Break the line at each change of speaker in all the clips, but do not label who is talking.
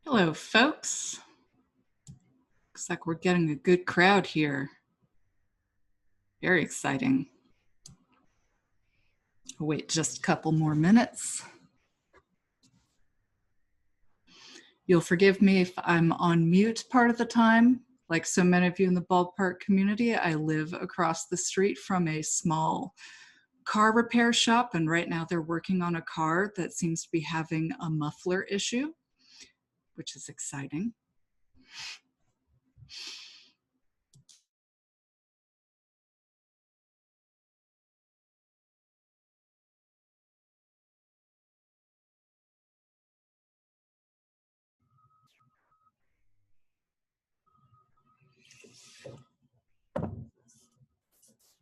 Hello, folks. Looks like we're getting a good crowd here. Very exciting. I'll wait just a couple more minutes. You'll forgive me if I'm on mute part of the time. Like so many of you in the Ballpark community, I live across the street from a small car repair shop, and right now they're working on a car that seems to be having a muffler issue, which is exciting.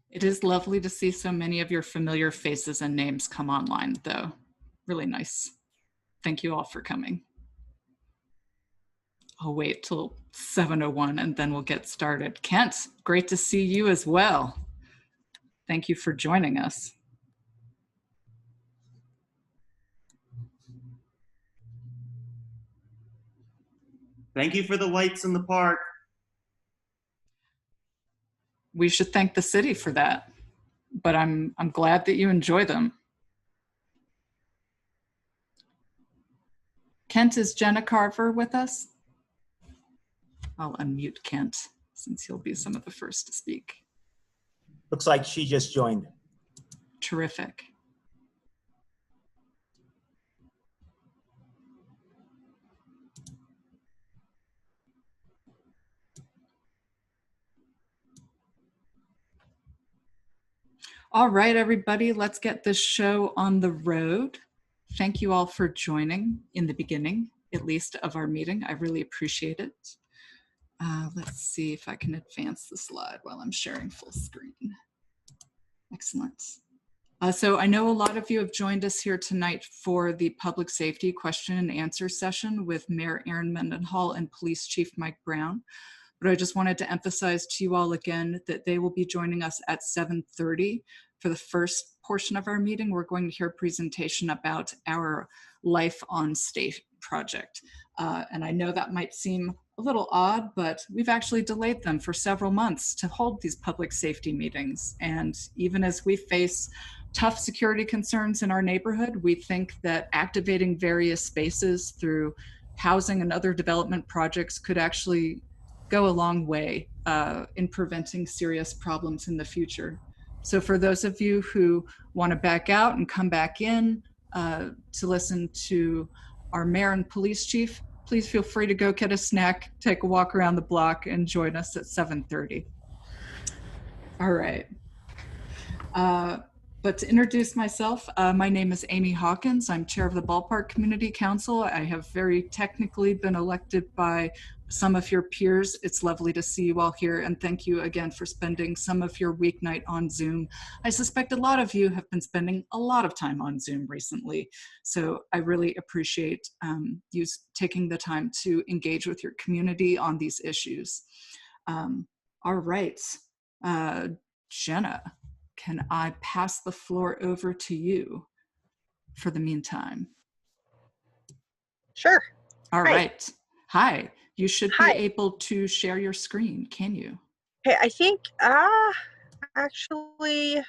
It is lovely to see so many of your familiar faces and names come online, though. Really nice. Thank you all for coming. I'll wait till 7:01 and then we'll get started. Kent, great to see you as well. Thank you for joining us.
Thank you for the lights in the park.
We should thank the city for that, but I'm glad that you enjoy them. Kent, is Jenna Carver with us? I'll unmute Kent since he'll be some of the first to speak.
Looks like she just joined.
Terrific. All right, everybody, let's get this show on the road. Thank you all for joining in the beginning, at least, of our meeting. I really appreciate it. Let's see if I can advance the slide while I'm sharing full screen. Excellent. So I know a lot of you have joined us here tonight for the public safety question and answer session with Mayor Aaron Mendenhall and Police Chief Mike Brown. But I just wanted to emphasize to you all again that they will be joining us at 7:30 for the first portion of our meeting. We're going to hear a presentation about our Life on State project. And I know that might seem a little odd, but we've actually delayed them for several months to hold these public safety meetings. And even as we face tough security concerns in our neighborhood, we think that activating various spaces through housing and other development projects could actually go a long way in preventing serious problems in the future. So for those of you who want to back out and come back in to listen to our mayor and police chief, please feel free to go get a snack, take a walk around the block, and join us at 7:30. All right. But to introduce myself, my name is Amy Hawkins. I'm chair of the Ballpark Community Council. I have very technically been elected by some of your peers. It's lovely to see you all here, and thank you again for spending some of your weeknight on Zoom. I suspect a lot of you have been spending a lot of time on Zoom recently, so I really appreciate you taking the time to engage with your community on these issues. All right, Jenna, can I pass the floor over to you for the meantime?
Sure.
All right. Hi. You should be
Hi.
able to share your screen, can you?
Okay, I think, actually,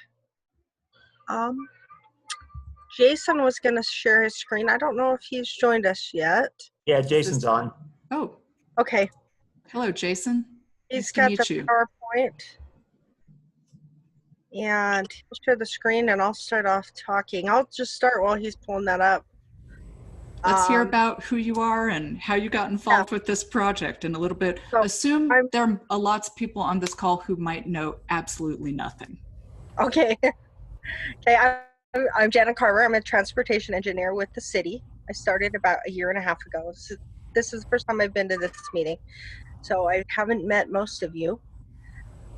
Jason was going to share his screen. I don't know if he's joined us yet.
Yeah, Jason's on.
Oh.
Okay.
Hello, Jason.
He's got the PowerPoint. And he'll share the screen and I'll start off talking. I'll just start while he's pulling that up.
Let's hear about who you are and how you got involved with this project and a little bit. So assume there are lots of people on this call who might know absolutely nothing.
Okay. Okay, I'm Jenna Carver. I'm a transportation engineer with the city. I started about a year and a half ago. This is the first time I've been to this meeting, so I haven't met most of you.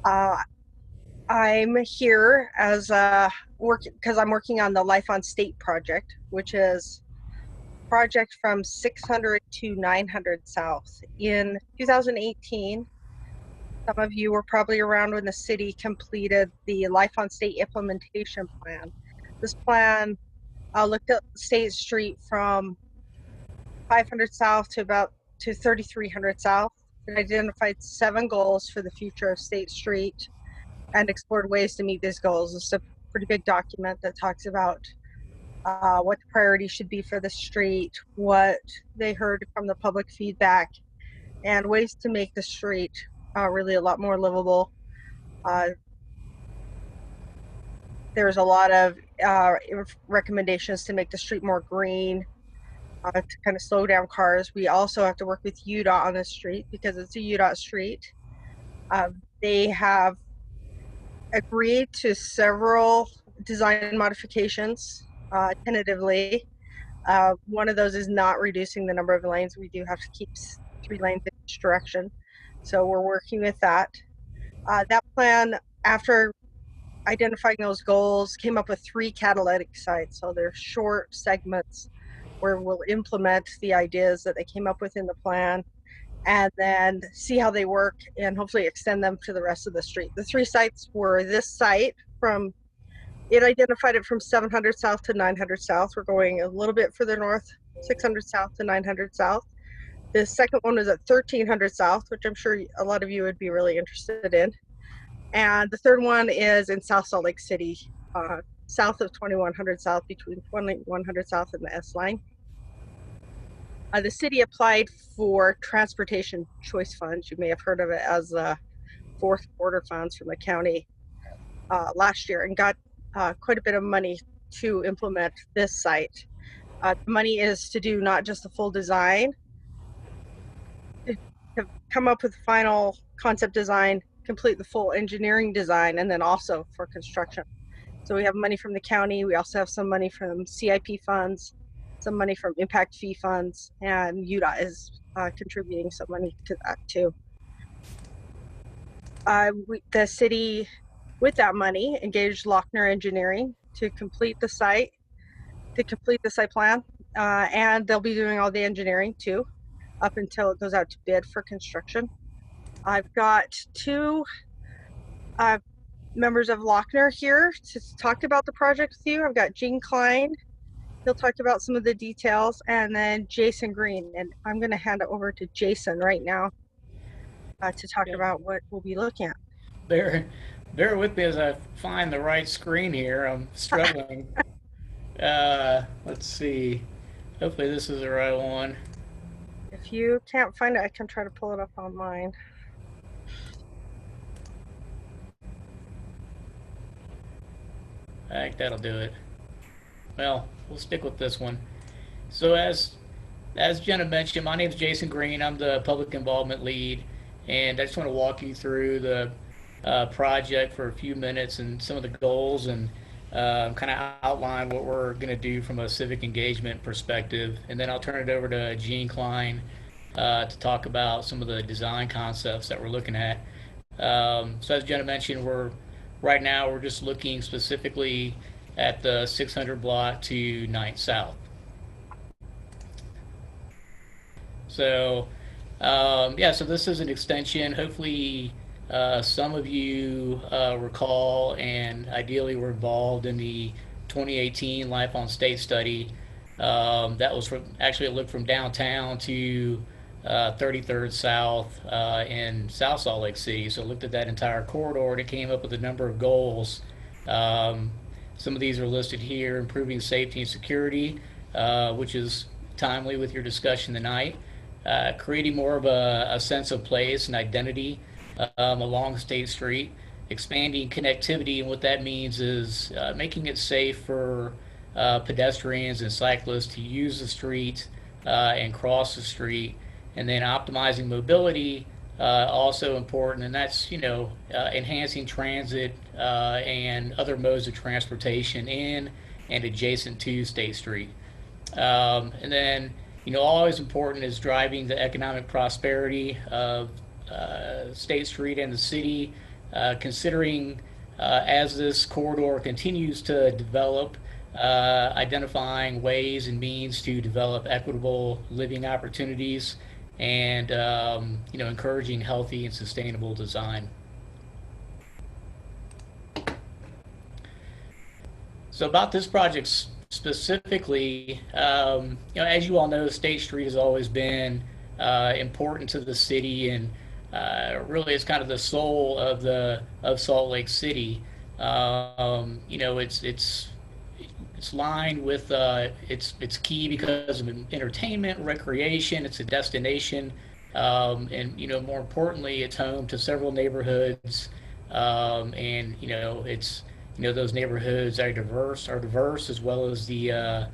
I'm here as because I'm working on the Life on State project, which is a project from 600 to 900 South. In 2018, some of you were probably around when the city completed the Life on State implementation plan. This plan looked at State Street from 500 South to about to 3300 South. It identified 7 goals for the future of State Street and explored ways to meet these goals. It's a pretty big document that talks about what the priority should be for the street, what they heard from the public feedback, and ways to make the street really a lot more livable. There's a lot of recommendations to make the street more green, to kind of slow down cars. We also have to work with UDOT on the street because it's a UDOT street. They have agreed to several design modifications tentatively. One of those is not reducing the number of lanes. We do have to keep 3 lanes in each direction. So we're working with that. That plan, after identifying those goals, came up with 3 catalytic sites. So they're short segments where we'll implement the ideas that they came up with in the plan and then see how they work and hopefully extend them to the rest of the street. The 3 sites were this site it identified it from 700 South to 900 South. We're going a little bit further north, 600 South to 900 South. The second one was at 1300 South, which I'm sure a lot of you would be really interested in. And the third one is in South Salt Lake City, south of 2100 South, between 2100 South and the S line. The city applied for transportation choice funds. You may have heard of it as fourth quarter funds from the county last year, and got quite a bit of money to implement this site. The money is to do not just the full design, to come up with final concept design, complete the full engineering design, and then also for construction. So we have money from the county. We also have some money from CIP funds, some money from impact fee funds, and UDOT is contributing some money to that too. The city, with that money, engaged Lochner Engineering to complete the site plan, and they'll be doing all the engineering too, up until it goes out to bid for construction. I've got 2 members of Lochner here to talk about the project with you. I've got Gene Klein. He'll talk about some of the details, and then Jason Green. And I'm going to hand it over to Jason right now to talk about what we'll be looking at.
Bear with me as I find the right screen here. I'm struggling. Let's see. Hopefully this is the right one.
If you can't find it, I can try to pull it up on mine.
I think that'll do it. Well, we'll stick with this one. So as Jenna mentioned, my name is Jason Green. I'm the public involvement lead, and I just want to walk you through the project for a few minutes and some of the goals, and kind of outline what we're going to do from a civic engagement perspective. And then I'll turn it over to Gene Klein to talk about some of the design concepts that we're looking at. So as Jenna mentioned, right now we're just looking specifically at the 600 block to 9th South. So so this is an extension. Hopefully some of you recall and ideally were involved in the 2018 Life on State study. That was it looked from downtown to 33rd South in South Salt Lake City. So it looked at that entire corridor, and it came up with a number of goals. Some of these are listed here: improving safety and security, which is timely with your discussion tonight, creating more of a sense of place and identity along State Street, expanding connectivity, and what that means is making it safe for pedestrians and cyclists to use the street and cross the street, and then optimizing mobility, also important, and that's enhancing transit and other modes of transportation in and adjacent to State Street. And then always important is driving the economic prosperity of State Street and the city, considering as this corridor continues to develop, identifying ways and means to develop equitable living opportunities, and encouraging healthy and sustainable design. So about this project specifically, as you all know, State Street has always been important to the city, and really it's kind of the soul of Salt Lake City. You know, it's lined with it's key because of entertainment, recreation. It's a destination, and you know, more importantly, it's home to several neighborhoods, and you know, it's you know, those neighborhoods are diverse as well as the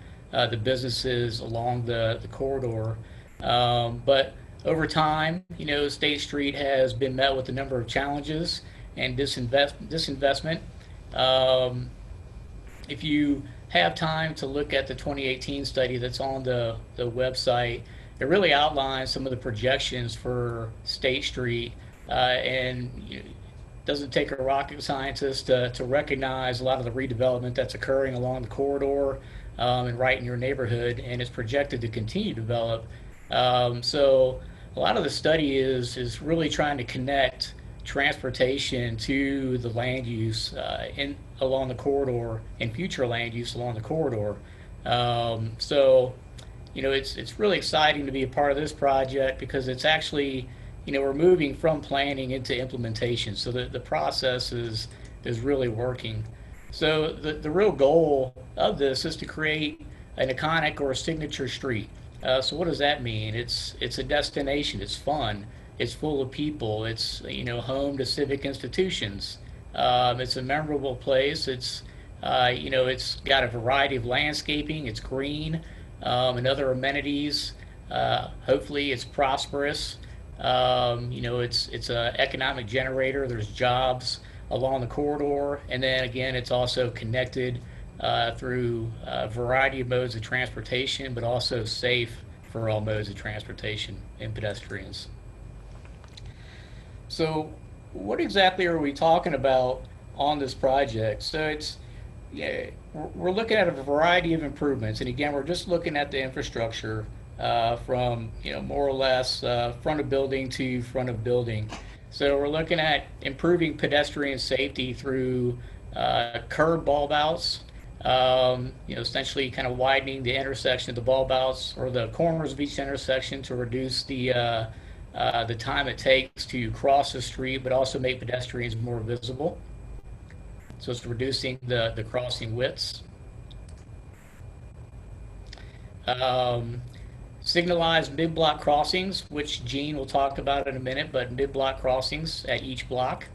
businesses along the corridor. But over time, you know, State Street has been met with a number of challenges and disinvestment. Um, if you have time to look at the 2018 study that's on the website, it really outlines some of the projections for State Street, and you know, it doesn't take a rocket scientist to recognize a lot of the redevelopment that's occurring along the corridor, and right in your neighborhood, and it's projected to continue to develop. So a lot of the study is really trying to connect transportation to the land use in along the corridor and future land use along the corridor. So, you know, it's really exciting to be a part of this project because it's actually, you know, we're moving from planning into implementation. So the process is really working. So the real goal of this is to create an iconic or a signature street. So what does that mean? It's a destination. It's fun. It's full of people. It's you know, home to civic institutions. It's a memorable place. It's you know, it's got a variety of landscaping. It's green, and other amenities. Hopefully, it's prosperous. You know, it's an economic generator. There's jobs along the corridor, and then again, it's also connected through a variety of modes of transportation, but also safe for all modes of transportation and pedestrians. So, what exactly are we talking about on this project? So it's yeah, we're looking at a variety of improvements, and again, we're just looking at the infrastructure from you know, more or less front of building to front of building. So we're looking at improving pedestrian safety through curb bulb outs, you know, essentially kind of widening the intersection of the bulb outs or the corners of each intersection to reduce the time it takes to cross the street, but also make pedestrians more visible. So it's reducing the crossing widths. Signalized mid-block crossings, which Gene will talk about in a minute, but mid-block crossings at each block.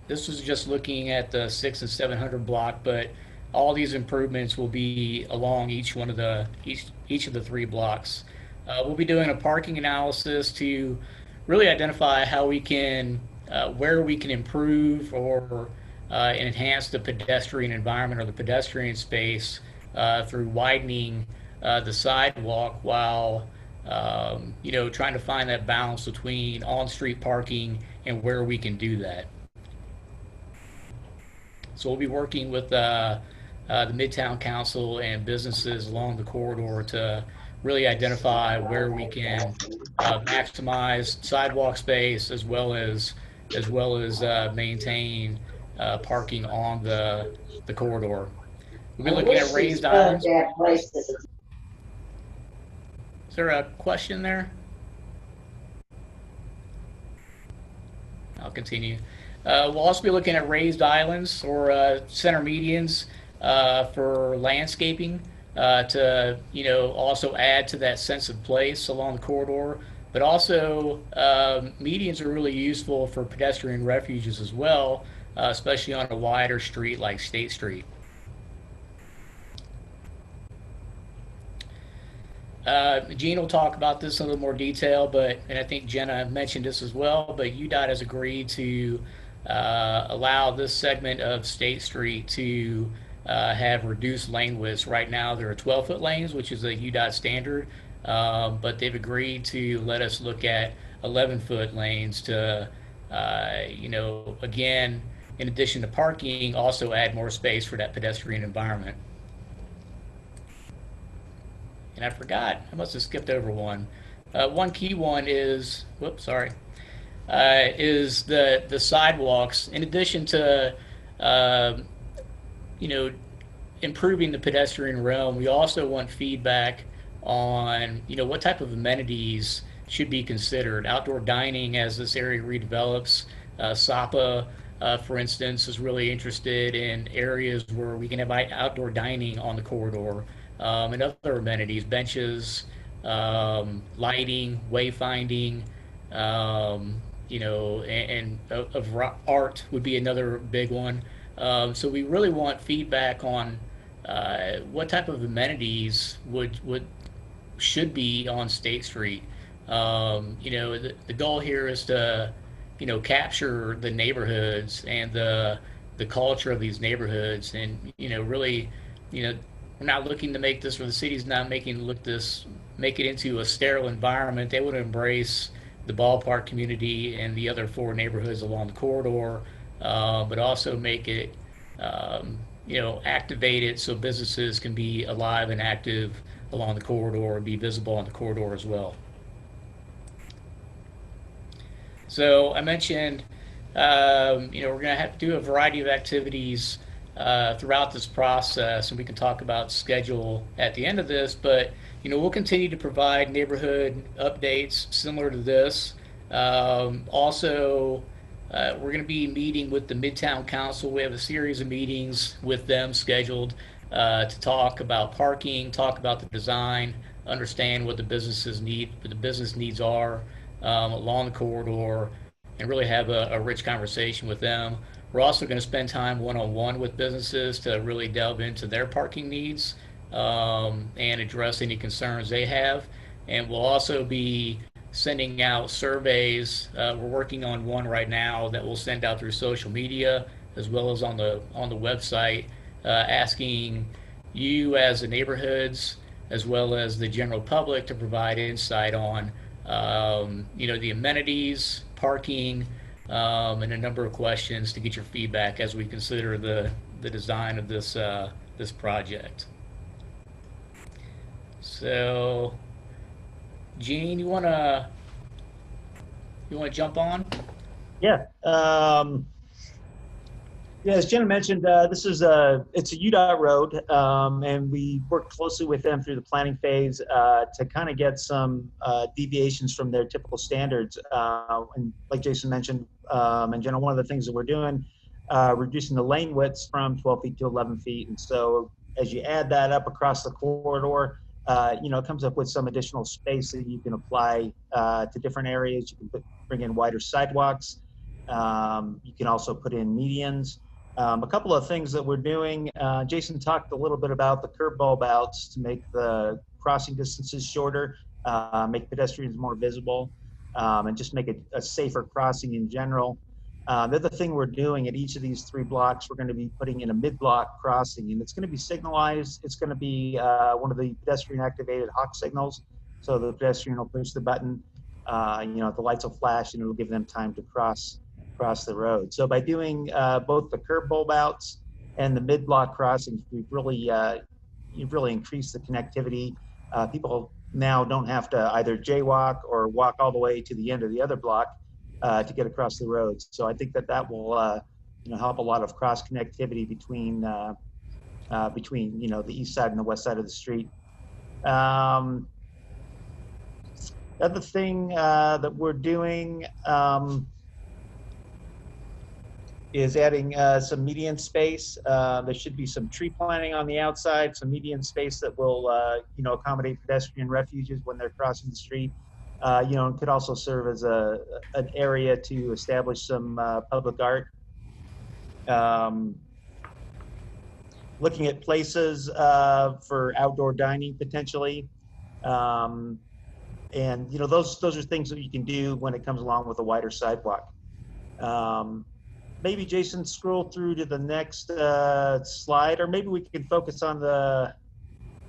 This was just looking at the 600 and 700 block, but all these improvements will be along each one of each of the three blocks. We'll be doing a parking analysis to really identify how we can, where we can improve or enhance the pedestrian environment or the pedestrian space through widening the sidewalk while you know, trying to find that balance between on-street parking and where we can do that. So we'll be working with the Midtown Council and businesses along the corridor to really identify where we can maximize sidewalk space as well as maintain parking on the corridor. We'll be looking at raised islands. Is there a question there? I'll continue. We'll also be looking at raised islands or center medians for landscaping to, you know, also add to that sense of place along the corridor. But also, medians are really useful for pedestrian refuges as well, especially on a wider street like State Street. Gene will talk about this in a little more detail, and I think Jenna mentioned this as well, but UDOT has agreed to allow this segment of State Street to have reduced lane widths. Right now, there are 12-foot lanes, which is a UDOT standard, but they've agreed to let us look at 11-foot lanes to, you know, again, in addition to parking, also add more space for that pedestrian environment. And I forgot, I must have skipped over one. One key one is, whoops, sorry, is the sidewalks. In addition to, you know, improving the pedestrian realm, we also want feedback on, you know, what type of amenities should be considered. Outdoor dining, as this area redevelops, SAPA, for instance, is really interested in areas where we can have outdoor dining on the corridor, and other amenities, benches, lighting, wayfinding, of art would be another big one. So we really want feedback on what type of amenities would should be on State Street. The goal here is to, capture the neighborhoods and the culture of these neighborhoods, and really, we're not looking to make this, or the city's not make it into a sterile environment. They would embrace the Ballpark community and the other four neighborhoods along the corridor, but also make it, activate it so businesses can be alive and active along the corridor and be visible on the corridor as well. So I mentioned, we're going to have to do a variety of activities throughout this process, and we can talk about schedule at the end of this, but we'll continue to provide neighborhood updates similar to this. Also, we're going to be meeting with the Midtown Council. We have a series of meetings with them scheduled to talk about parking, talk about the design, understand what the business needs are along the corridor, and really have a rich conversation with them. We're also going to spend time one-on-one with businesses to really delve into their parking needs and address any concerns they have. And we'll also be sending out surveys. We're working on one right now that we'll send out through social media as well as on the website, asking you as the neighborhoods as well as the general public to provide insight on the amenities, parking, and a number of questions to get your feedback as we consider the design of this project. So, Gene, you wanna jump on?
Yeah. Yeah, as Jenna mentioned, it's a UDOT road, and we worked closely with them through the planning phase to kind of get some deviations from their typical standards. And like Jason mentioned, and Jenna, one of the things that we're doing, reducing the lane widths from 12 feet to 11 feet. And so as you add that up across the corridor, it comes up with some additional space that you can apply to different areas. You can bring in wider sidewalks. You can also put in medians. A couple of things that we're doing, Jason talked a little bit about the curb bulb outs to make the crossing distances shorter, make pedestrians more visible, and just make it a safer crossing in general. The other thing we're doing at each of these 3 blocks, we're going to be putting in a mid-block crossing, and it's going to be signalized. It's going to be one of the pedestrian-activated hawk signals, so the pedestrian will push the button, the lights will flash, and it'll give them time to cross the road. So by doing both the curb bulb outs and the mid-block crossings, you've really increased the connectivity. People now don't have to either jaywalk or walk all the way to the end of the other block to get across the road. So I think that will help a lot of cross connectivity between the east side and the west side of the street. The other thing that we're doing is adding some median space. There should be some tree planting on the outside, some median space that will, accommodate pedestrian refuges when they're crossing the street. And could also serve as an area to establish some public art. Looking at places for outdoor dining potentially. And those are things that you can do when it comes along with a wider sidewalk. Maybe Jason, scroll through to the next slide, or maybe we can focus on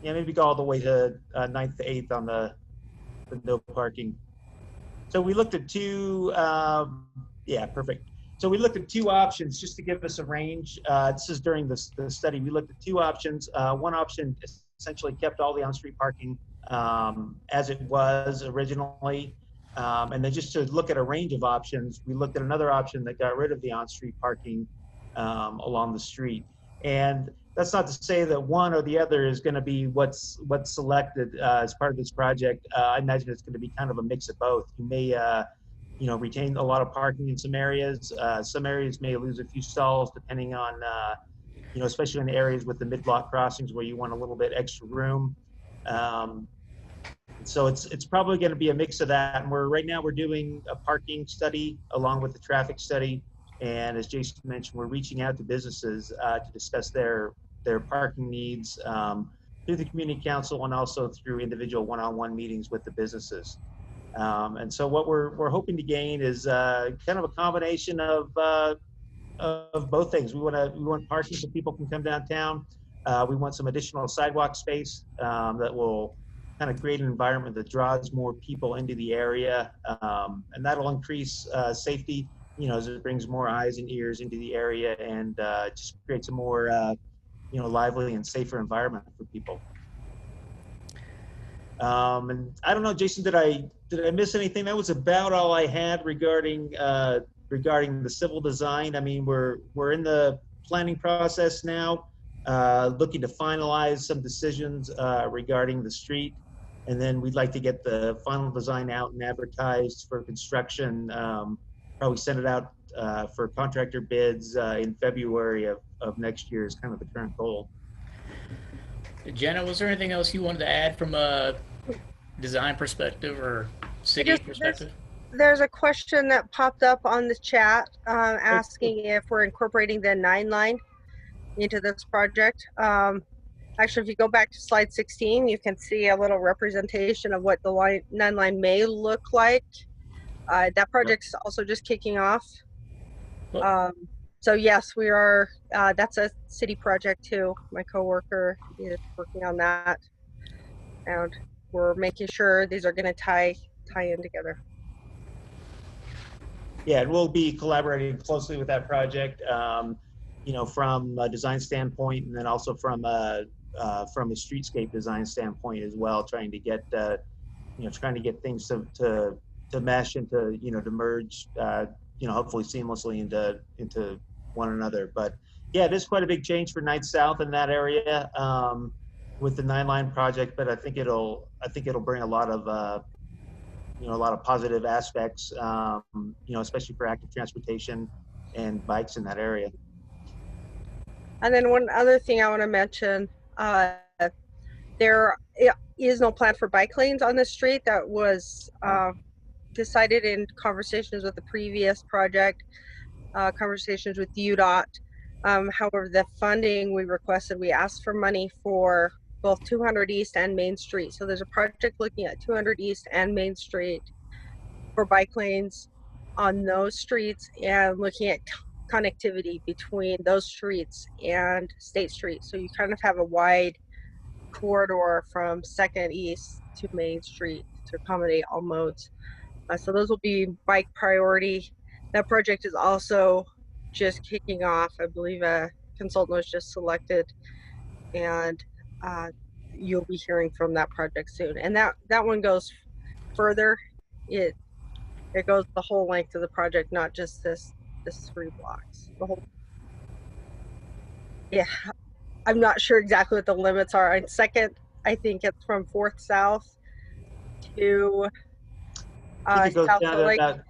maybe go all the way to 9th to 8th on the no parking. So we looked at 2, perfect. So we looked at 2 options just to give us a range. This is during the study. We looked at 2 options. One option essentially kept all the on-street parking as it was originally. And then just to look at a range of options, we looked at another option that got rid of the on-street parking along the street. And that's not to say that one or the other is going to be what's selected as part of this project. I imagine it's going to be kind of a mix of both. You may, retain a lot of parking in some areas. Some areas may lose a few stalls depending on, especially in the areas with the mid-block crossings where you want a little bit extra room. So it's probably going to be a mix of that. And right now we're doing a parking study along with the traffic study. And as Jason mentioned, we're reaching out to businesses to discuss their parking needs through the community council and also through individual one-on-one meetings with the businesses. And so what we're hoping to gain is kind of a combination of both things. We want parking so people can come downtown. We want some additional sidewalk space that will kind of create an environment that draws more people into the area, and that'll increase safety, as it brings more eyes and ears into the area and just creates a more, lively and safer environment for people. And I don't know, Jason, did I miss anything? That was about all I had regarding the civil design. I mean, we're in the planning process now, looking to finalize some decisions regarding the street. And then we'd like to get the final design out and advertised for construction, probably send it out for contractor bids in February of next year is kind of the current goal.
Jenna, was there anything else you wanted to add from a design perspective or city perspective?
There's a question that popped up on the chat asking if we're incorporating the 9 line into this project. Actually, if you go back to slide 16, you can see a little representation of what the 9 line may look like. That project's also just kicking off. So yes, we are, that's a city project too. My coworker is working on that. And we're making sure these are gonna tie in together.
Yeah, and we'll be collaborating closely with that project, from a design standpoint, and then also from a streetscape design standpoint as well, trying to get things to mesh and to merge, hopefully seamlessly into one another. But yeah, it is quite a big change for Ninth South in that area with the 9 line project. But I think it'll bring a lot of positive aspects, especially for active transportation and bikes in that area.
And then one other thing I want to mention, there is no plan for bike lanes on the street. That was decided in conversations with the previous project, conversations with UDOT. However, the funding we asked for money for both 200 East and Main Street. So there's a project looking at 200 East and Main Street for bike lanes on those streets and looking at connectivity between those streets and State Street. So you kind of have a wide corridor from 2nd East to Main Street to accommodate all modes. So those will be bike priority. That project is also just kicking off. I believe a consultant was just selected, and you'll be hearing from that project soon. And that one goes further. It goes the whole length of the project, not just this 3 blocks. The whole. Yeah, I'm not sure exactly what the limits are. On 2nd, I think it's from 4th South to
it goes
South
down to
Lake.
about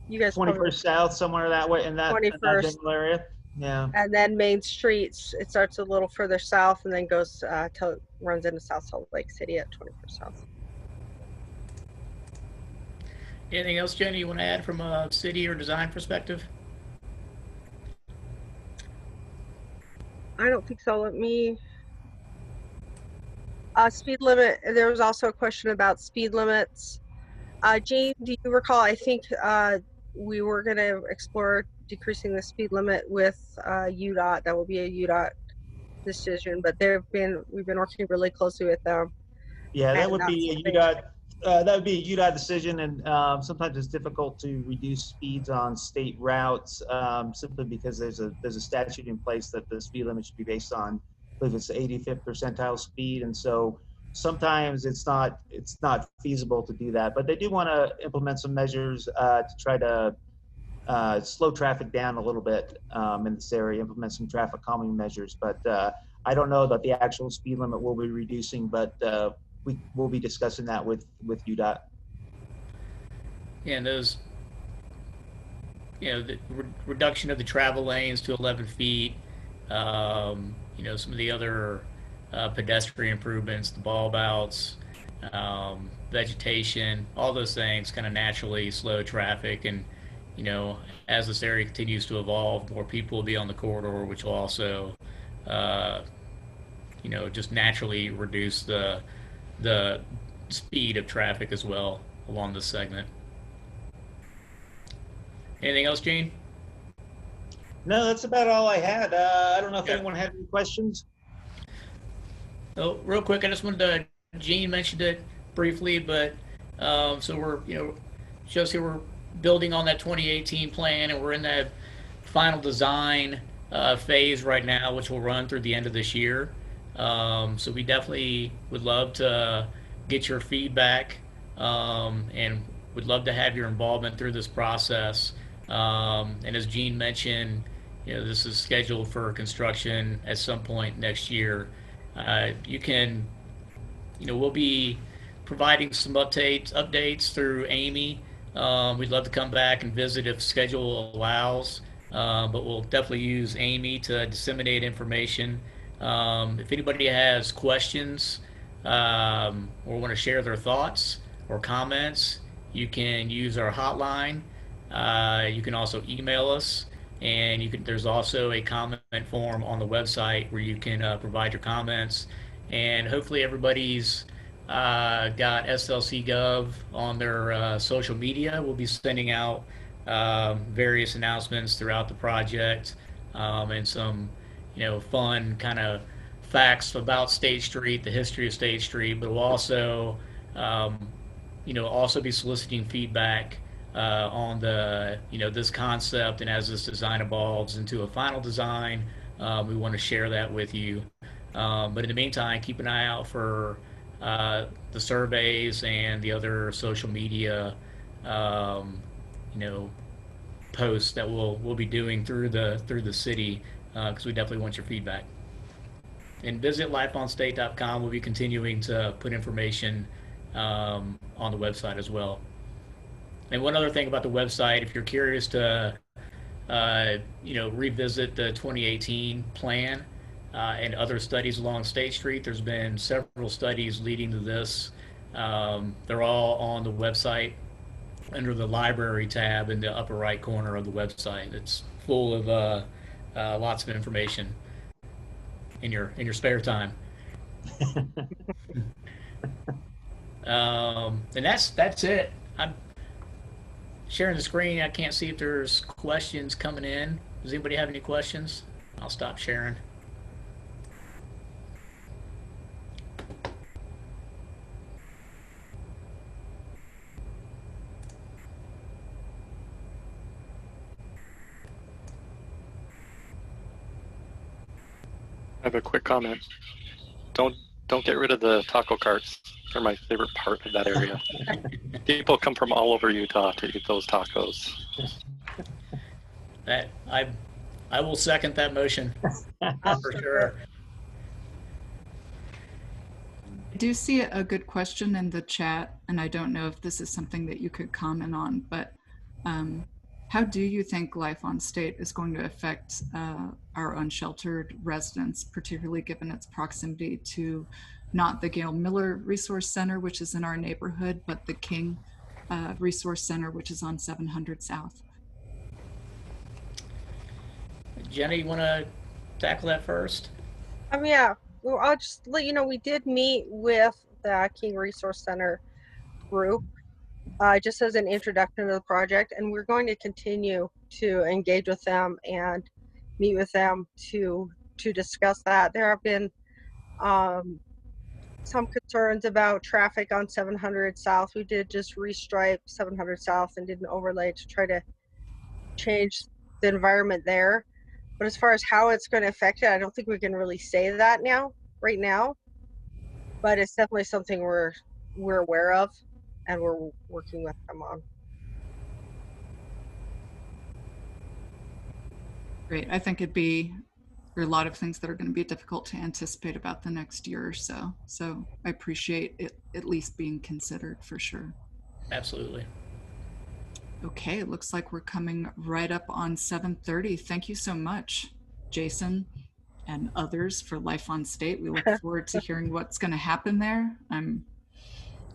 You guys
21st South, somewhere that way in that
21st
general area. Yeah.
And then Main Street, it starts a little further south and then goes till runs into South Salt Lake City at 21st South.
Anything else, Jenny, you want to add from a city or design perspective?
I don't think so. Let me. Speed limit. There was also a question about speed limits. Jane, do you recall? I think we were going to explore decreasing the speed limit with UDOT. That will be a UDOT decision, but we've been working really closely with them.
Yeah, that would be a UDOT. That would be a UDOT decision, and sometimes it's difficult to reduce speeds on state routes simply because there's a statute in place that the speed limit should be based on, I believe it's the 85th percentile speed, and so sometimes it's not feasible to do that. But they do want to implement some measures to try to slow traffic down a little bit in this area, implement some traffic calming measures. But I don't know that the actual speed limit will be reducing, but we will be discussing that with UDOT.
Yeah, and those, the reduction of the travel lanes to 11 feet, some of the other pedestrian improvements, the bulb outs, vegetation, all those things kind of naturally slow traffic. And, as this area continues to evolve, more people will be on the corridor, which will also, just naturally reduce the speed of traffic as well along this segment. Anything else, Gene?
No, that's about all I had. I don't know if
Yeah.
anyone had any questions.
Oh, real quick, I just wanted to, Gene mentioned it briefly, but so we're, shows here we're building on that 2018 plan, and we're in that final design phase right now, which will run through the end of this year. So we definitely would love to get your feedback, and would love to have your involvement through this process. And as Gene mentioned, this is scheduled for construction at some point next year. You can, we'll be providing some updates through Amy. We'd love to come back and visit if schedule allows, but we'll definitely use Amy to disseminate information. If anybody has questions or want to share their thoughts or comments, you can use our hotline. You can also email us, and there's also a comment form on the website where you can provide your comments. And hopefully everybody's got SLC Gov on their social media. We'll be sending out various announcements throughout the project, and some fun kind of facts about State Street, the history of State Street. But we'll also also be soliciting feedback on the this concept, and as this design evolves into a final design, we want to share that with you. But in the meantime, keep an eye out for the surveys and the other social media posts that we'll be doing through the city, because we definitely want your feedback. And visit lifeonstate.com. We'll be continuing to put information on the website as well. And one other thing about the website, if you're curious to revisit the 2018 plan and other studies along State Street, there's been several studies leading to this. They're all on the website under the library tab in the upper right corner of the website. It's full of lots of information in your spare time. And that's it. I'm sharing the screen. I can't see if there's questions coming in. Does anybody have any questions? I'll stop sharing.
I have a quick comment. Don't get rid of the taco carts. They're my favorite part of that area. People come from all over Utah to eat those tacos.
That I will second that motion for sure.
I do see a good question in the chat, and I don't know if this is something that you could comment on, but how do you think life on State is going to affect our unsheltered residents, particularly given its proximity to not the Gail Miller Resource Center, which is in our neighborhood, but the King Resource Center, which is on 700 South?
Jenny, you want to tackle that first?
Yeah. Well, I'll just let you know, we did meet with the King Resource Center group just as an introduction to the project, and we're going to continue to engage with them and meet with them to discuss that. There have been some concerns about traffic on 700 South. We did just restripe 700 South and did an overlay to try to change the environment there. But as far as how it's going to affect it, I don't think we can really say that right now. But it's definitely something we're aware of, and we're working with them on.
Great. I think there are a lot of things that are going to be difficult to anticipate about the next year or so. So I appreciate it at least being considered for sure.
Absolutely.
Okay, it looks like we're coming right up on 7:30. Thank you so much, Jason and others, for Life on State. We look forward to hearing what's going to happen there. I'm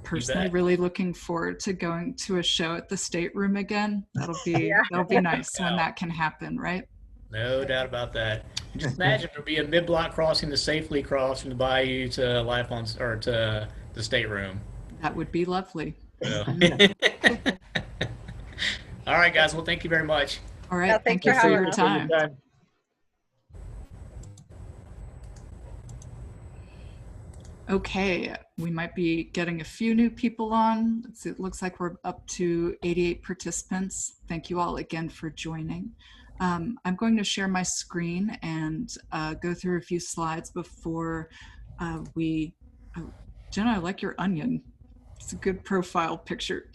personally really looking forward to going to a show at the State Room again. That'll be nice when that can happen, right?
No doubt about that. Just imagine there'd be a mid-block crossing to safely cross from the bayou to Life on or to the stateroom.
That would be lovely.
So. All right, guys. Well, thank you very much.
All right.
Yeah,
thank you for your time. Okay, we might be getting a few new people on. It looks like we're up to 88 participants. Thank you all again for joining. I'm going to share my screen and go through a few slides before Jenna, I like your onion. It's a good profile picture.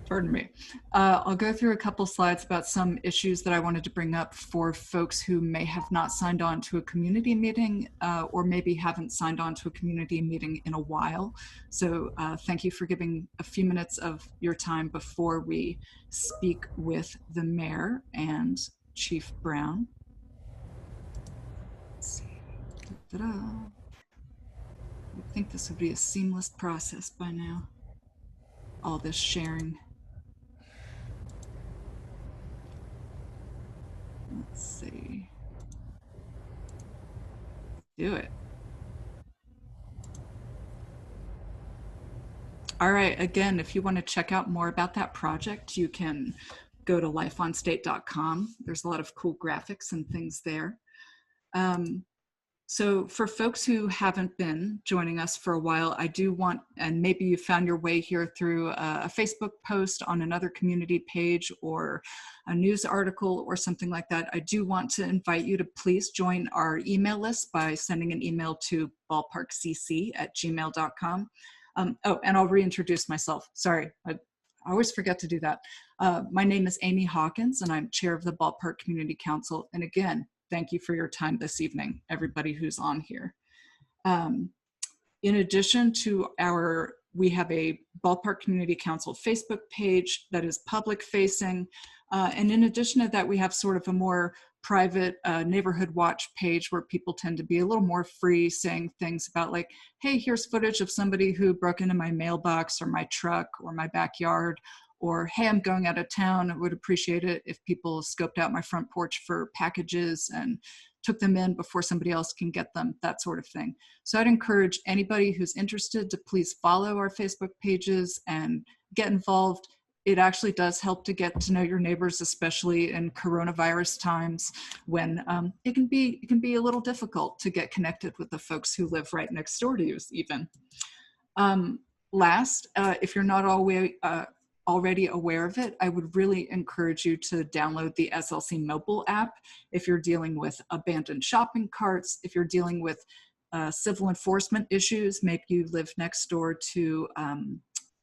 Pardon me. I'll go through a couple slides about some issues that I wanted to bring up for folks who may have not signed on to a community meeting or maybe haven't signed on to a community meeting in a while. So thank you for giving a few minutes of your time before we speak with the mayor and Chief Brown. Let's see. Ta-da. I think this would be a seamless process by now. All this sharing. Let's see. Do it. All right, again, if you want to check out more about that project, you can go to lifeonstate.com. There's a lot of cool graphics and things there. So for folks who haven't been joining us for a while, I do want, and maybe you found your way here through a Facebook post on another community page or a news article or something like that, I do want to invite you to please join our email list by sending an email to ballparkcc@gmail.com. Oh, and I'll reintroduce myself. Sorry, I always forget to do that. My name is Amy Hawkins, and I'm chair of the Ballpark Community Council. And again, thank you for your time this evening, everybody who's on here. In addition to we have a Ballpark Community Council Facebook page that is public facing. And in addition to that, we have sort of a more private neighborhood watch page where people tend to be a little more free, saying things about like, hey, here's footage of somebody who broke into my mailbox or my truck or my backyard, or hey, I'm going out of town. I would appreciate it if people scoped out my front porch for packages and took them in before somebody else can get them, that sort of thing. So I'd encourage anybody who's interested to please follow our Facebook pages and get involved. It actually does help to get to know your neighbors, especially in coronavirus times when it can be a little difficult to get connected with the folks who live right next door to you even. Last, if you're not already aware of it, I would really encourage you to download the SLC mobile app if you're dealing with abandoned shopping carts, if you're dealing with civil enforcement issues, maybe you live next door to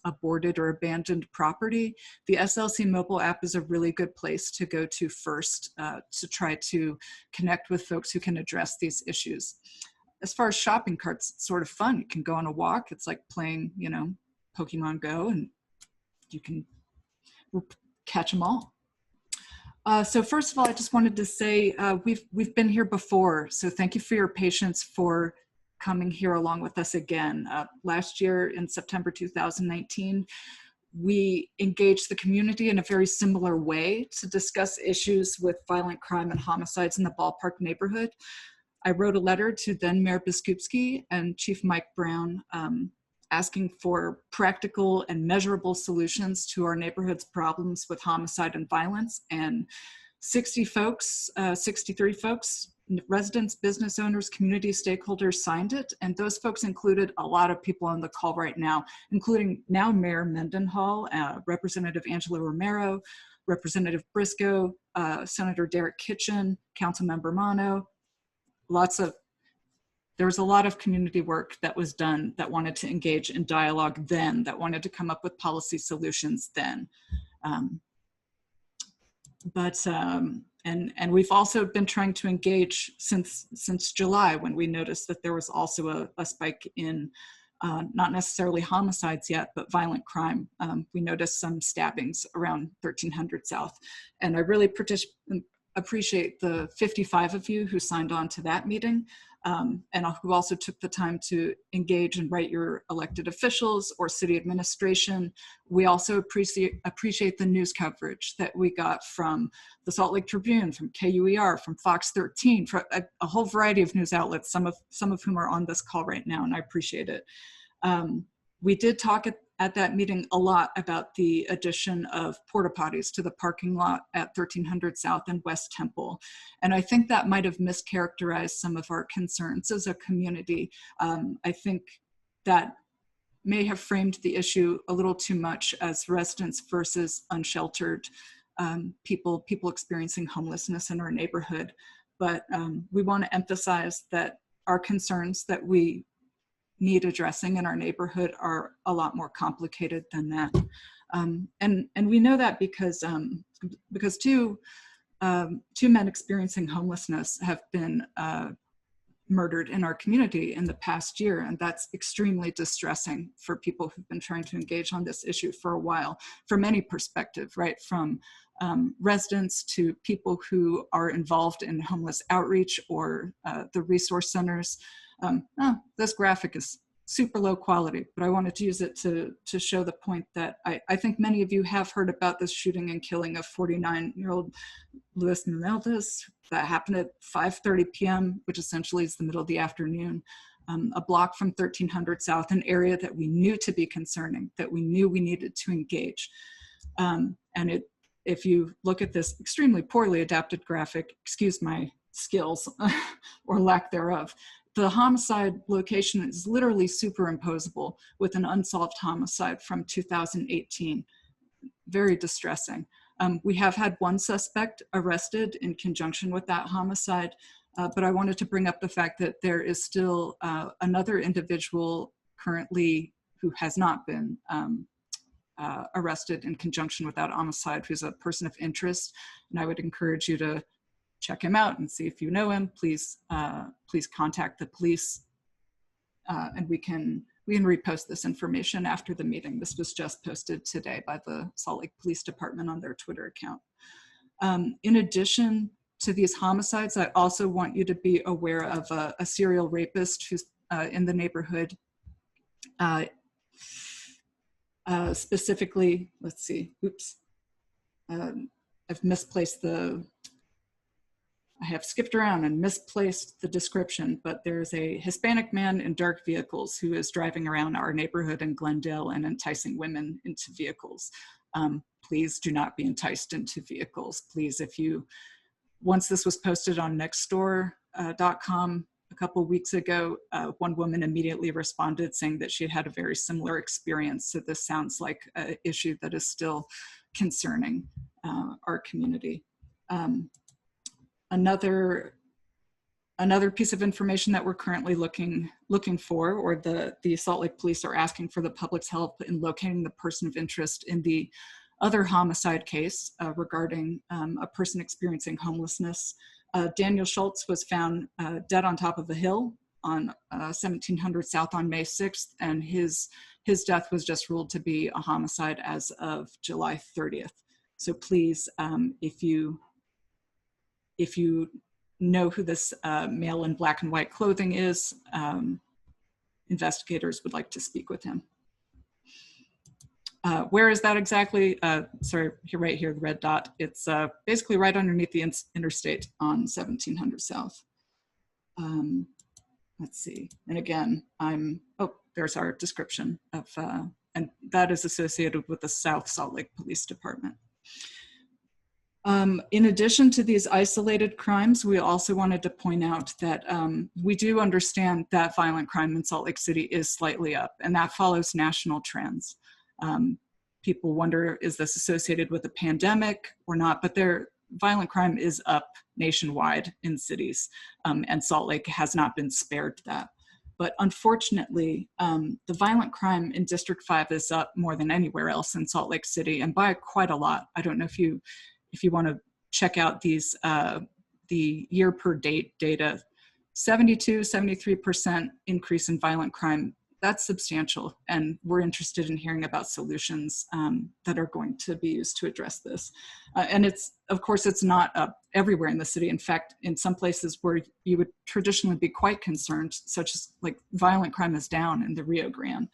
aborted or abandoned property. The SLC mobile app is a really good place to go to first to try to connect with folks who can address these issues. As far as shopping carts, it's sort of fun. You can go on a walk. It's like playing, Pokemon Go, and you can catch them all. So first of all, I just wanted to say we've been here before, so thank you for your patience for coming here along with us again. Last year in September 2019, we engaged the community in a very similar way to discuss issues with violent crime and homicides in the Ballpark neighborhood. I wrote a letter to then Mayor Biskupski and Chief Mike Brown asking for practical and measurable solutions to our neighborhood's problems with homicide and violence. And 63 folks, residents, business owners, community stakeholders signed it. And those folks included a lot of people on the call right now, including now Mayor Mendenhall, Representative Angela Romero, Representative Briscoe, Senator Derek Kitchen, Councilmember Mano. There was a lot of community work that was done that wanted to engage in dialogue then, that wanted to come up with policy solutions then. and we've also been trying to engage since July, when we noticed that there was also a spike in not necessarily homicides yet, but violent crime. We noticed some stabbings around 1300 South, and I really appreciate the 55 of you who signed on to that meeting, and who also took the time to engage and write your elected officials or city administration. We also appreciate the news coverage that we got from the Salt Lake Tribune, from KUER, from Fox 13, from a whole variety of news outlets, some of whom are on this call right now, and I appreciate it. We did talk at that meeting a lot about the addition of porta potties to the parking lot at 1300 South and West Temple. And I think that might have mischaracterized some of our concerns as a community. I think that may have framed the issue a little too much as residents versus unsheltered people experiencing homelessness in our neighborhood. But we want to emphasize that our concerns that we need addressing in our neighborhood are a lot more complicated than that. And we know that because two men experiencing homelessness have been murdered in our community in the past year, and that's extremely distressing for people who've been trying to engage on this issue for a while, from any perspective, right? From residents to people who are involved in homeless outreach or the resource centers. This graphic is super low quality, but I wanted to use it to show the point that I think many of you have heard about this shooting and killing of 49-year-old Luis Menendez that happened at 5:30 p.m., which essentially is the middle of the afternoon, a block from 1300 South, an area that we knew to be concerning, that we knew we needed to engage. If you look at this extremely poorly adapted graphic, excuse my skills or lack thereof, the homicide location is literally superimposable with an unsolved homicide from 2018. Very distressing. We have had one suspect arrested in conjunction with that homicide, but I wanted to bring up the fact that there is still another individual currently who has not been arrested in conjunction with that homicide, who's a person of interest, and I would encourage you to check him out and see if you know him. Please contact the police, and we can repost this information after the meeting. This was just posted today by the Salt Lake Police Department on their Twitter account. In addition to these homicides, I also want you to be aware of a serial rapist who's in the neighborhood. Specifically, let's see, oops. I've misplaced I have skipped around and misplaced the description, but there's a Hispanic man in dark vehicles who is driving around our neighborhood in Glendale and enticing women into vehicles. Please do not be enticed into vehicles. Please, once this was posted on nextdoor.com a couple weeks ago, one woman immediately responded saying that she had had a very similar experience. So this sounds like an issue that is still concerning our community. Another piece of information that we're currently looking for, or the Salt Lake Police are asking for the public's help in locating the person of interest in the other homicide case regarding a person experiencing homelessness. Daniel Schultz was found dead on top of a hill on 1700 South on May 6th, and his death was just ruled to be a homicide as of July 30th. So please, if you know who this male in black and white clothing is, investigators would like to speak with him. Where is that exactly? Sorry, right here, the red dot. It's basically right underneath the interstate on 1700 South. Let's see, and again, there's our description of, and that is associated with the South Salt Lake Police Department. In addition to these isolated crimes, we also wanted to point out that we do understand that violent crime in Salt Lake City is slightly up, and that follows national trends. People wonder, is this associated with a pandemic or not? But violent crime is up nationwide in cities, and Salt Lake has not been spared that. But unfortunately, the violent crime in District 5 is up more than anywhere else in Salt Lake City, and by quite a lot. I don't know if you want to check out these the year per date data. 73% increase in violent crime. That's substantial, and we're interested in hearing about solutions that are going to be used to address this. And it's, of course, it's not everywhere in the city. In fact, in some places where you would traditionally be quite concerned, such as like violent crime is down in the Rio Grande.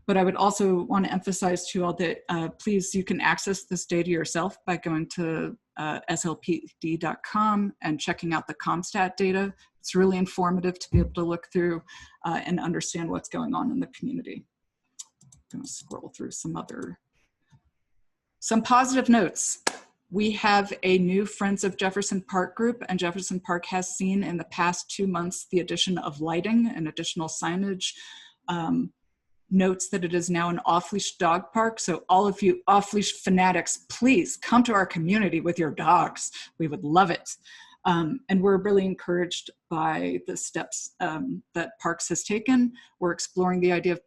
But I would also want to emphasize to you all that please, you can access this data yourself by going to slpd.com and checking out the Comstat data. It's really informative to be able to look through and understand what's going on in the community. I'm going to scroll through some positive notes. We have a new Friends of Jefferson Park group, and Jefferson Park has seen in the past 2 months the addition of lighting and additional signage. Notes that it is now an off-leash dog park. So all of you off-leash fanatics, please come to our community with your dogs. We would love it. And we're really encouraged by the steps that Parks has taken. We're exploring the idea of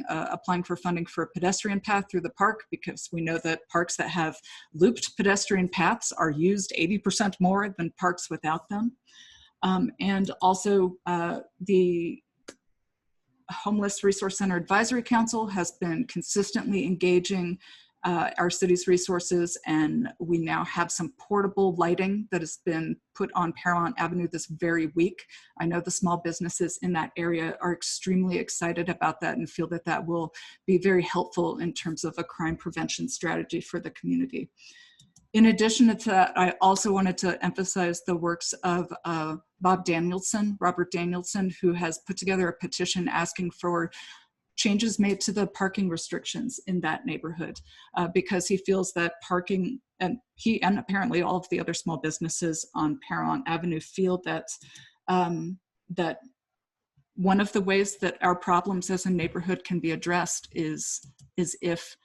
applying for funding for a pedestrian path through the park, because we know that parks that have looped pedestrian paths are used 80% more than parks without them. And also the Homeless Resource Center Advisory Council has been consistently engaging our city's resources, and we now have some portable lighting that has been put on Paramount Avenue this very week. I know the small businesses in that area are extremely excited about that and feel that that will be very helpful in terms of a crime prevention strategy for the community. In addition to that, I also wanted to emphasize the works of Robert Danielson, who has put together a petition asking for changes made to the parking restrictions in that neighborhood, because he feels that parking, and he and apparently all of the other small businesses on Paramount Avenue feel that that one of the ways that our problems as a neighborhood can be addressed is if,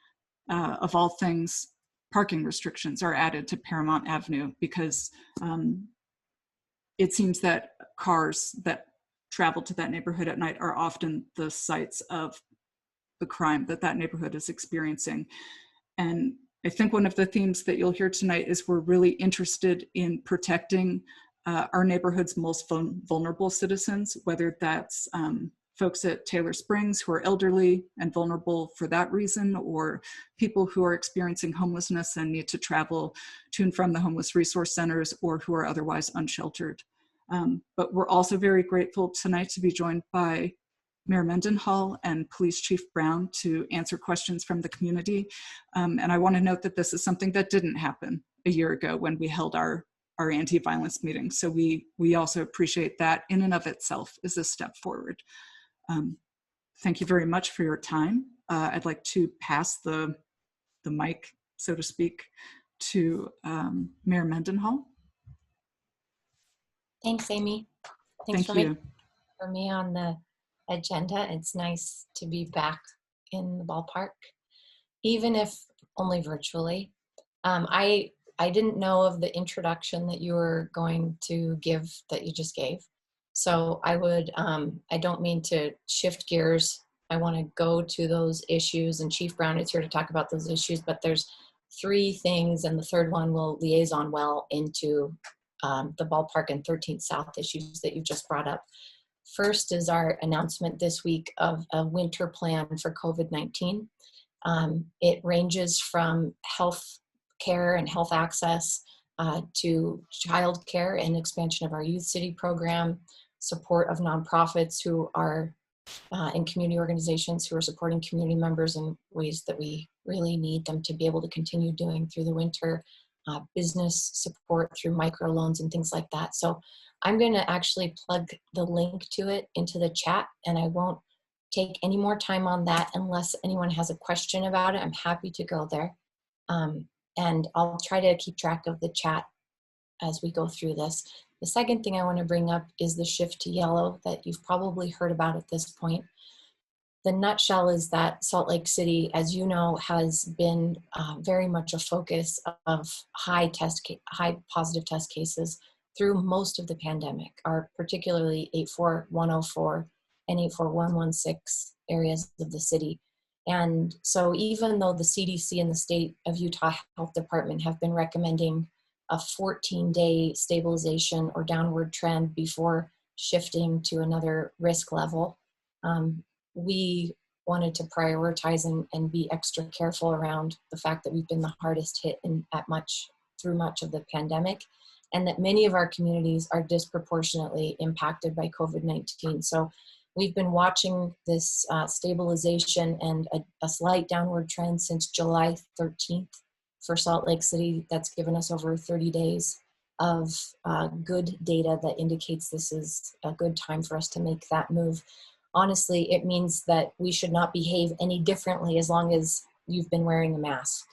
of all things, parking restrictions are added to Paramount Avenue, because it seems that cars that travel to that neighborhood at night are often the sites of the crime that neighborhood is experiencing. And I think one of the themes that you'll hear tonight is we're really interested in protecting our neighborhood's most vulnerable citizens, whether that's folks at Taylor Springs who are elderly and vulnerable for that reason, or people who are experiencing homelessness and need to travel to and from the homeless resource centers, or who are otherwise unsheltered. But we're also very grateful tonight to be joined by Mayor Mendenhall and Police Chief Brown to answer questions from the community. And I want to note that this is something that didn't happen a year ago when we held our anti-violence meeting. So we also appreciate that in and of itself is a step forward. Thank you very much for your time. I'd like to pass the mic, so to speak, to Mayor Mendenhall.
Thanks, Amy.
Thank you.
For me on the agenda. It's nice to be back in the ballpark, even if only virtually. I didn't know of the introduction that you were going to give that you just gave. So I don't mean to shift gears. I want to go to those issues, and Chief Brown is here to talk about those issues, but there's 3 things, and the third one will liaison well into the ballpark and 13th South issues that you just brought up. First is our announcement this week of a winter plan for COVID-19. It ranges from health care and health access to child care and expansion of our Youth City program, support of nonprofits who are in community organizations who are supporting community members in ways that we really need them to be able to continue doing through the winter, business support through microloans and things like that. So I'm going to actually plug the link to it into the chat, and I won't take any more time on that unless anyone has a question about it. I'm happy to go there. And I'll try to keep track of the chat as we go through this. The second thing I want to bring up is the shift to yellow that you've probably heard about at this point. The nutshell is that Salt Lake City, as you know, has been very much a focus of high positive test cases through most of the pandemic, particularly 84104 and 84116 areas of the city. And so even though the CDC and the state of Utah Health Department have been recommending a 14-day stabilization or downward trend before shifting to another risk level, we wanted to prioritize and be extra careful around the fact that we've been the hardest hit through much of the pandemic, and that many of our communities are disproportionately impacted by COVID-19. So we've been watching this stabilization and a slight downward trend since July 13th for Salt Lake City. That's given us over 30 days of good data that indicates this is a good time for us to make that move. Honestly, it means that we should not behave any differently as long as you've been wearing a mask.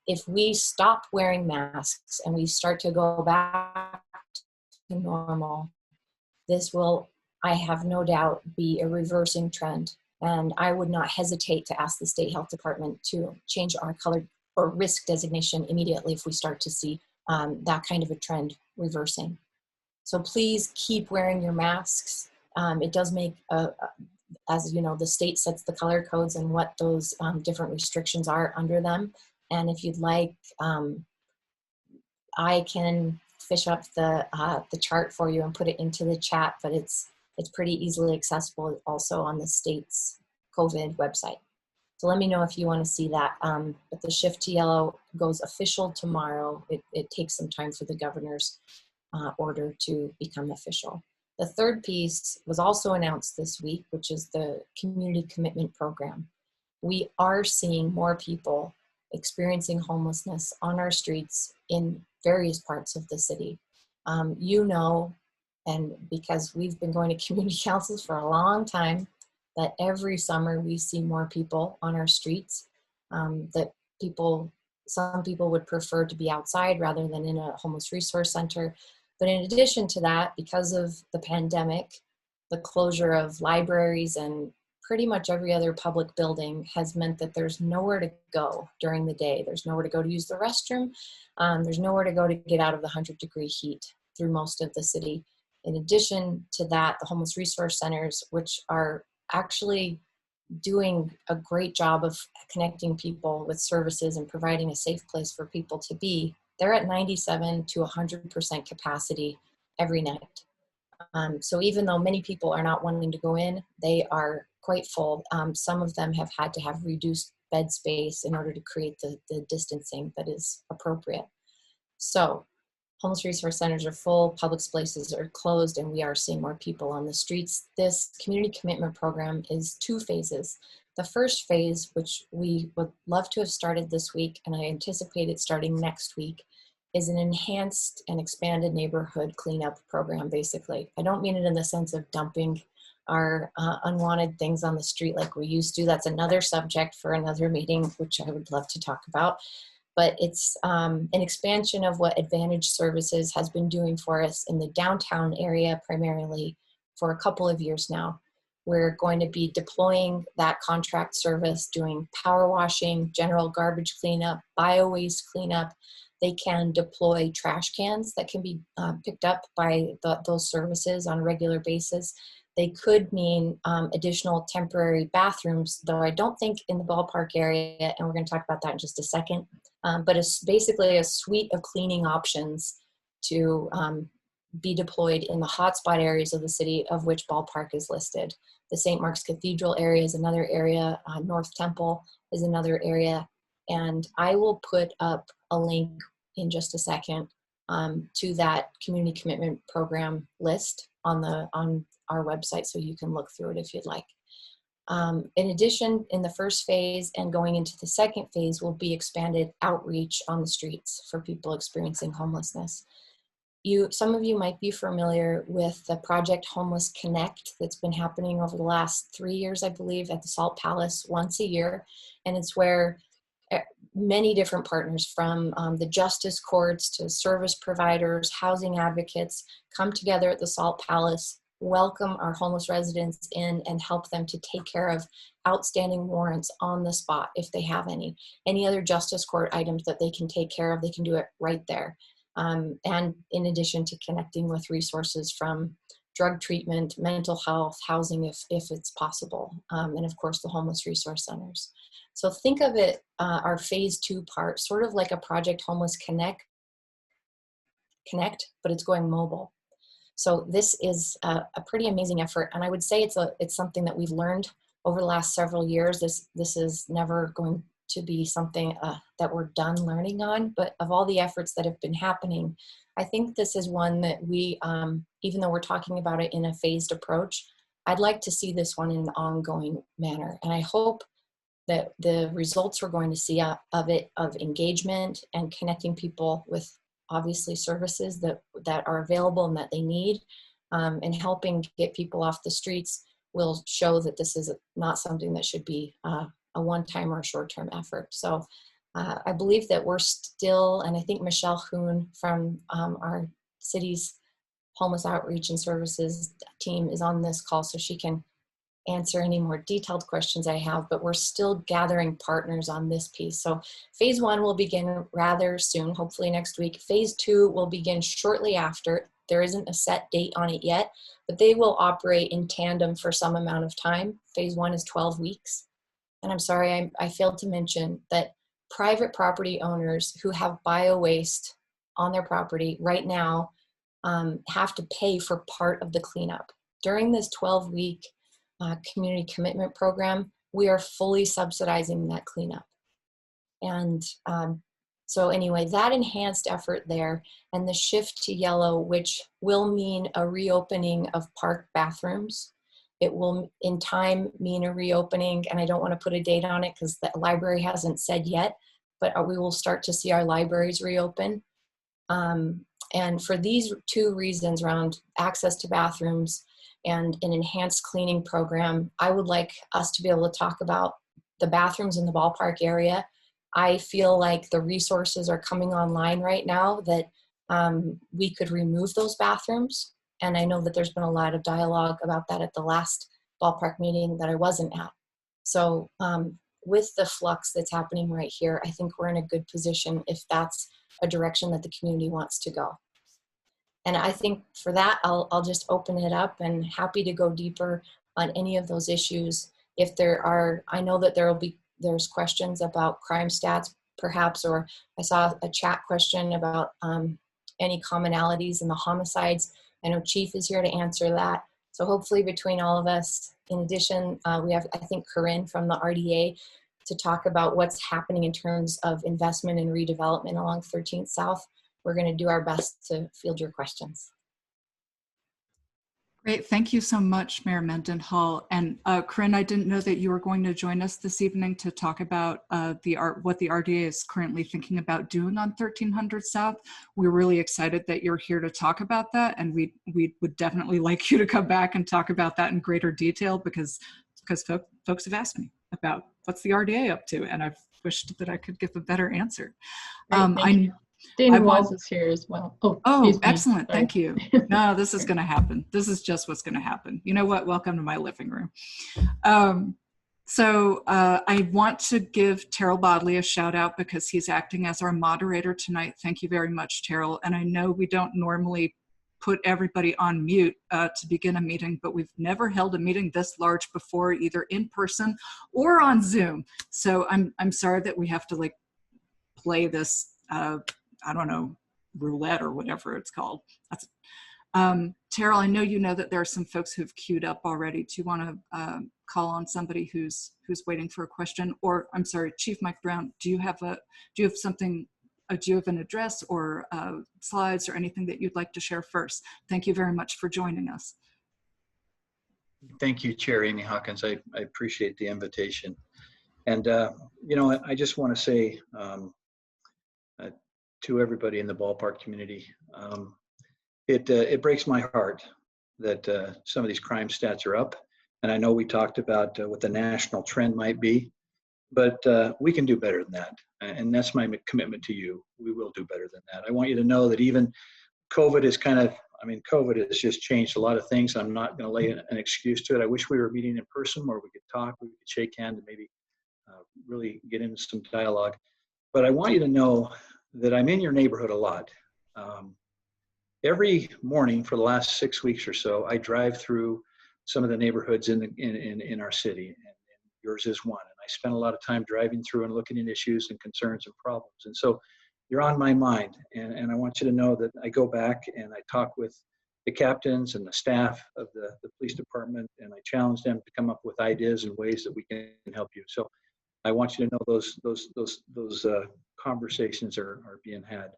If we stop wearing masks and we start to go back to normal, this will, I have no doubt, be a reversing trend. And I would not hesitate to ask the State Health Department to change our color or risk designation immediately if we start to see that kind of a trend reversing. So please keep wearing your masks. It does make, as you know, the state sets the color codes and what those different restrictions are under them. And if you'd like, I can fish up the chart for you and put it into the chat, but it's pretty easily accessible also on the state's COVID website. So let me know if you want to see that. But the shift to yellow goes official tomorrow. It takes some time for the governor's order to become official. The third piece was also announced this week, which is the community commitment program. We are seeing more people experiencing homelessness on our streets in various parts of the city. You know, and because we've been going to community councils for a long time, that every summer we see more people on our streets, that some people would prefer to be outside rather than in a homeless resource center. But in addition to that, because of the pandemic, the closure of libraries and pretty much every other public building has meant that there's nowhere to go during the day. There's nowhere to go to use the restroom. There's nowhere to go to get out of the 100-degree heat through most of the city. In addition to that, the homeless resource centers, which are actually doing a great job of connecting people with services and providing a safe place for people to be, they're at 97 to 100% capacity every night. So even though many people are not wanting to go in, they are quite full. Some of them have had to have reduced bed space in order to create the distancing that is appropriate. So homeless resource centers are full, public spaces are closed, and we are seeing more people on the streets. This community commitment program is 2 phases. The first phase, which we would love to have started this week, and I anticipate it starting next week, is an enhanced and expanded neighborhood cleanup program, basically. I don't mean it in the sense of dumping our unwanted things on the street like we used to. That's another subject for another meeting, which I would love to talk about. But it's an expansion of what Advantage Services has been doing for us in the downtown area primarily for a couple of years now. We're going to be deploying that contract service, doing power washing, general garbage cleanup, bio-waste cleanup. They can deploy trash cans that can be picked up by those services on a regular basis. They could mean additional temporary bathrooms, though I don't think in the ballpark area, and we're going to talk about that in just a second. But it's basically a suite of cleaning options to be deployed in the hotspot areas of the city, of which Ballpark is listed. The St. Mark's Cathedral area is another area, North Temple is another area, and I will put up a link in just a second to that community commitment program list on our website, so you can look through it if you'd like. In addition, in the first phase and going into the second phase will be expanded outreach on the streets for people experiencing homelessness. Some of you might be familiar with the Project Homeless Connect that's been happening over the last 3 years, I believe, at the Salt Palace once a year. And it's where many different partners from the justice courts to service providers, housing advocates come together at the Salt Palace, welcome our homeless residents in, and help them to take care of outstanding warrants on the spot if they have any. Any other justice court items that they can take care of, they can do it right there. And in addition to connecting with resources from drug treatment, mental health, housing if it's possible, and of course the homeless resource centers. So think of it, our phase 2 part, sort of like a Project Homeless Connect, but it's going mobile. So this is a pretty amazing effort, and I would say it's something that we've learned over the last several years. This is never going to be something that we're done learning on, but of all the efforts that have been happening, I think this is one that we, even though we're talking about it in a phased approach, I'd like to see this one in an ongoing manner. And I hope that the results we're going to see of it, of engagement and connecting people with obviously services that are available and that they need, and helping get people off the streets, will show that this is not something that should be a one-time or a short-term effort. So I believe that we're still, and I think Michelle Hoon from our city's homeless outreach and services team is on this call, so she can answer any more detailed questions I have, but we're still gathering partners on this piece. So phase 1 will begin rather soon, hopefully next week. Phase 2 will begin shortly after. There isn't a set date on it yet, but they will operate in tandem for some amount of time. Phase 1 is 12 weeks. And I'm sorry, I failed to mention that private property owners who have bio-waste on their property right now have to pay for part of the cleanup. During this 12-week community commitment program, we are fully subsidizing that cleanup. And so anyway, that enhanced effort there and the shift to yellow, which will mean a reopening of park bathrooms. It will in time mean a reopening, and I don't want to put a date on it because the library hasn't said yet, but we will start to see our libraries reopen. And for these 2 reasons around access to bathrooms and an enhanced cleaning program, I would like us to be able to talk about the bathrooms in the ballpark area. I feel like the resources are coming online right now that we could remove those bathrooms. And I know that there's been a lot of dialogue about that at the last ballpark meeting that I wasn't at. So with the flux that's happening right here, I think we're in a good position if that's a direction that the community wants to go. And I think for that, I'll just open it up and happy to go deeper on any of those issues. If there are, I know that there's questions about crime stats perhaps, or I saw a chat question about any commonalities in the homicides. I know Chief is here to answer that. So hopefully between all of us, in addition, we have, I think, Corinne from the RDA to talk about what's happening in terms of investment and redevelopment along 13th South. We're going to do our best to field your questions.
Great, thank you so much, Mayor Mendenhall. And Corinne, I didn't know that you were going to join us this evening to talk about what the RDA is currently thinking about doing on 1300 South. We're really excited that you're here to talk about that, and we would definitely like you to come back and talk about that in greater detail because folks have asked me about what's the RDA up to, and I've wished that I could give a better answer.
Dana Walls is here as well.
Oh, excellent. Sorry. Thank you. No, this is going to happen. This is just what's going to happen. You know what? Welcome to my living room. So I want to give Terrell Bodley a shout out because he's acting as our moderator tonight. Thank you very much, Terrell. And I know we don't normally put everybody on mute to begin a meeting, but we've never held a meeting this large before, either in person or on Zoom. So I'm sorry that we have to like play this I don't know, roulette or whatever it's called. That's Terrell, I know you know that there are some folks who've queued up already. Do you want to call on somebody who's waiting for a question? Or I'm sorry, Chief Mike Brown, do you have something? Do you have an address or slides or anything that you'd like to share first? Thank you very much for joining us.
Thank you, Chair Amy Hawkins. I appreciate the invitation. And, you know, I just want to say, to everybody in the ballpark community, it breaks my heart that some of these crime stats are up. And I know we talked about what the national trend might be, but we can do better than that. And that's my commitment to you. We will do better than that. I want you to know that even COVID is COVID has just changed a lot of things. I'm not going to lay an excuse to it. I wish we were meeting in person where we could talk, we could shake hands and maybe really get into some dialogue. But I want you to know that I'm in your neighborhood a lot. every morning for the last 6 weeks or so, I drive through some of the neighborhoods in our city, and yours is one. And I spend a lot of time driving through and looking at issues and concerns and problems. And so you're on my mind, and I want you to know that I go back and I talk with the captains and the staff of the police department, and I challenge them to come up with ideas and ways that we can help you. So I want you to know those conversations are being had.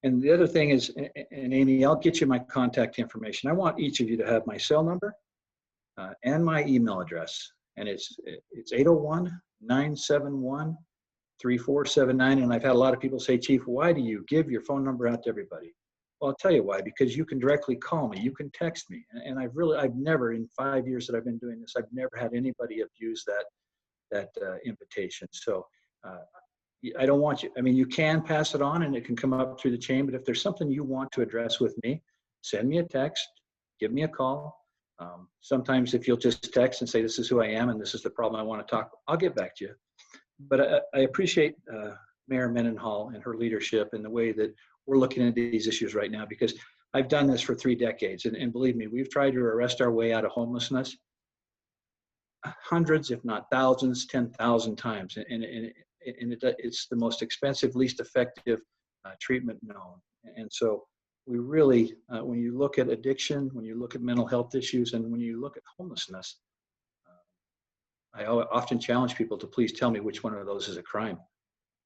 And the other thing is, and Amy, I'll get you my contact information. I want each of you to have my cell number and my email address. And it's 801-971-3479. And I've had a lot of people say, Chief, why do you give your phone number out to everybody? Well, I'll tell you why, because you can directly call me, you can text me. And I've never, in 5 years that I've been doing this, I've never had anybody abuse that invitation. So I don't want you, I mean, you can pass it on and it can come up through the chain, but if there's something you want to address with me, send me a text, give me a call. Sometimes if you'll just text and say, this is who I am and this is the problem I want to talk, I'll get back to you. But I appreciate Mayor Mendenhall and her leadership and the way that we're looking at these issues right now, because I've done this for 3 decades. And believe me, we've tried to arrest our way out of homelessness hundreds, if not thousands, 10,000 times. And it's the most expensive, least effective treatment known. And so we really, when you look at addiction, when you look at mental health issues, and when you look at homelessness, I often challenge people to please tell me which one of those is a crime.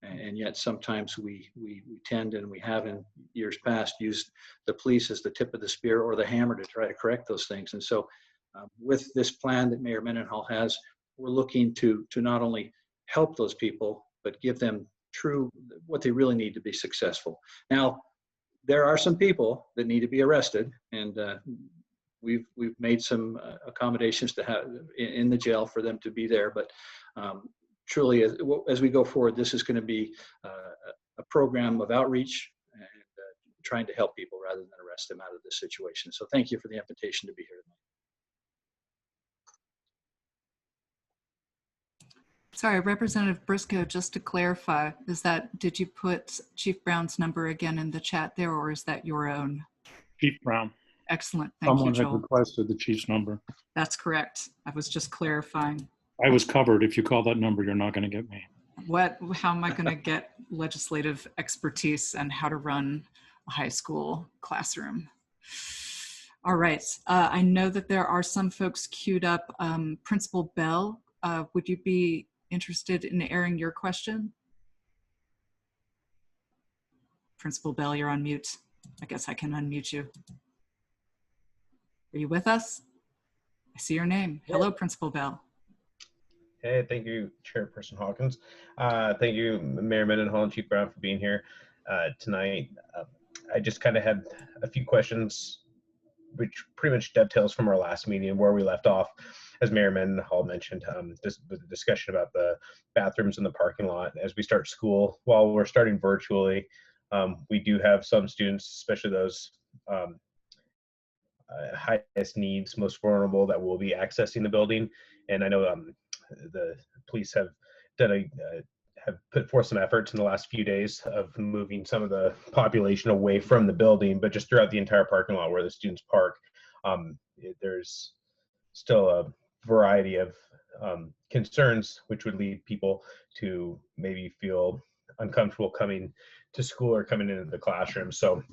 And yet sometimes we tend, and we have in years past, used the police as the tip of the spear or the hammer to try to correct those things. And so with this plan that Mayor Mendenhall has, we're looking to not only help those people, but give them what they really need to be successful. Now, there are some people that need to be arrested, and we've made some accommodations to have in the jail for them to be there. But truly, as we go forward, this is going to be a program of outreach and trying to help people rather than arrest them out of this situation. So thank you for the invitation to be here tonight.
Sorry, Representative Briscoe, just to clarify, did you put Chief Brown's number again in the chat there, or is that your own?
Chief Brown.
Excellent. Thank you, Joel.
Someone had requested the chief's number.
That's correct. I was just clarifying.
I was covered. If you call that number, you're not going to get me.
How am I going to get legislative expertise and how to run a high school classroom? All right. I know that there are some folks queued up. Principal Bell, would you be interested in airing your question? Principal Bell, you're on mute. I guess I can unmute you. Are you with us? I see your name. Hello, Principal Bell.
Hey, thank you, Chairperson Hawkins. Thank you, Mayor Mendenhall and Chief Brown for being here tonight. I just kind of had a few questions, which pretty much dovetails from our last meeting where we left off. As Mayor Mendenhall mentioned, this was a discussion about the bathrooms in the parking lot. As we start school, while we're starting virtually, we do have some students, especially those highest needs, most vulnerable, that will be accessing the building. And I know the police have have put forth some efforts in the last few days of moving some of the population away from the building, but just throughout the entire parking lot where the students park, there's still a variety of concerns which would lead people to maybe feel uncomfortable coming to school or coming into the classroom. So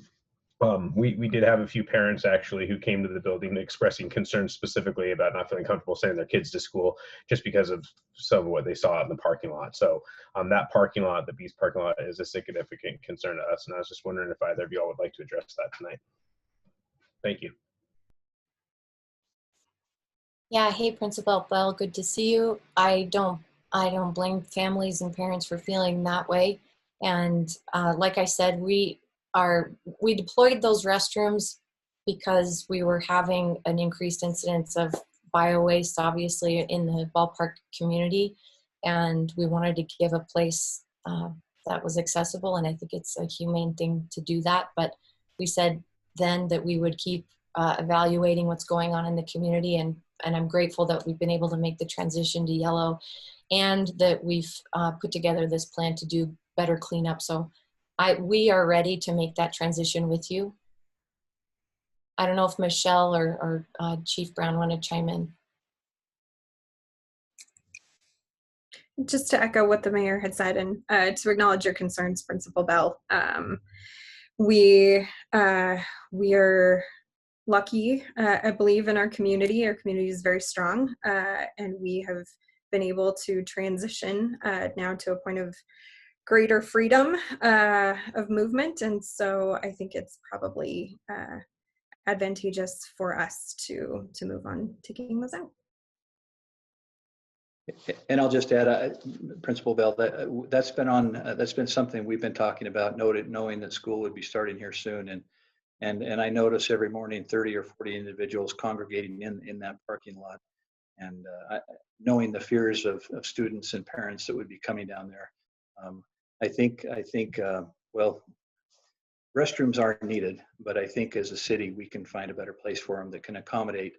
we did have a few parents actually who came to the building expressing concerns specifically about not feeling comfortable sending their kids to school just because of some of what they saw in the parking lot. So that parking lot, the Beast parking lot, is a significant concern to us. And I was just wondering if either of y'all would like to address that tonight. Thank you.
Yeah, hey, Principal Bell, good to see you. I don't blame families and parents for feeling that way. And like I said, we deployed those restrooms because we were having an increased incidence of bio-waste, obviously, in the ballpark community. And we wanted to give a place that was accessible. And I think it's a humane thing to do that. But we said then that we would keep evaluating what's going on in the community. And I'm grateful that we've been able to make the transition to yellow and that we've put together this plan to do better cleanup. So we are ready to make that transition with you. I don't know if Michelle or Chief Brown want to chime in.
Just to echo what the mayor had said and to acknowledge your concerns, Principal Bell. We are lucky, I believe, in our community. Our community is very strong, and we have been able to transition now to a point of greater freedom of movement. And so I think it's probably advantageous for us to move on taking those out.
And I'll just add, Principal Bell, that's been something we've been talking about, knowing that school would be starting here soon, and I notice every morning 30 or 40 individuals congregating in that parking lot, and knowing the fears of students and parents that would be coming down there. I think well, restrooms are needed, but I think as a city we can find a better place for them that can accommodate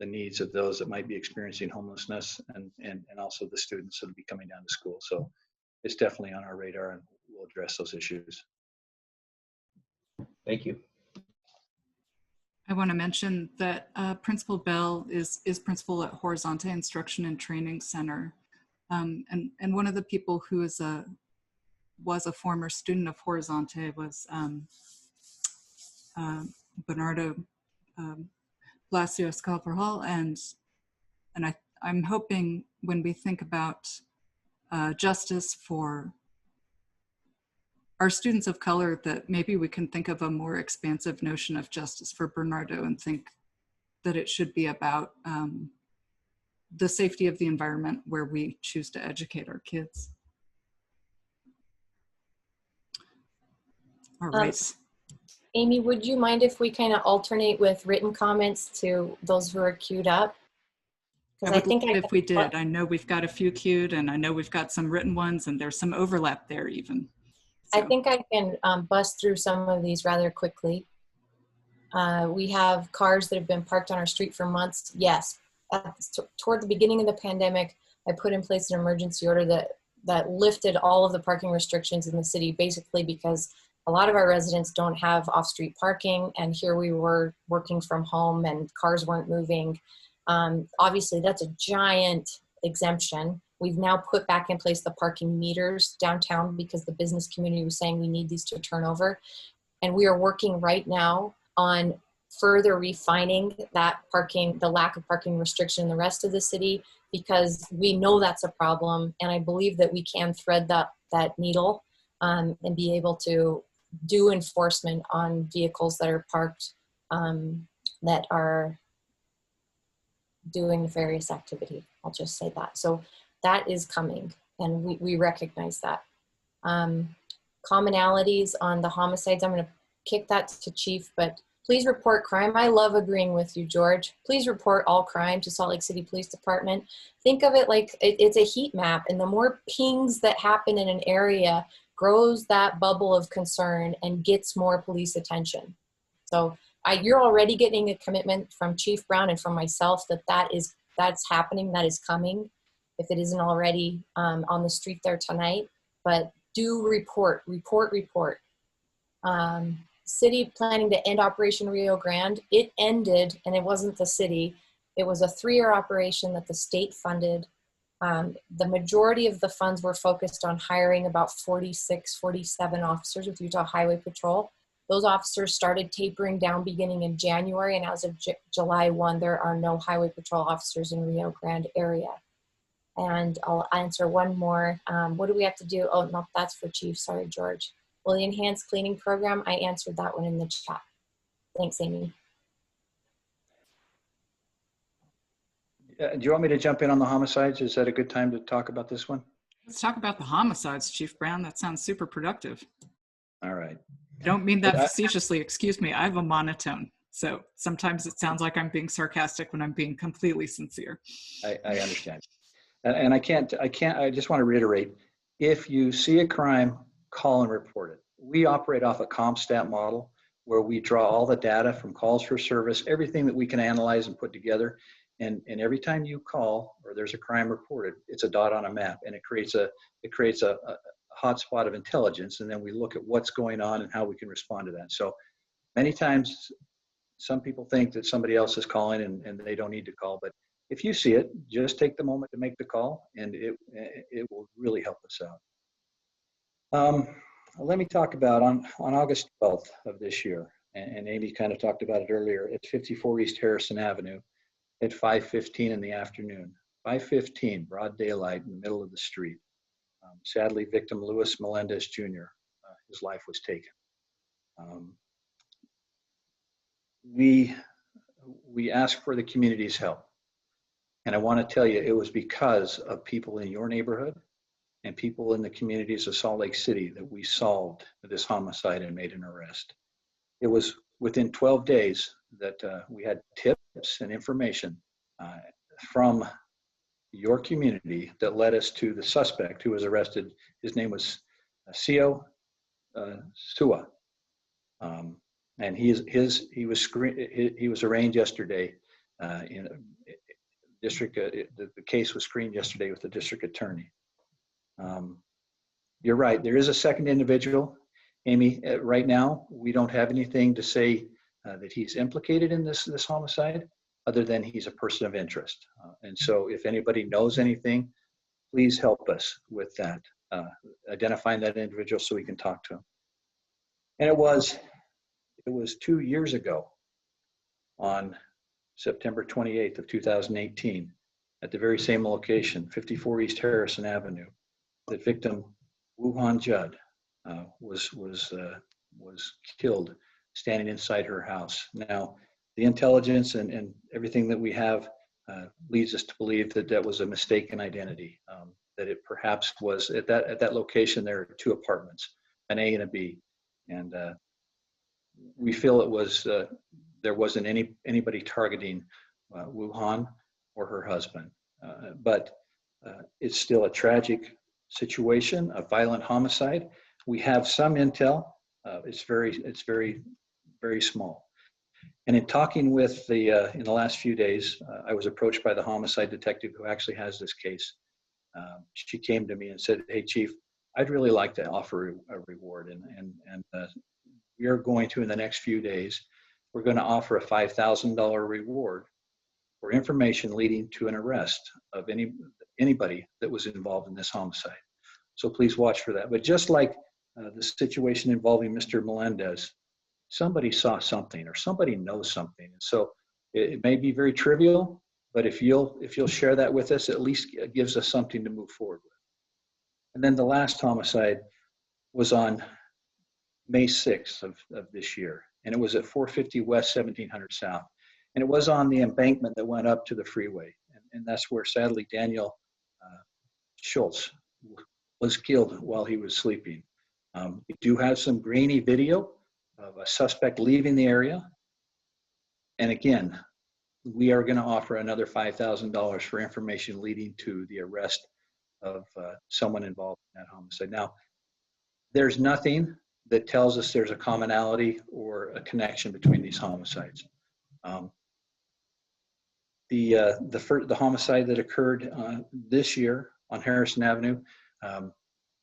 the needs of those that might be experiencing homelessness and also the students that will be coming down to school. So it's definitely on our radar, and we'll address those issues.
Thank you.
I want to mention that Principal Bell is principal at Horizonte Instruction and Training Center. And one of the people who was a former student of Horizonte was Bernardo Blasio Escalperhal, and I'm hoping when we think about justice for our students of color, that maybe we can think of a more expansive notion of justice for Bernardo and think that it should be about the safety of the environment where we choose to educate our kids. All right.
Amy, would you mind if we kind of alternate with written comments to those who are queued up?
I would love if we did. I know we've got a few queued, and I know we've got some written ones, and there's some overlap there even. So.
I think I can bust through some of these rather quickly. We have cars that have been parked on our street for months. Yes, toward the beginning of the pandemic, I put in place an emergency order that lifted all of the parking restrictions in the city, basically because a lot of our residents don't have off-street parking, and here we were working from home and cars weren't moving. Obviously, that's a giant exemption. We've now put back in place the parking meters downtown because the business community was saying we need these to turn over. And we are working right now on further refining that parking, the lack of parking restriction in the rest of the city, because we know that's a problem. And I believe that we can thread that needle and be able to do enforcement on vehicles that are parked that are doing nefarious activity. I'll just say that. So that is coming, and we recognize that. Commonalities on the homicides, I'm going to kick that to Chief, but please report crime. I love agreeing with you, George. Please report all crime to Salt Lake City Police Department. Think of it like it's a heat map, and the more pings that happen in an area grows that bubble of concern and gets more police attention. So you're already getting a commitment from Chief Brown and from myself that's happening, that is coming, if it isn't already on the street there tonight. But do report. City planning to end Operation Rio Grande. It ended, and it wasn't the city. It was a 3-year operation that the state funded. The majority of the funds were focused on hiring about 46, 47 officers with Utah Highway Patrol. Those officers started tapering down beginning in January, and as of July 1, there are no Highway Patrol officers in Rio Grande area. And I'll answer one more. What do we have to do? Oh, no, that's for Chief. Sorry, George. Well, the enhanced cleaning program, I answered that one in the chat. Thanks, Amy.
Do you want me to jump in on the homicides? Is that a good time to talk about this one?
Let's talk about the homicides, Chief Brown. That sounds super productive.
All right.
I don't mean that facetiously. Excuse me. I have a monotone. So sometimes it sounds like I'm being sarcastic when I'm being completely sincere.
I understand. And I just want to reiterate, if you see a crime, call and report it. We operate off a CompStat model where we draw all the data from calls for service, everything that we can analyze and put together. And every time you call or there's a crime reported, it's a dot on a map, and it creates a hotspot of intelligence. And then we look at what's going on and how we can respond to that. So many times some people think that somebody else is calling and they don't need to call, but if you see it, just take the moment to make the call, and it will really help us out. Let me talk about on August 12th of this year, and Amy kind of talked about it earlier, at 54 East Harrison Avenue at 5:15 in the afternoon. 5:15, broad daylight in the middle of the street. Sadly, victim Luis Melendez Jr., his life was taken. We asked for the community's help. And I want to tell you, it was because of people in your neighborhood and people in the communities of Salt Lake City that we solved this homicide and made an arrest. It was within 12 days that we had tips and information from your community that led us to the suspect who was arrested. His name was Sio Sua. And he was arraigned yesterday in district. The case was screened yesterday with the district attorney. You're right. There is a second individual, Amy. Right now, we don't have anything to say that he's implicated in this homicide, other than he's a person of interest. And so, if anybody knows anything, please help us with that, identifying that individual so we can talk to him. And it was 2 years ago, on September 28th of 2018, at the very same location, 54 East Harrison Avenue, that victim Wuhan Judd was killed standing inside her house. Now, the intelligence and everything that we have leads us to believe that that was a mistaken identity, that it perhaps was at that location. There are two apartments, an A and a B, and we feel it was there wasn't anybody targeting Wuhan or her husband, but it's still a tragic situation, a violent homicide. We have some intel. It's very, very small. And in talking with in the last few days, I was approached by the homicide detective who actually has this case. She came to me and said, "Hey, Chief, I'd really like to offer a reward, and we are going to, in the next few days, we're going to offer a $5,000 reward for information leading to an arrest of anybody that was involved in this homicide. So please watch for that." But just like the situation involving Mr. Melendez, somebody saw something or somebody knows something. And so it may be very trivial, but if you'll share that with us, at least it gives us something to move forward with. And then the last homicide was on May 6th of this year, and it was at 450 West 1700 South. And it was on the embankment that went up to the freeway. And that's where, sadly, Daniel Schultz was killed while he was sleeping. We do have some grainy video of a suspect leaving the area. And again, we are going to offer another $5,000 for information leading to the arrest of someone involved in that homicide. Now, there's nothing that tells us there's a commonality or a connection between these homicides. The homicide that occurred this year on Harrison Avenue,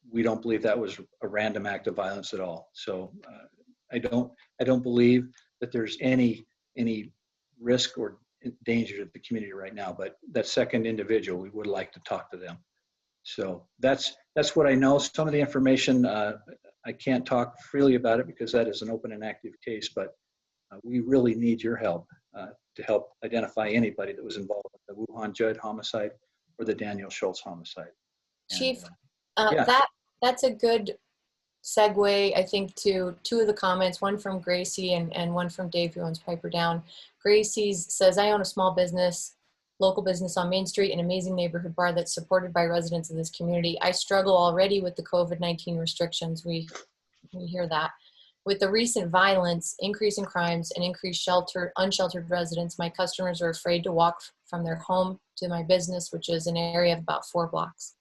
we don't believe that was a random act of violence at all. So I don't believe that there's any risk or danger to the community right now. But that second individual, we would like to talk to them. So that's what I know. Some of the information I can't talk freely about it because that is an open and active case. But we really need your help to help identify anybody that was involved in the Wuhan Judd homicide or the Daniel Schultz homicide.
Chief,
yeah.
That's a good segue, I think, to two of the comments, one from Gracie and one from Dave, who owns Piper Down. Gracie says, "I own a small business, local business on Main Street, an amazing neighborhood bar that's supported by residents of this community. I struggle already with the COVID-19 restrictions." We hear that. "With the recent violence, increase in crimes, and increased unsheltered residents, my customers are afraid to walk from their home to my business, which is an area of about 4 blocks.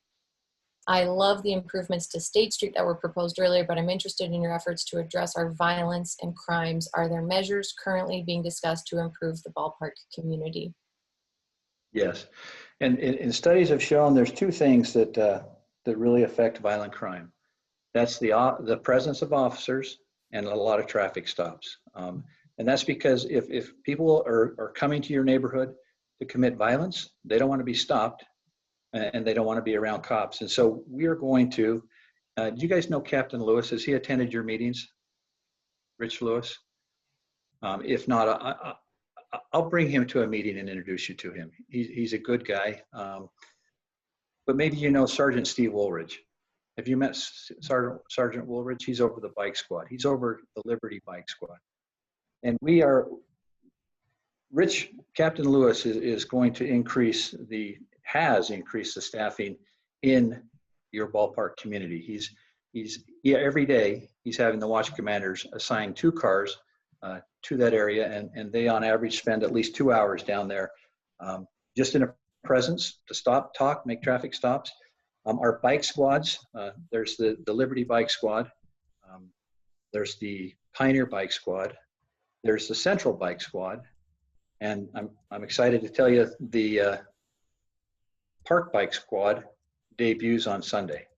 I love the improvements to State Street that were proposed earlier, but I'm interested in your efforts to address our violence and crimes. Are there measures currently being discussed to improve the ballpark community?"
Yes, and studies have shown there's two things that really affect violent crime. That's the presence of officers and a lot of traffic stops. And that's because if people are coming to your neighborhood to commit violence, they don't want to be stopped and they don't want to be around cops. And so we are going to, do you guys know Captain Lewis? Has he attended your meetings? Rich Lewis? If not, I'll bring him to a meeting and introduce you to him. He's a good guy. But maybe you know Sergeant Steve Woolridge. Have you met Sergeant Woolridge? He's over the bike squad. He's over the Liberty Bike Squad. And Captain Lewis is going to has increased the staffing in your ballpark community. Every day he's having the watch commanders assign 2 cars to that area, and they on average spend at least 2 hours down there just in a presence to stop, talk, make traffic stops. Our bike squads, there's the Liberty Bike Squad, there's the Pioneer Bike Squad, there's the Central Bike Squad, and I'm excited to tell you the Park Bike Squad debuts on Sunday.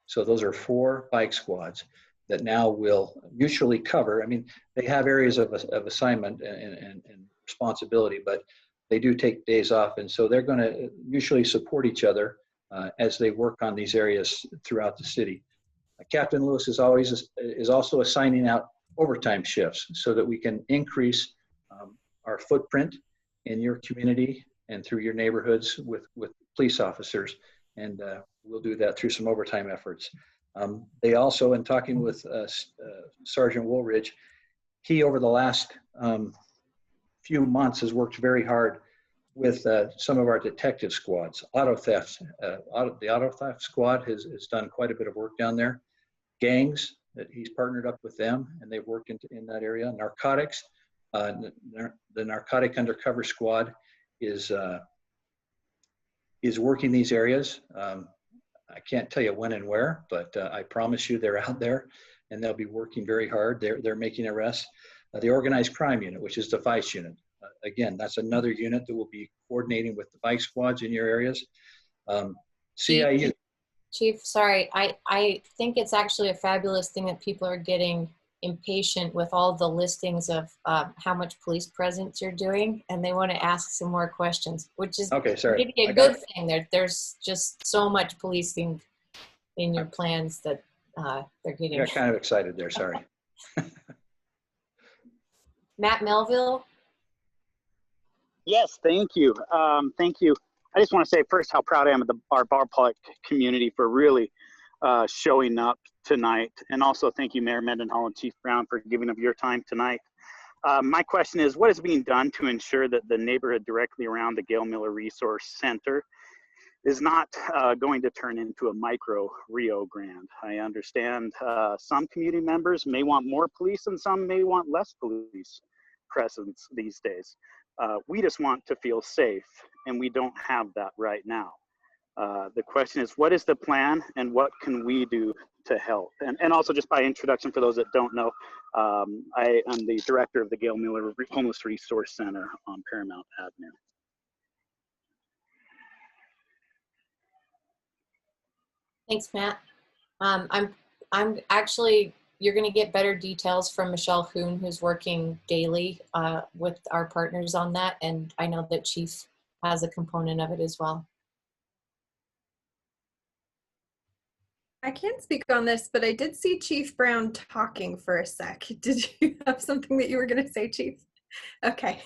So those are 4 bike squads that now will mutually cover. I mean, they have areas of assignment and responsibility, but they do take days off, and so they're going to mutually support each other as they work on these areas throughout the city. Captain Lewis is also assigning out overtime shifts so that we can increase our footprint in your community and through your neighborhoods with police officers, and we'll do that through some overtime efforts. They also, in talking with Sergeant Woolridge, he over the last few months has worked very hard with some of our detective squads. Auto theft, the auto theft squad has done quite a bit of work down there. Gangs, that he's partnered up with them, and they've worked in that area. Narcotics, the narcotic undercover squad is working these areas. I can't tell you when and where, but I promise you they're out there, and they'll be working very hard. They're making arrests. The organized crime unit, which is the vice unit. Again, that's another unit that will be coordinating with the bike squads in your areas. CIU.
Chief, sorry, I think it's actually a fabulous thing that people are getting impatient with all the listings of how much police presence you're doing, and they want to ask some more questions, which is maybe a good thing. There's just so much policing in your plans that they're getting.
I got kind of excited there, sorry.
Matt Melville?
Yes, thank you. Thank you. I just want to say first how proud I am of our Ballpark community for really showing up tonight. And also thank you, Mayor Mendenhall and Chief Brown, for giving up your time tonight. My question is, what is being done to ensure that the neighborhood directly around the Gail Miller Resource Center is not going to turn into a micro Rio Grande? I understand some community members may want more police and some may want less police presence these days. We just want to feel safe, and we don't have that right now. The question is, what is the plan and what can we do to help? And also, just by introduction, for those that don't know, I am the director of the Gail Miller Homeless Resource Center on Paramount Avenue.
Thanks, Matt. I'm actually, you're going to get better details from Michelle Hoon, who's working daily with our partners on that. And I know that Chief has a component of it as well.
I can't speak on this, but I did see Chief Brown talking for a sec. Did you have something that you were going to say, Chief? Okay.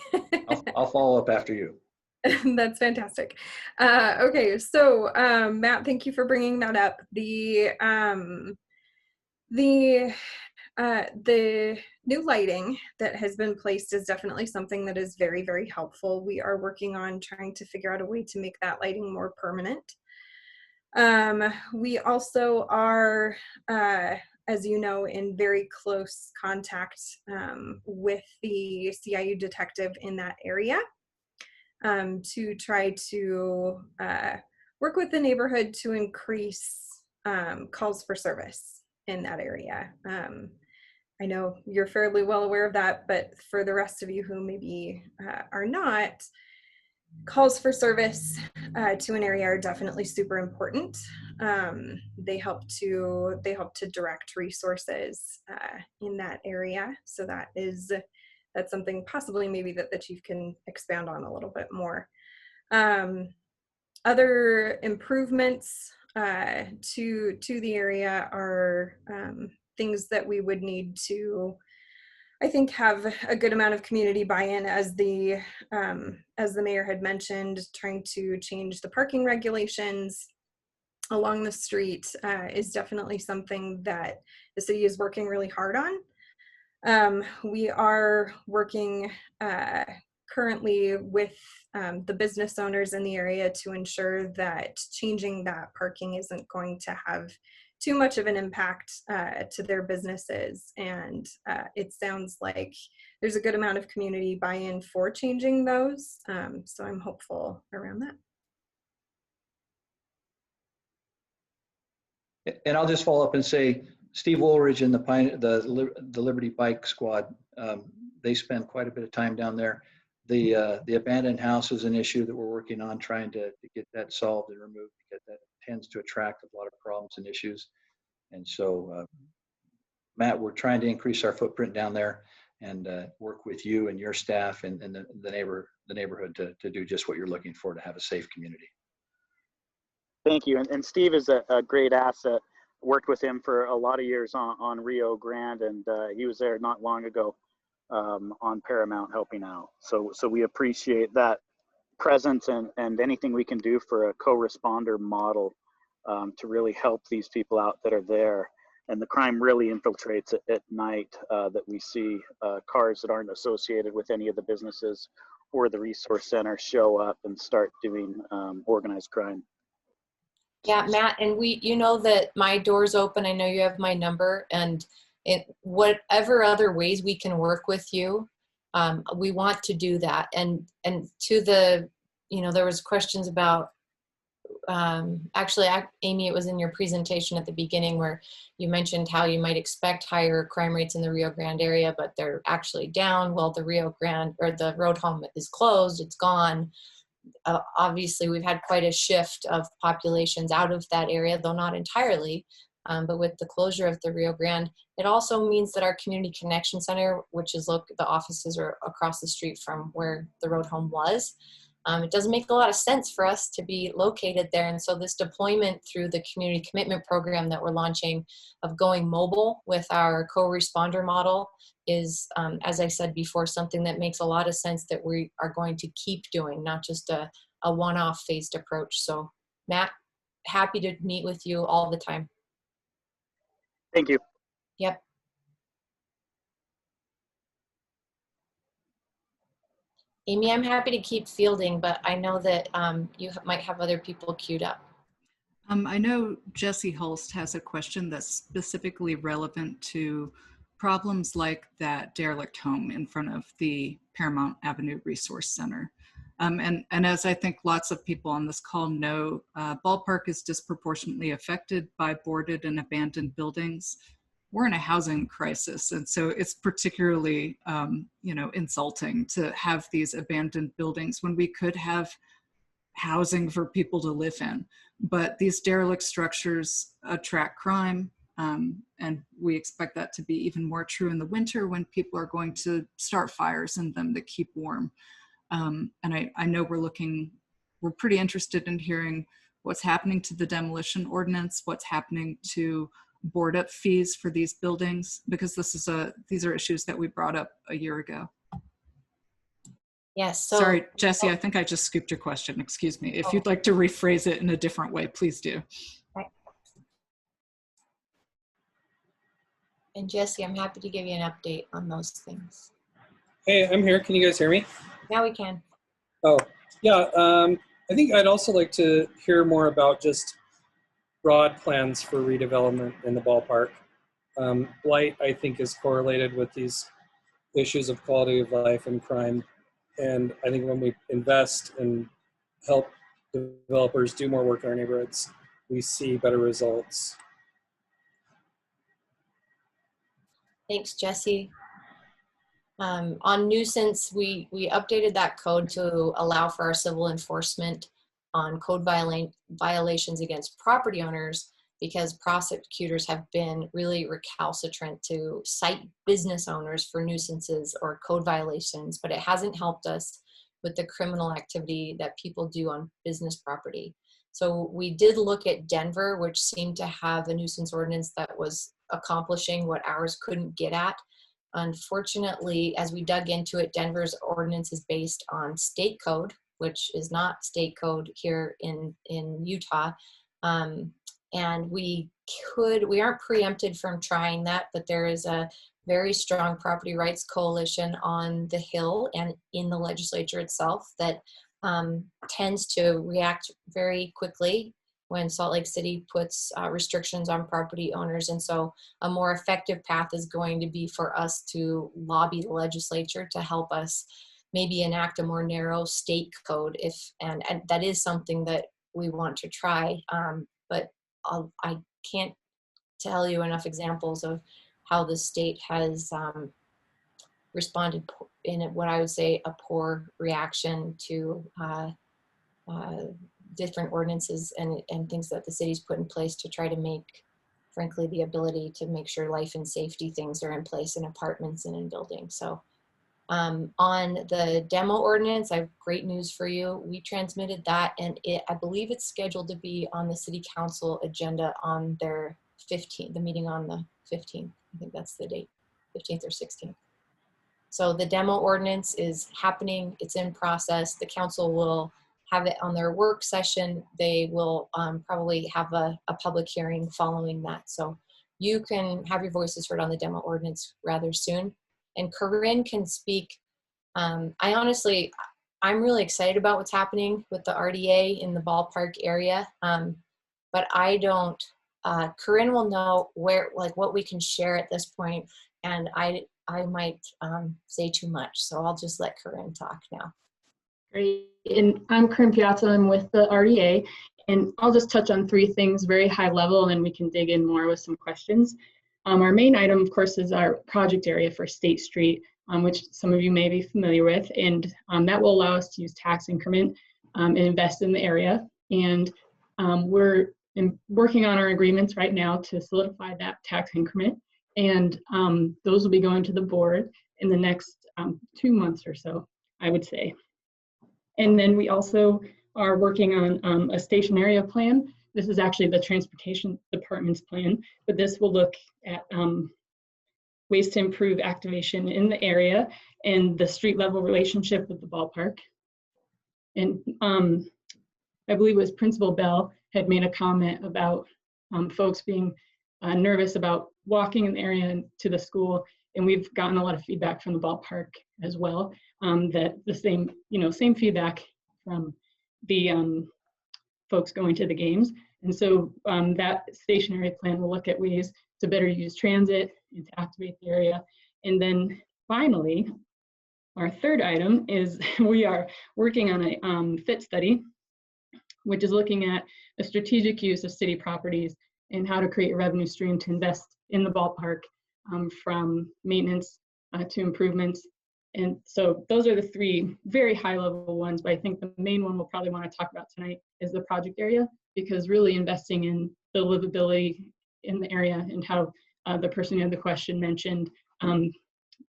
I'll follow up after you.
That's fantastic. Okay, so Matt, thank you for bringing that up. The new lighting that has been placed is definitely something that is very, very helpful. We are working on trying to figure out a way to make that lighting more permanent. We also are, as you know, in very close contact with the CIU detective in that area to try to work with the neighborhood to increase calls for service in that area. I know you're fairly well aware of that, but for the rest of you who maybe are not, calls for service to an area are definitely super important. They help to direct resources in that area, so that is that's something possibly maybe that the chief can expand on a little bit more. Other improvements to the area are things that we would need to, I think, have a good amount of community buy-in, as the mayor had mentioned. Trying to change the parking regulations along the street is definitely something that the city is working really hard on. We are working currently with the business owners in the area to ensure that changing that parking isn't going to have too much of an impact to their businesses. And it sounds like there's a good amount of community buy-in for changing those. So I'm hopeful around that.
And I'll just follow up and say, Steve Woolridge and the Liberty Bike Squad, they spend quite a bit of time down there. The abandoned house is an issue that we're working on, trying to get that solved and removed, because that tends to attract a lot of problems and issues. And so, Matt, we're trying to increase our footprint down there and work with you and your staff and the neighborhood to do just what you're looking for, to have a safe community.
Thank you. And Steve is a great asset. Worked with him for a lot of years on Rio Grande, and he was there not long ago on Paramount helping out. So we appreciate that presence and anything we can do for a co-responder model to really help these people out that are there. And the crime really infiltrates at night, that we see cars that aren't associated with any of the businesses or the resource center show up and start doing organized crime.
Yeah, Matt, and you know that my door's open. I know you have my number, and whatever other ways we can work with you, we want to do that. And to the, there was questions about, actually, Amy, it was in your presentation at the beginning where you mentioned how you might expect higher crime rates in the Rio Grande area, but they're actually down. Well, the Rio Grande, or the road home, is closed, it's gone. Obviously, we've had quite a shift of populations out of that area, though not entirely. But with the closure of the Rio Grande, it also means that our Community Connection Center, which is the offices are across the street from where the road home was, it doesn't make a lot of sense for us to be located there. And so this deployment through the community commitment program that we're launching of going mobile with our co-responder model is, as I said before, something that makes a lot of sense that we are going to keep doing, not just a one-off phased approach. So Matt, happy to meet with you all the time.
Thank you.
Yep. Amy, I'm happy to keep fielding, but I know that you might have other people queued up.
I know Jesse Hulst has a question that's specifically relevant to problems like that derelict home in front of the Paramount Avenue Resource Center. And as I think lots of people on this call know, Ballpark is disproportionately affected by boarded and abandoned buildings. We're in a housing crisis, and so it's particularly insulting to have these abandoned buildings when we could have housing for people to live in. But these derelict structures attract crime, and we expect that to be even more true in the winter when people are going to start fires in them to keep warm. And I know we're pretty interested in hearing what's happening to the demolition ordinance, what's happening to board up fees for these buildings, because these are issues that we brought up a year ago.
Yes. So,
sorry, Jesse, I think I just scooped your question. Excuse me. If you'd like to rephrase it in a different way, please do.
Right. And Jesse, I'm happy to give you an update on those things.
Hey, I'm here. Can you guys hear me?
Now we can.
Oh, yeah. I think I'd also like to hear more about just broad plans for redevelopment in the ballpark. Blight, I think, is correlated with these issues of quality of life and crime. And I think when we invest and help developers do more work in our neighborhoods, we see better results.
Thanks, Jesse. On nuisance, we updated that code to allow for our civil enforcement on code violations against property owners. because prosecutors have been really recalcitrant to cite business owners for nuisances or code violations, but it hasn't helped us with the criminal activity that people do on business property. So we did look at Denver, which seemed to have a nuisance ordinance that was accomplishing what ours couldn't get at. Unfortunately, as we dug into it, Denver's ordinance is based on state code, which is not state code here in Utah. And we aren't preempted from trying that, but there is a very strong property rights coalition on the Hill and in the legislature itself that tends to react very quickly when Salt Lake City puts restrictions on property owners. And so a more effective path is going to be for us to lobby the legislature to help us maybe enact a more narrow state code and that is something that we want to try. But I can't tell you enough examples of how the state has responded in what I would say a poor reaction to different ordinances and things that the city's put in place to try to make, frankly, the ability to make sure life and safety things are in place in apartments and in buildings. So on the demo ordinance, I have great news for you. We transmitted that, and I believe it's scheduled to be on the city council agenda on their 15th, the meeting on the 15th. I think that's the date, 15th or 16th. So the demo ordinance is happening. It's in process. The council will have it on their work session. They will probably have a public hearing following that. So you can have your voices heard on the demo ordinance rather soon. And Corinne can speak. I'm really excited about what's happening with the RDA in the Ballpark area. But I don't, Corinne will know what we can share at this point. And I might say too much. So I'll just let Corinne talk now.
Great. And I'm Corinne Piazza. I'm with the RDA. And I'll just touch on three things very high level, and then we can dig in more with some questions. Our main item, of course, is our project area for State Street, which some of you may be familiar with. And that will allow us to use tax increment and invest in the area. And we're working on our agreements right now to solidify that tax increment. And those will be going to the board in the next 2 months or so, I would say. And then we also are working on a station area plan. This is actually the transportation department's plan, but this will look at ways to improve activation in the area and the street level relationship with the ballpark. And I believe it was Principal Bell had made a comment about folks being nervous about walking in the area and to the school. And we've gotten a lot of feedback from the ballpark as well, that the same feedback from the folks going to the games. And so that stationary plan will look at ways to better use transit and to activate the area. And then finally, our third item is we are working on a fit study, which is looking at the strategic use of city properties and how to create a revenue stream to invest in the ballpark, from maintenance to improvements. And so those are the three very high level ones, but I think the main one we'll probably want to talk about tonight is the project area, because really investing in the livability in the area and how the person who had the question mentioned,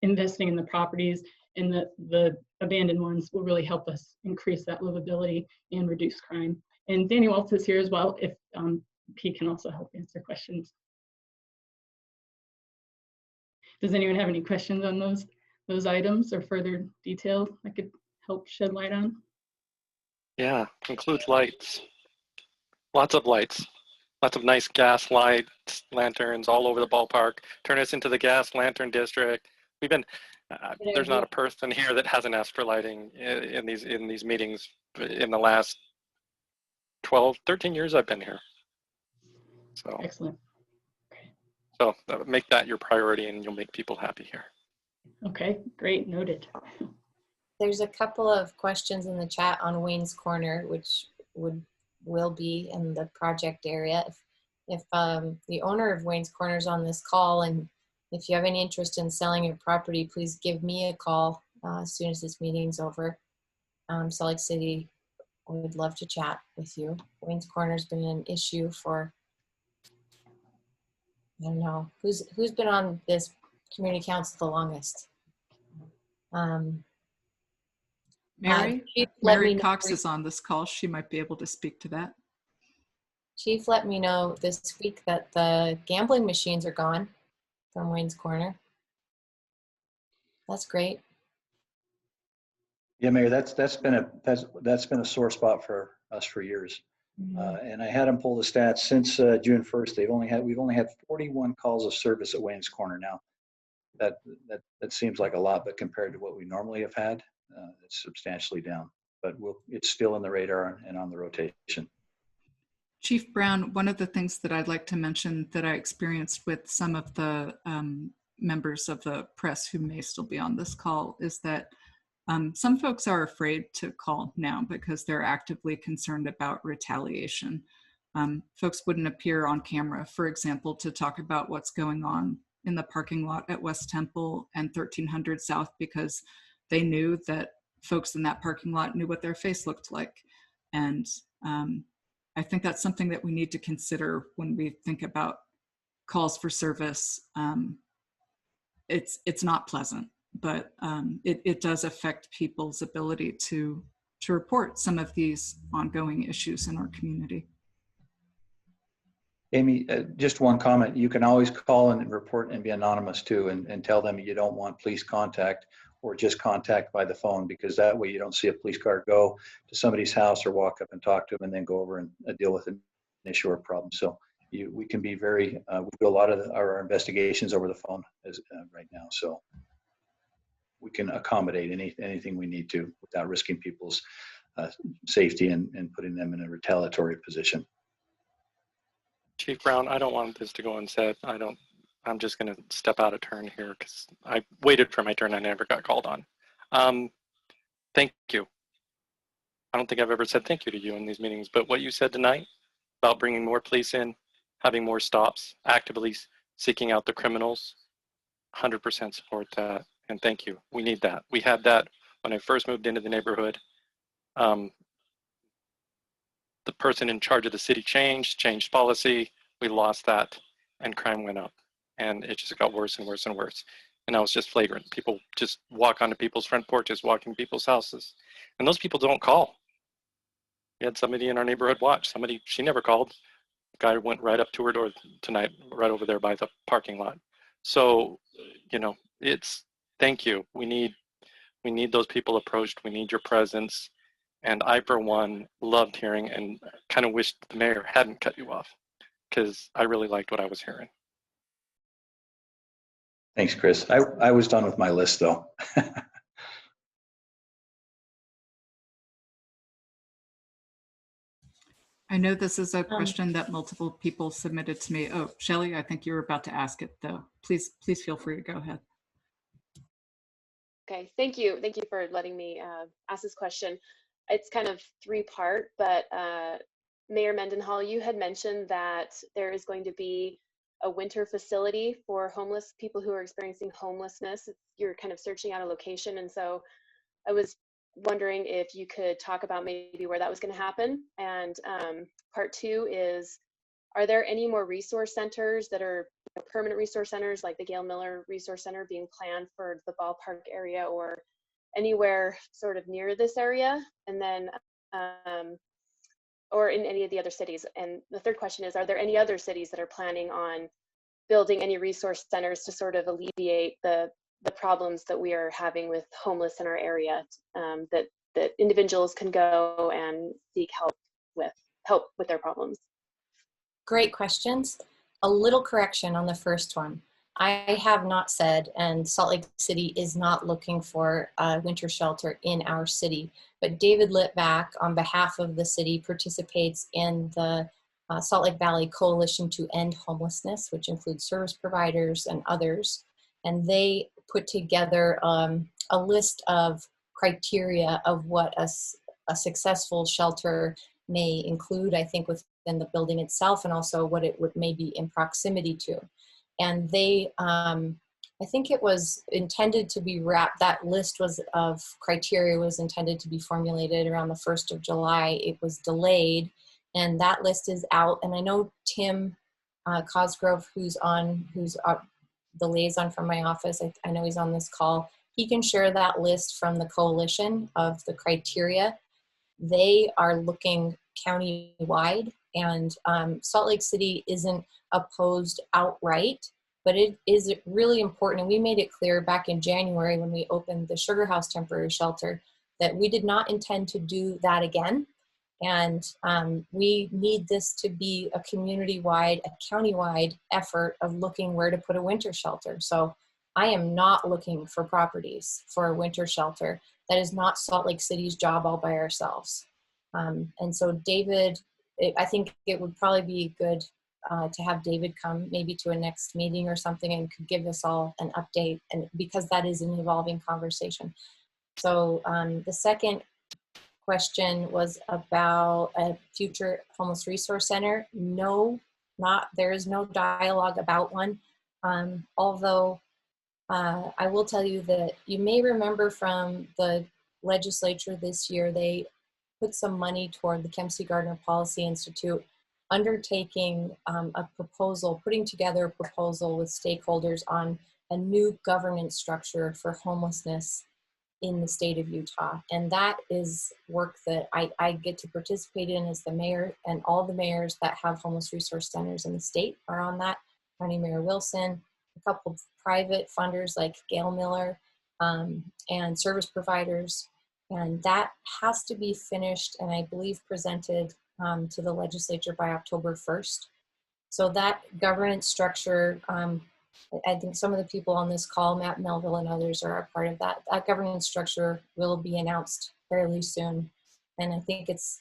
investing in the properties and the abandoned ones will really help us increase that livability and reduce crime. And Danny Waltz is here as well, if he can also help answer questions. Does anyone have any questions on those items or further detail I could help shed light on?
Yeah, includes lights. Lots of lights. Lots of nice gas lights, lanterns all over the ballpark. Turn us into the gas lantern district. We've been, there's not a person here that hasn't asked for lighting in these meetings in the last 12, 13 years I've been here. So
excellent.
So make that your priority and you'll make people happy here.
Okay, great, noted.
There's a couple of questions in the chat on Wayne's Corner, which will be in the project area. If the owner of Wayne's Corner is on this call, and if you have any interest in selling your property, please give me a call as soon as this meeting's over. Salt Lake City, I would love to chat with you. Wayne's Corner has been an issue for I don't know, who's been on this community council the longest?
Mary?
Chief, let
Mary
me know.
Cox is on this call. She might be able to speak to that.
Chief let me know this week that the gambling machines are gone from Wayne's Corner. That's great.
Yeah, Mayor, that's been a sore spot for us for years. And I had them pull the stats since June 1st. We've only had 41 calls of service at Wayne's Corner now. That seems like a lot, but compared to what we normally have had, it's substantially down. But it's still in the radar and on the rotation.
Chief Brown, one of the things that I'd like to mention that I experienced with some of the members of the press who may still be on this call is that some folks are afraid to call now because they're actively concerned about retaliation. Folks wouldn't appear on camera, for example, to talk about what's going on in the parking lot at West Temple and 1300 South because they knew that folks in that parking lot knew what their face looked like. And I think that's something that we need to consider when we think about calls for service. It's not pleasant, but it does affect people's ability to report some of these ongoing issues in our community.
Amy, just one comment. You can always call and report and be anonymous too, and tell them you don't want police contact or just contact by the phone, because that way you don't see a police car go to somebody's house or walk up and talk to them and then go over and deal with an issue or problem. So we can be very, we do a lot of our investigations over the phone right now. So we can accommodate anything we need to without risking people's safety and putting them in a retaliatory position.
Chief Brown, I don't want this to go unsaid. I'm just going to step out of turn here because I waited for my turn. I never got called on. Thank you. I don't think I've ever said thank you to you in these meetings, but what you said tonight about bringing more police in, having more stops, actively seeking out the criminals, 100% support that. And thank you. We need that. We had that when I first moved into the neighborhood. The person in charge of the city changed policy. We lost that and crime went up. And it just got worse and worse and worse. And now it's just flagrant. People just walk onto people's front porches, walk in people's houses. And those people don't call. We had somebody in our neighborhood watch. She never called. The guy went right up to her door tonight, right over there by the parking lot. So, thank you. We need those people approached. We need your presence. And I, for one, loved hearing and kind of wished the mayor hadn't cut you off because I really liked what I was hearing.
Thanks, Chris. I was done with my list, though.
I know this is a question that multiple people submitted to me. Oh, Shelley, I think you were about to ask it, though. Please feel free to go ahead.
Okay, thank you. Thank you for letting me ask this question. It's kind of three-part, but Mayor Mendenhall, you had mentioned that there is going to be a winter facility for homeless people who are experiencing homelessness. You're kind of searching out a location, and so I was wondering if you could talk about maybe where that was going to happen. And part two is, are there any more resource centers that are permanent resource centers like the Gail Miller Resource Center being planned for the ballpark area or anywhere sort of near this area? And then, or in any of the other cities? And the third question is, are there any other cities that are planning on building any resource centers to sort of alleviate the problems that we are having with homeless in our area, that individuals can go and seek help with their problems?
Great questions. A little correction on the first one. I have not said, and Salt Lake City is not looking for a winter shelter in our city, but David Litvak, on behalf of the city, participates in the Salt Lake Valley Coalition to End Homelessness, which includes service providers and others. And they put together a list of criteria of what a successful shelter may include, I think, within the building itself, and also what it would maybe in proximity to. And they, I think it was intended to be wrapped, that list of criteria was intended to be formulated around the 1st of July. It was delayed, and that list is out. And I know Tim Cosgrove, who's the liaison from my office, I know he's on this call. He can share that list from the coalition of the criteria. They are looking county-wide, and Salt Lake City isn't opposed outright, but it is really important, and we made it clear back in January when we opened the Sugar House temporary shelter that we did not intend to do that again. And we need this to be a community-wide, a county-wide effort of looking where to put a winter shelter. So I am not looking for properties for a winter shelter. That is not Salt Lake City's job all by ourselves. And so David, I think it would probably be good to have David come maybe to a next meeting or something and could give us all an update, and because that is an evolving conversation. So the second question was about a future homeless resource center. No, there is no dialogue about one. Although I will tell you that you may remember from the legislature this year, they put some money toward the Kempsey Gardner Policy Institute undertaking putting together a proposal with stakeholders on a new governance structure for homelessness in the state of Utah. And that is work that I get to participate in as the mayor, and all the mayors that have homeless resource centers in the state are on that. County Mayor Wilson, a couple of private funders like Gail Miller, and service providers. And that has to be finished and I believe presented to the legislature by October 1st. So that governance structure, I think some of the people on this call, Matt Melville and others, are a part of that. That governance structure will be announced fairly soon, and I think it's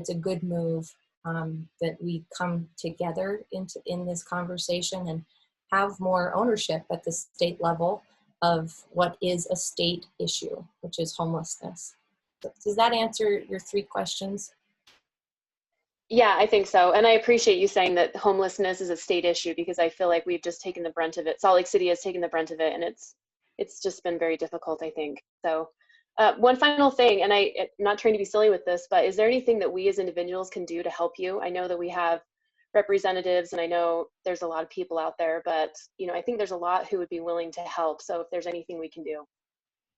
a good move that we come together in this conversation and have more ownership at the state level of what is a state issue, which is homelessness. Does that answer your 3 questions?
Yeah, I think so. And I appreciate you saying that homelessness is a state issue, because I feel like we've just taken the brunt of it. Salt Lake City has taken the brunt of it, and it's just been very difficult, I think. So one final thing, and I'm not trying to be silly with this, but is there anything that we as individuals can do to help you? I know that we have representatives, and I know there's a lot of people out there, but I think there's a lot who would be willing to help. So if there's anything we can do.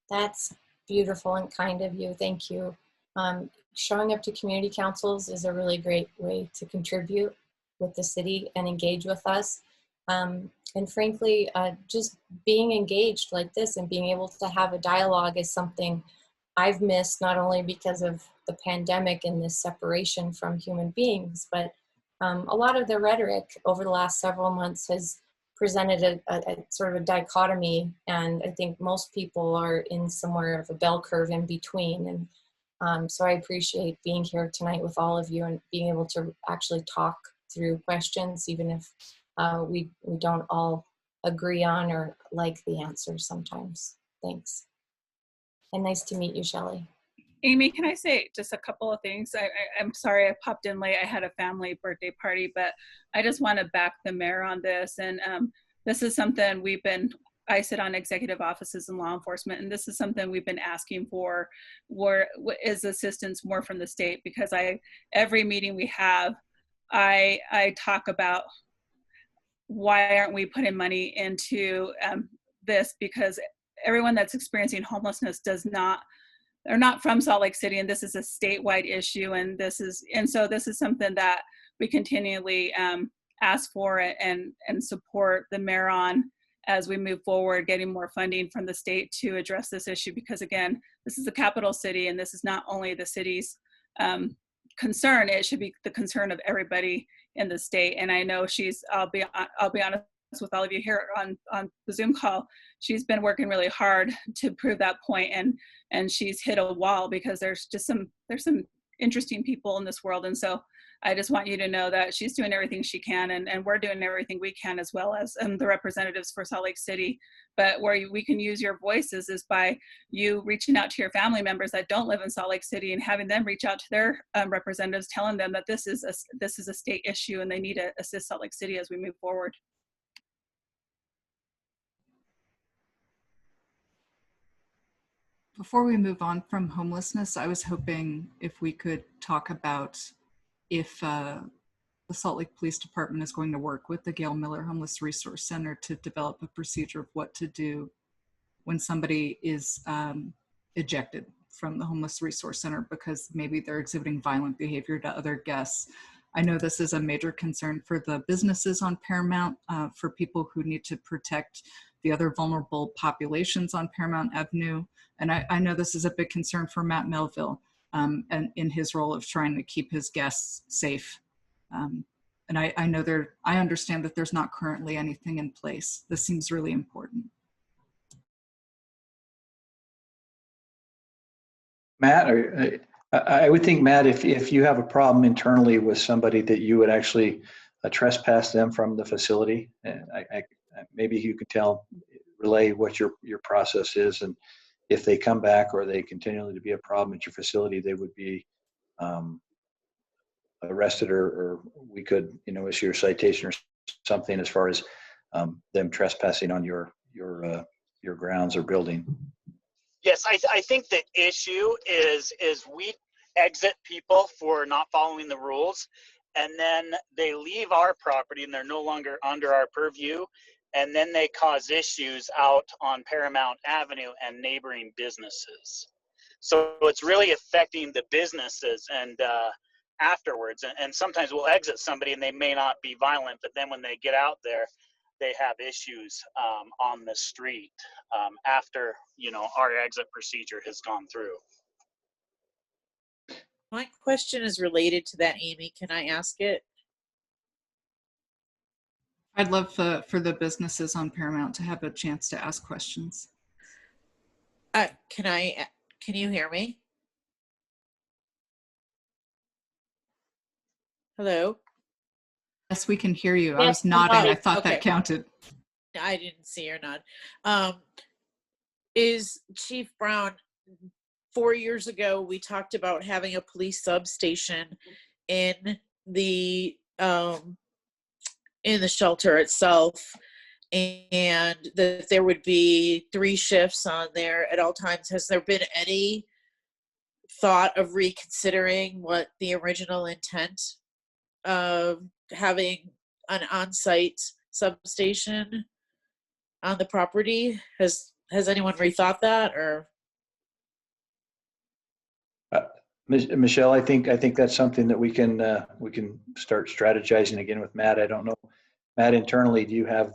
That's beautiful and kind of you. Thank you. Showing up to community councils is a really great way to contribute with the city and engage with us. And frankly, just being engaged like this and being able to have a dialogue is something I've missed, not only because of the pandemic and this separation from human beings, but a lot of the rhetoric over the last several months has presented a sort of a dichotomy, and I think most people are in somewhere of a bell curve in between. And so I appreciate being here tonight with all of you and being able to actually talk through questions, even if we don't all agree on or like the answers sometimes. Thanks. And nice to meet you, Shelley.
Amy, can I say just a couple of things? I'm sorry I popped in late. I had a family birthday party, but I just want to back the mayor on this. And this is something I sit on executive offices and law enforcement, and this is something we've been asking for, is assistance more from the state, because every meeting we have, I talk about why aren't we putting money into this, because everyone that's experiencing homelessness they're not from Salt Lake City, and this is a statewide issue, and so this is something that we continually ask for and support the mayor on as we move forward, getting more funding from the state to address this issue, because again, this is the capital city, and this is not only the city's concern, it should be the concern of everybody in the state. And I know I'll be honest with all of you here on the Zoom call, she's been working really hard to prove that point, and she's hit a wall, because there's some interesting people in this world. And so I just want you to know that she's doing everything she can, and we're doing everything we can, as well as the representatives for Salt Lake City. But where we can use your voices is by you reaching out to your family members that don't live in Salt Lake City and having them reach out to their representatives, telling them that this is a state issue and they need to assist Salt Lake City as we move forward.
Before we move on from homelessness, I was hoping if we could talk about if the Salt Lake Police Department is going to work with the Gail Miller Homeless Resource Center to develop a procedure of what to do when somebody is ejected from the Homeless Resource Center because maybe they're exhibiting violent behavior to other guests. I know this is a major concern for the businesses on Paramount, for people who need to protect the other vulnerable populations on Paramount Avenue. And I know this is a big concern for Matt Melville and in his role of trying to keep his guests safe. And I know I understand that there's not currently anything in place. This seems really important.
Matt, I would think, Matt, if you have a problem internally with somebody, that you would actually trespass them from the facility. And maybe you could relay what your process is, and if they come back or they continue to be a problem at your facility, they would be arrested, or we could, issue a citation or something as far as them trespassing on your grounds or building.
Yes, I think the issue is we exit people for not following the rules, and then they leave our property and they're no longer under our purview, and then they cause issues out on Paramount Avenue and neighboring businesses. So it's really affecting the businesses and afterwards. And sometimes we'll exit somebody and they may not be violent, but then when they get out there, they have issues on the street after, our exit procedure has gone through.
My question is related to that, Amy. Can I ask it?
I'd love for the businesses on Paramount to have a chance to ask questions.
Can you hear me? Hello?
Yes, we can hear you.
Yes,
I was nodding.
hello.
I thought
Okay.
that counted.
I didn't see or nod. Is Chief Brown, 4 years ago, we talked about having a police substation in the shelter itself, and that there would be 3 shifts on there at all times. Has there been any thought of reconsidering what the original intent of having an on-site substation on the property? Has anyone rethought that, or?
Michelle, I think that's something that we can start strategizing again with Matt. I don't know, Matt, internally, do you have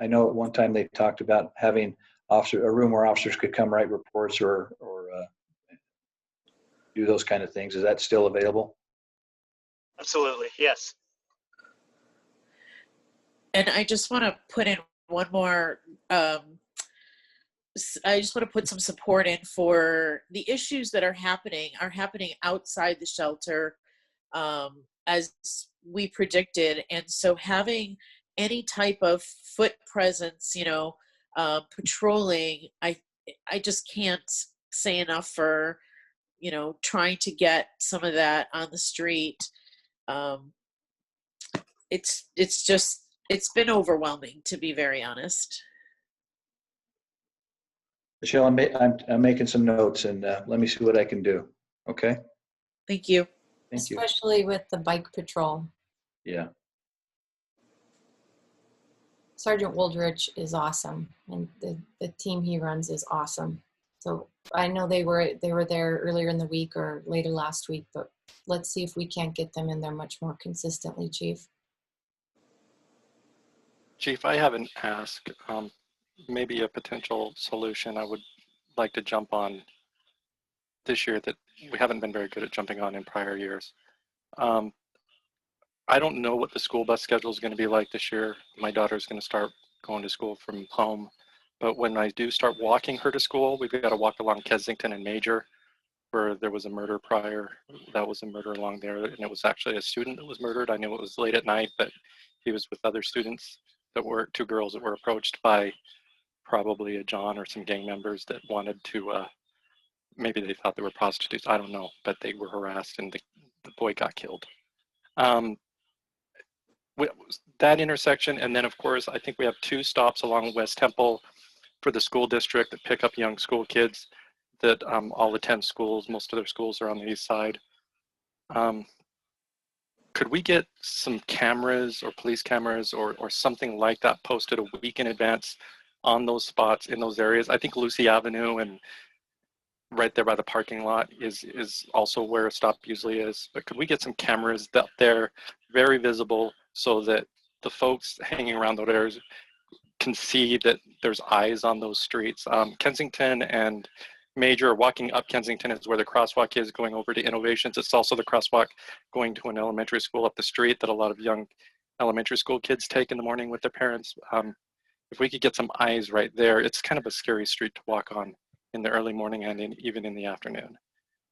I know at one time they talked about having a room where officers could come write reports or do those kind of things. Is that still available?
Absolutely, yes.
And I just want to put in one more, I just want to put some support in for the issues that are happening outside the shelter, as we predicted. And so having any type of foot presence, patrolling, I just can't say enough for, trying to get some of that on the street. It's been overwhelming, to be very honest.
Michelle, I'm making some notes, and let me see what I can do. Okay.
Thank you.
Thank you.
Especially with the bike patrol.
Yeah.
Sergeant Woldrich is awesome, and the team he runs is awesome. So I know they were there earlier in the week or later last week, but let's see if we can't get them in there much more consistently, Chief.
Chief, I haven't asked. Maybe a potential solution I would like to jump on this year that we haven't been very good at jumping on in prior years. I don't know what the school bus schedule is going to be like this year. My daughter's going to start going to school from home. But when I do start walking her to school, we've got to walk along Kensington and Major, where there was a murder prior. That was a murder along there. And it was actually a student that was murdered. I knew it was late at night, but he was with other students that were 2 girls that were approached by probably a John or some gang members that wanted to, maybe they thought they were prostitutes. I don't know, but they were harassed and the boy got killed. That intersection, and then of course, I think we have 2 stops along West Temple for the school district that pick up young school kids that all attend schools. Most of their schools are on the east side. could we get some cameras or police cameras or something like that posted a week in advance on those spots in those areas? I think Lucy Avenue and right there by the parking lot is also where a stop usually is. But could we get some cameras up there, very visible, so that the folks hanging around those areas can see that there's eyes on those streets? Kensington and Major, walking up Kensington is where the crosswalk is going over to Innovations. It's also the crosswalk going to an elementary school up the street that a lot of young elementary school kids take in the morning with their parents. If we could get some eyes right there, it's kind of a scary street to walk on in the early morning and even in the afternoon.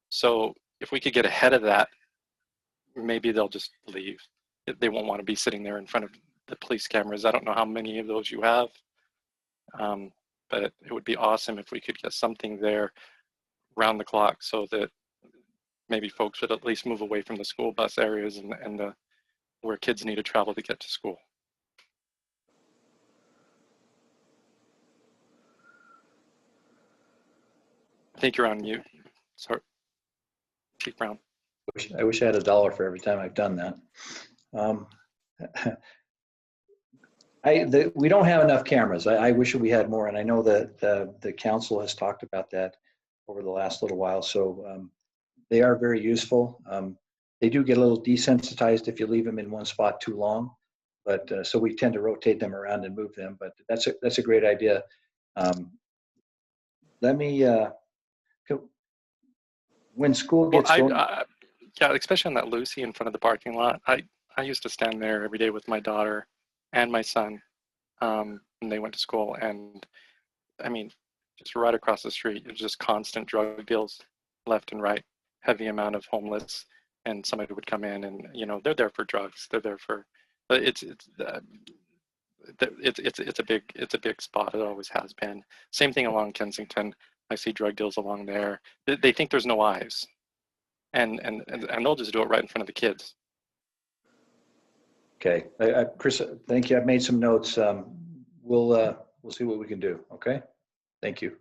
So if we could get ahead of that, maybe they'll just leave. They won't want to be sitting there in front of the police cameras. I don't know how many of those you have, but it would be awesome if we could get something there round the clock so that maybe folks would at least move away from the school bus areas and where kids need to travel to get to school. I think you're on mute. Sorry, Chief Brown.
I wish I had $1 for every time I've done that. We don't have enough cameras. I wish we had more, and I know that the council has talked about that over the last little while. So they are very useful. They do get a little desensitized if you leave them in one spot too long, but so we tend to rotate them around and move them. But that's a great idea. Let me. When school gets going.
Yeah, especially on that Lucy in front of the parking lot. I used to stand there every day with my daughter and my son when they went to school. And I mean, just right across the street, it's just constant drug deals left and right, heavy amount of homeless. And somebody would come in and, you know, they're there for drugs. They're there for, but it's a big spot. It always has been. Same thing along Kensington. I see drug deals along there. They think there's no eyes, and they'll just do it right in front of the kids.
Okay, Chris, thank you. I've made some notes. We'll see what we can do. Okay, thank you.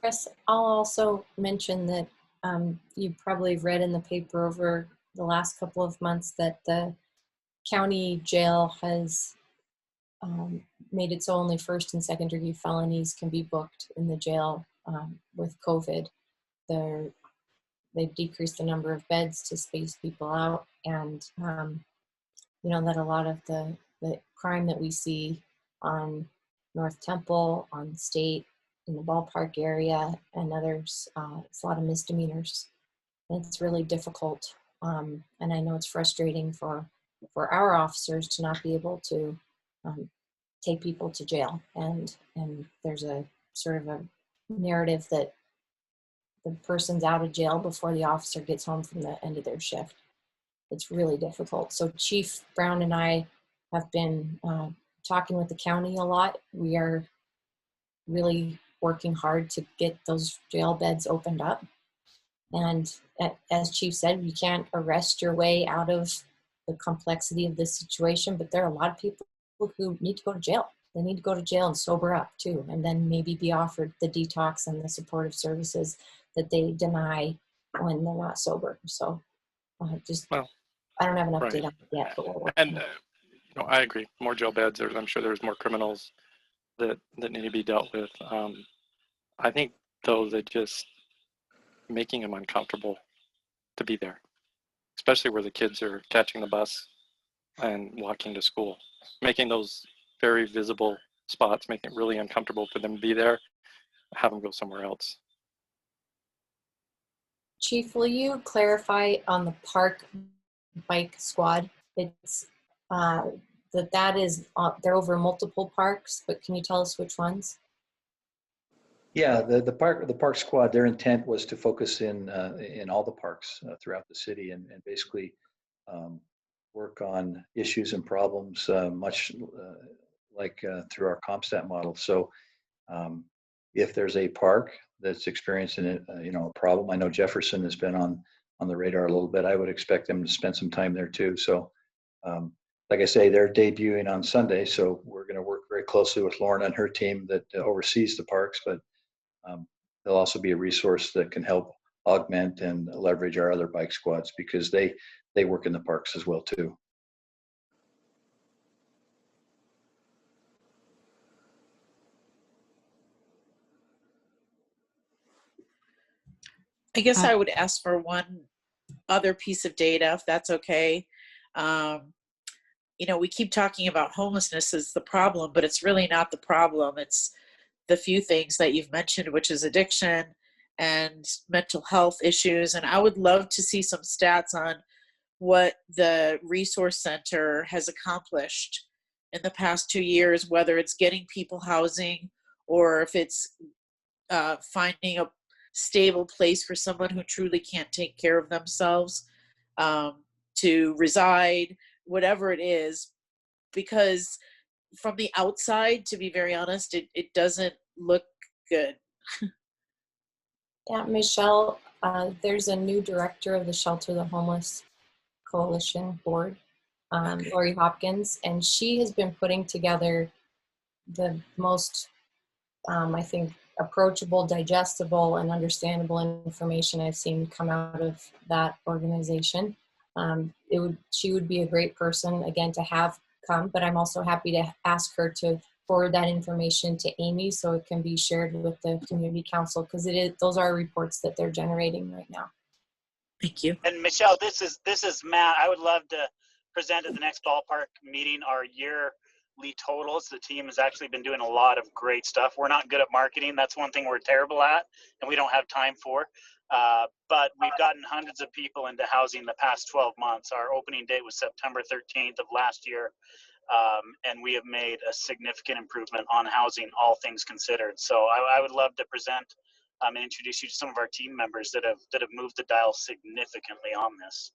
Chris, I'll also mention that you probably read in the paper over the last couple of months that the county jail has made it so only first and second degree felonies can be booked in the jail with COVID. They've decreased the number of beds to space people out, and you know that a lot of the crime that we see on North Temple, on State, in the Ballpark area, and others, it's a lot of misdemeanors. And it's really difficult, and I know it's frustrating for our officers to not be able to take people to jail. And there's a sort of a narrative that the person's out of jail before the officer gets home from the end of their shift. It's really difficult. So Chief Brown and I have been talking with the county a lot. We are really working hard to get those jail beds opened up. And as Chief said, you can't arrest your way out of the complexity of this situation, but there are a lot of people who need to go to jail. They need to go to jail and sober up too, and then maybe be offered the detox and the supportive services that they deny when they're not sober. So I don't have an update on it yet, but we're working.
And you know, I agree. More jail beds. I'm sure there's more criminals that need to be dealt with. I think though that just making them uncomfortable to be there, especially where the kids are catching the bus and walking to school, making those very visible spots, making it really uncomfortable for them to be there, have them go somewhere else.
Chief, will you clarify on the park bike squad? It's that is they're over multiple parks, but can you tell us which ones?
Yeah, the park squad, their intent was to focus in all the parks throughout the city and basically work on issues and problems much like through our CompStat model. So if there's a park that's experiencing a problem, I know Jefferson has been on the radar a little bit. I would expect them to spend some time there too. So like I say, they're debuting on Sunday, so we're going to work very closely with Lauren and her team that oversees the parks, but they'll also be a resource that can help augment and leverage our other bike squads because they they work in the parks as well too.
I guess I would ask for one other piece of data, if that's okay. You know, we keep talking about homelessness as the problem, but it's really not the problem. It's the few things that you've mentioned, which is addiction and mental health issues. And I would love to see some stats on what the resource center has accomplished in the past 2 years, whether it's getting people housing or if it's finding a stable place for someone who truly can't take care of themselves to reside, whatever it is. Because from the outside, to be very honest, it doesn't look good.
Yeah, Michelle, there's a new director of the Shelter the Homeless Coalition Board, Lori Hopkins, and she has been putting together the most, I think, approachable, digestible, and understandable information I've seen come out of that organization. She would be a great person, again, to have come, but I'm also happy to ask her to forward that information to Amy so it can be shared with the community council, because those are reports that they're generating right now.
Thank you.
And Michelle, this is Matt. I would love to present at the next ballpark meeting our yearly totals. The team has actually been doing a lot of great stuff. We're not good at marketing. That's one thing we're terrible at, and we don't have time for. But we've gotten hundreds of people into housing the past 12 months. Our opening date was September 13th of last year. And we have made a significant improvement on housing, all things considered. So I would love to present and introduce you to some of our team members that have moved the dial significantly on this.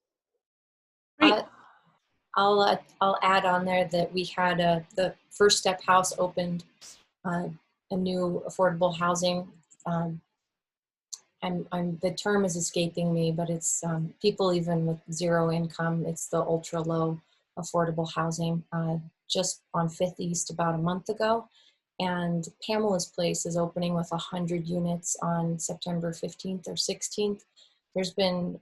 I'll add on there that we had the First Step House opened a new affordable housing. The term is escaping me, but it's people even with zero income. It's the ultra low affordable housing, just on 5th East about a month ago. And Pamela's Place is opening with 100 units on September 15th or 16th. There's been,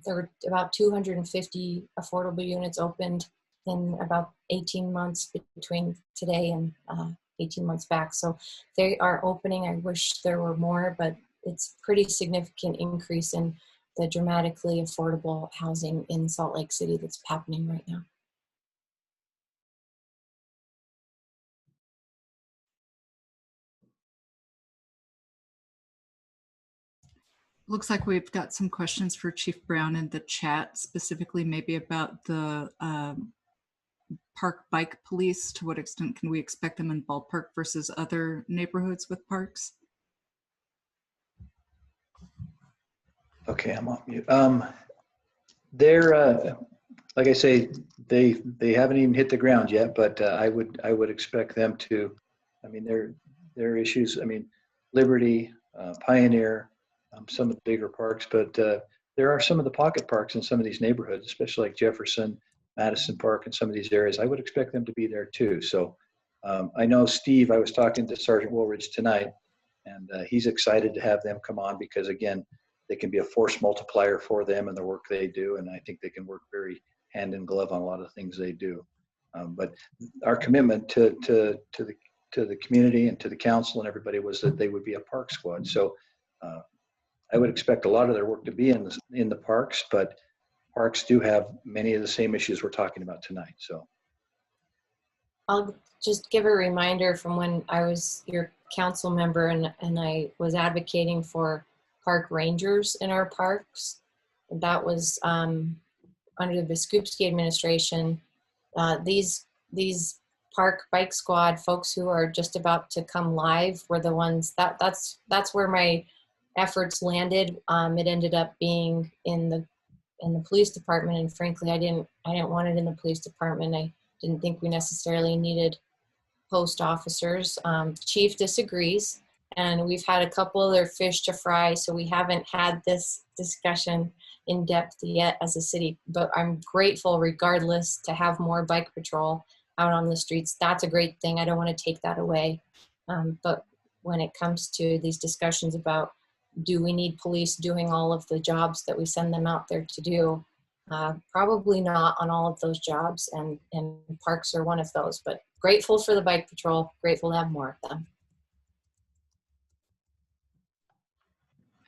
there were about 250 affordable units opened in about 18 months between today and 18 months back. So they are opening. I wish there were more, but it's pretty significant increase in the dramatically affordable housing in Salt Lake City that's happening right now.
Looks like we've got some questions for Chief Brown in the chat, specifically maybe about the park bike police. To what extent can we expect them in Ballpark versus other neighborhoods with parks?
Okay, I'm on mute. They're like I say, they haven't even hit the ground yet, but I would expect them to. I mean, their issues. I mean, Liberty, Pioneer, some of the bigger parks, but there are some of the pocket parks in some of these neighborhoods, especially like Jefferson, Madison Park, and some of these areas. I would expect them to be there too. So I know Steve. I was talking to Sergeant Woolridge tonight, and he's excited to have them come on because again, they can be a force multiplier for them and the work they do, and I think they can work very hand in glove on a lot of things they do. But our commitment to the community and to the council and everybody was that they would be a park squad. So I would expect a lot of their work to be in the parks, but parks do have many of the same issues we're talking about tonight. So
I'll just give a reminder from when I was your council member and I was advocating for park rangers in our parks. That was under the Biskupski administration. These park bike squad folks who are just about to come live were the ones that's where my efforts landed. It ended up being in the police department, and frankly, I didn't want it in the police department. I didn't think we necessarily needed post officers. Chief disagrees, and we've had a couple other fish to fry, so we haven't had this discussion in depth yet as a city, but I'm grateful regardless to have more bike patrol out on the streets. That's a great thing. I don't want to take that away. But when it comes to these discussions about do we need police doing all of the jobs that we send them out there to do, Probably not on all of those jobs, and parks are one of those, but grateful for the bike patrol, grateful to have more of them.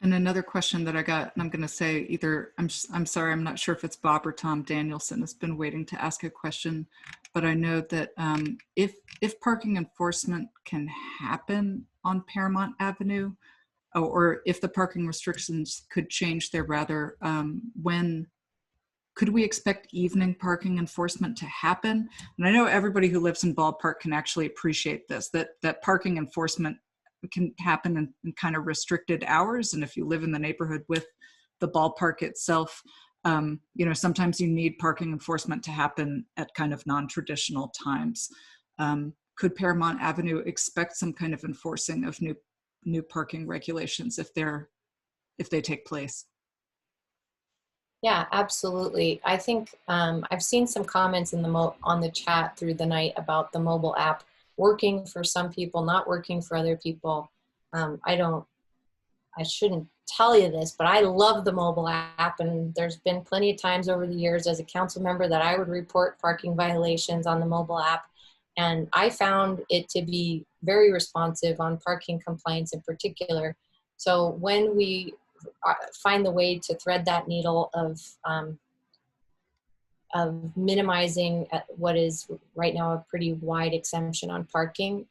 And another question that I got, and I'm going to say either, I'm sorry, I'm not sure if it's Bob or Tom Danielson has been waiting to ask a question, but I know that if parking enforcement can happen on Paramount Avenue, or if the parking restrictions could change there rather, when could we expect evening parking enforcement to happen? And I know everybody who lives in Ballpark can actually appreciate this, that parking enforcement can happen in kind of restricted hours. And if you live in the neighborhood with the ballpark itself, you know, sometimes you need parking enforcement to happen at kind of non-traditional times. Could Paramount Avenue expect some kind of enforcing of new parking regulations if they take place?
Yeah, absolutely. I think I've seen some comments in on the chat through the night about the mobile app working for some people, not working for other people. I shouldn't tell you this, but I love the mobile app, and there's been plenty of times over the years as a council member that I would report parking violations on the mobile app, and I found it to be very responsive on parking complaints in particular. So when we find the way to thread that needle of minimizing what is right now a pretty wide exemption on parking,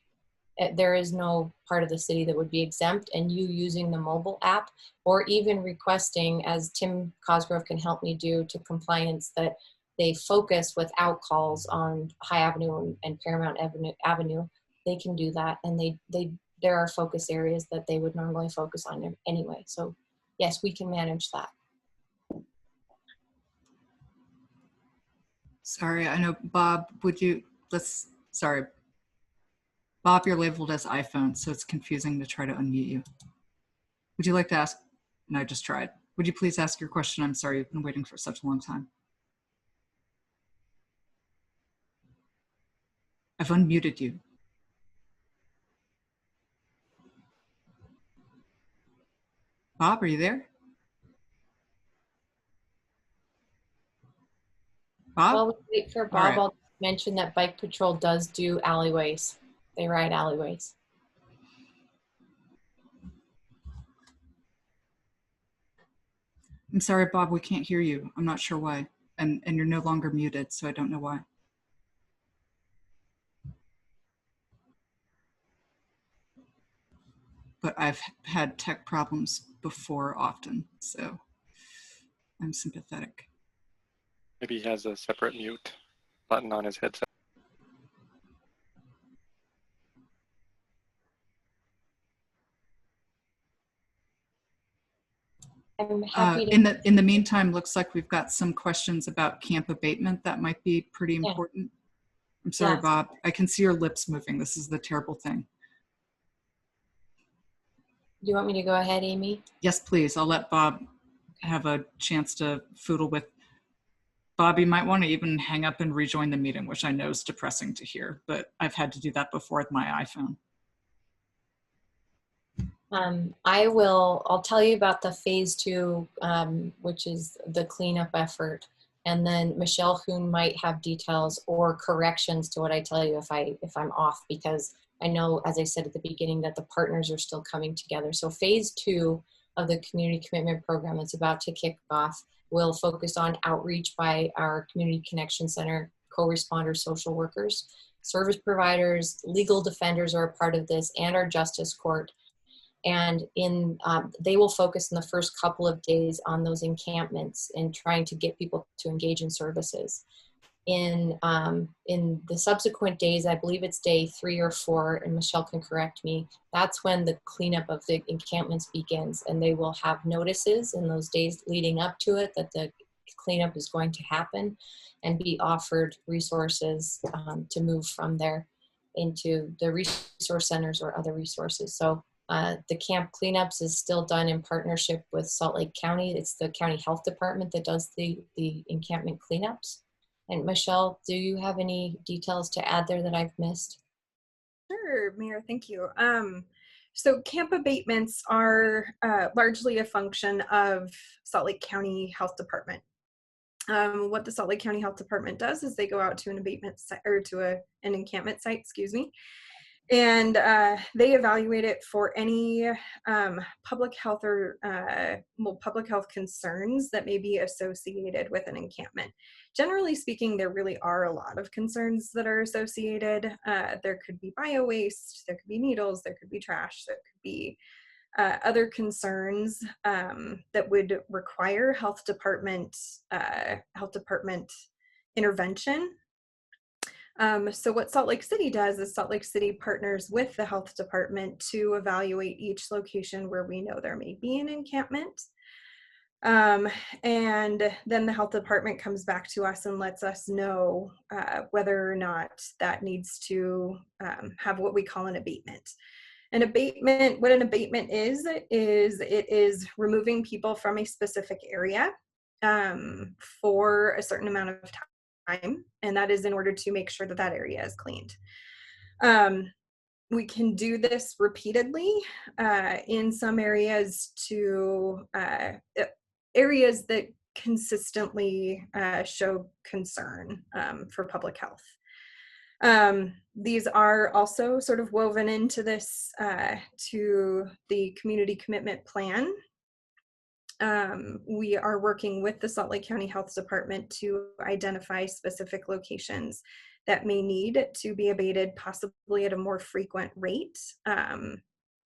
there is no part of the city that would be exempt, and you using the mobile app or even requesting, as Tim Cosgrove can help me do, to compliance, that they focus without calls on High Avenue and Paramount Avenue, they can do that. And there are focus areas that they would normally focus on anyway. So yes, we can manage that.
Sorry, I know, Bob, sorry. Bob, you're labeled as iPhone, so it's confusing to try to unmute you. Would you like to ask? No, I just tried. Would you please ask your question? I'm sorry, you've been waiting for such a long time. I've unmuted you. Bob, are you there? Bob?
While we wait for Bob, right. I'll mention that Bike Patrol does do alleyways. They ride alleyways.
I'm sorry, Bob, we can't hear you. I'm not sure why. And you're no longer muted, so I don't know why. But I've had tech problems before often, so I'm sympathetic.
Maybe he has a separate mute button on his headset.
I'm happy to
in the meantime, looks like we've got some questions about camp abatement that might be pretty important. Yeah. I'm sorry, Bob. I can see your lips moving. This is the terrible thing.
Do you want me to go ahead, Amy?
Yes, please. I'll let Bob have a chance to foodle with. Bob, you might want to even hang up and rejoin the meeting, which I know is depressing to hear, but I've had to do that before with my iPhone.
I'll tell you about the phase 2, which is the cleanup effort. And then Michelle Hoon might have details or corrections to what I tell you if I'm off, because I know, as I said at the beginning, that the partners are still coming together. So phase 2 of the community commitment program that's about to kick off will focus on outreach by our Community Connection Center co-responders, social workers, service providers, legal defenders are a part of this, and our justice court. And they will focus in the first couple of days on those encampments and trying to get people to engage in services. In the subsequent days, I believe it's day 3 or 4, and Michelle can correct me, that's when the cleanup of the encampments begins, and they will have notices in those days leading up to it that the cleanup is going to happen, and be offered resources to move from there into the resource centers or other resources. So the camp cleanups is still done in partnership with Salt Lake County. It's the county health department that does the encampment cleanups. And Michelle, do you have any details to add there that I've missed?
Sure, Mayor, thank you. So camp abatements are largely a function of Salt Lake County Health Department. What the Salt Lake County Health Department does is they go out to an abatement site, or to an encampment site, excuse me, and they evaluate it for any public health or public health concerns that may be associated with an encampment. Generally speaking, there really are a lot of concerns that are associated. There could be bio waste, there could be needles, there could be trash, there could be other concerns that would require health department intervention. So what Salt Lake City does is Salt Lake City partners with the health department to evaluate each location where we know there may be an encampment. And then the health department comes back to us and lets us know whether or not that needs to have what we call an abatement. An abatement, what an abatement is it is removing people from a specific area for a certain amount of time, and that is in order to make sure that that area is cleaned. We can do this repeatedly in some areas to areas that consistently show concern for public health. These are also sort of woven into this, to the community commitment plan. We are working with the Salt Lake County Health Department to identify specific locations that may need to be abated, possibly at a more frequent rate,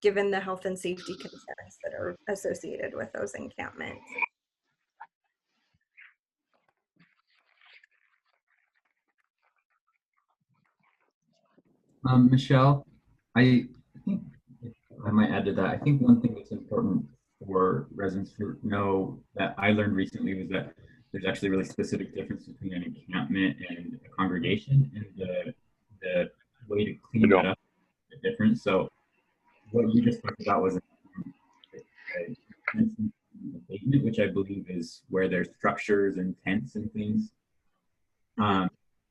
given the health and safety concerns that are associated with those encampments.
Michelle, I think I might add to that. I think one thing that's important for residents to know that I learned recently was that there's actually a really specific difference between an encampment and a congregation, and the way to clean that up is different. So what you just talked about was an abatement, which I believe is where there's structures and tents and things.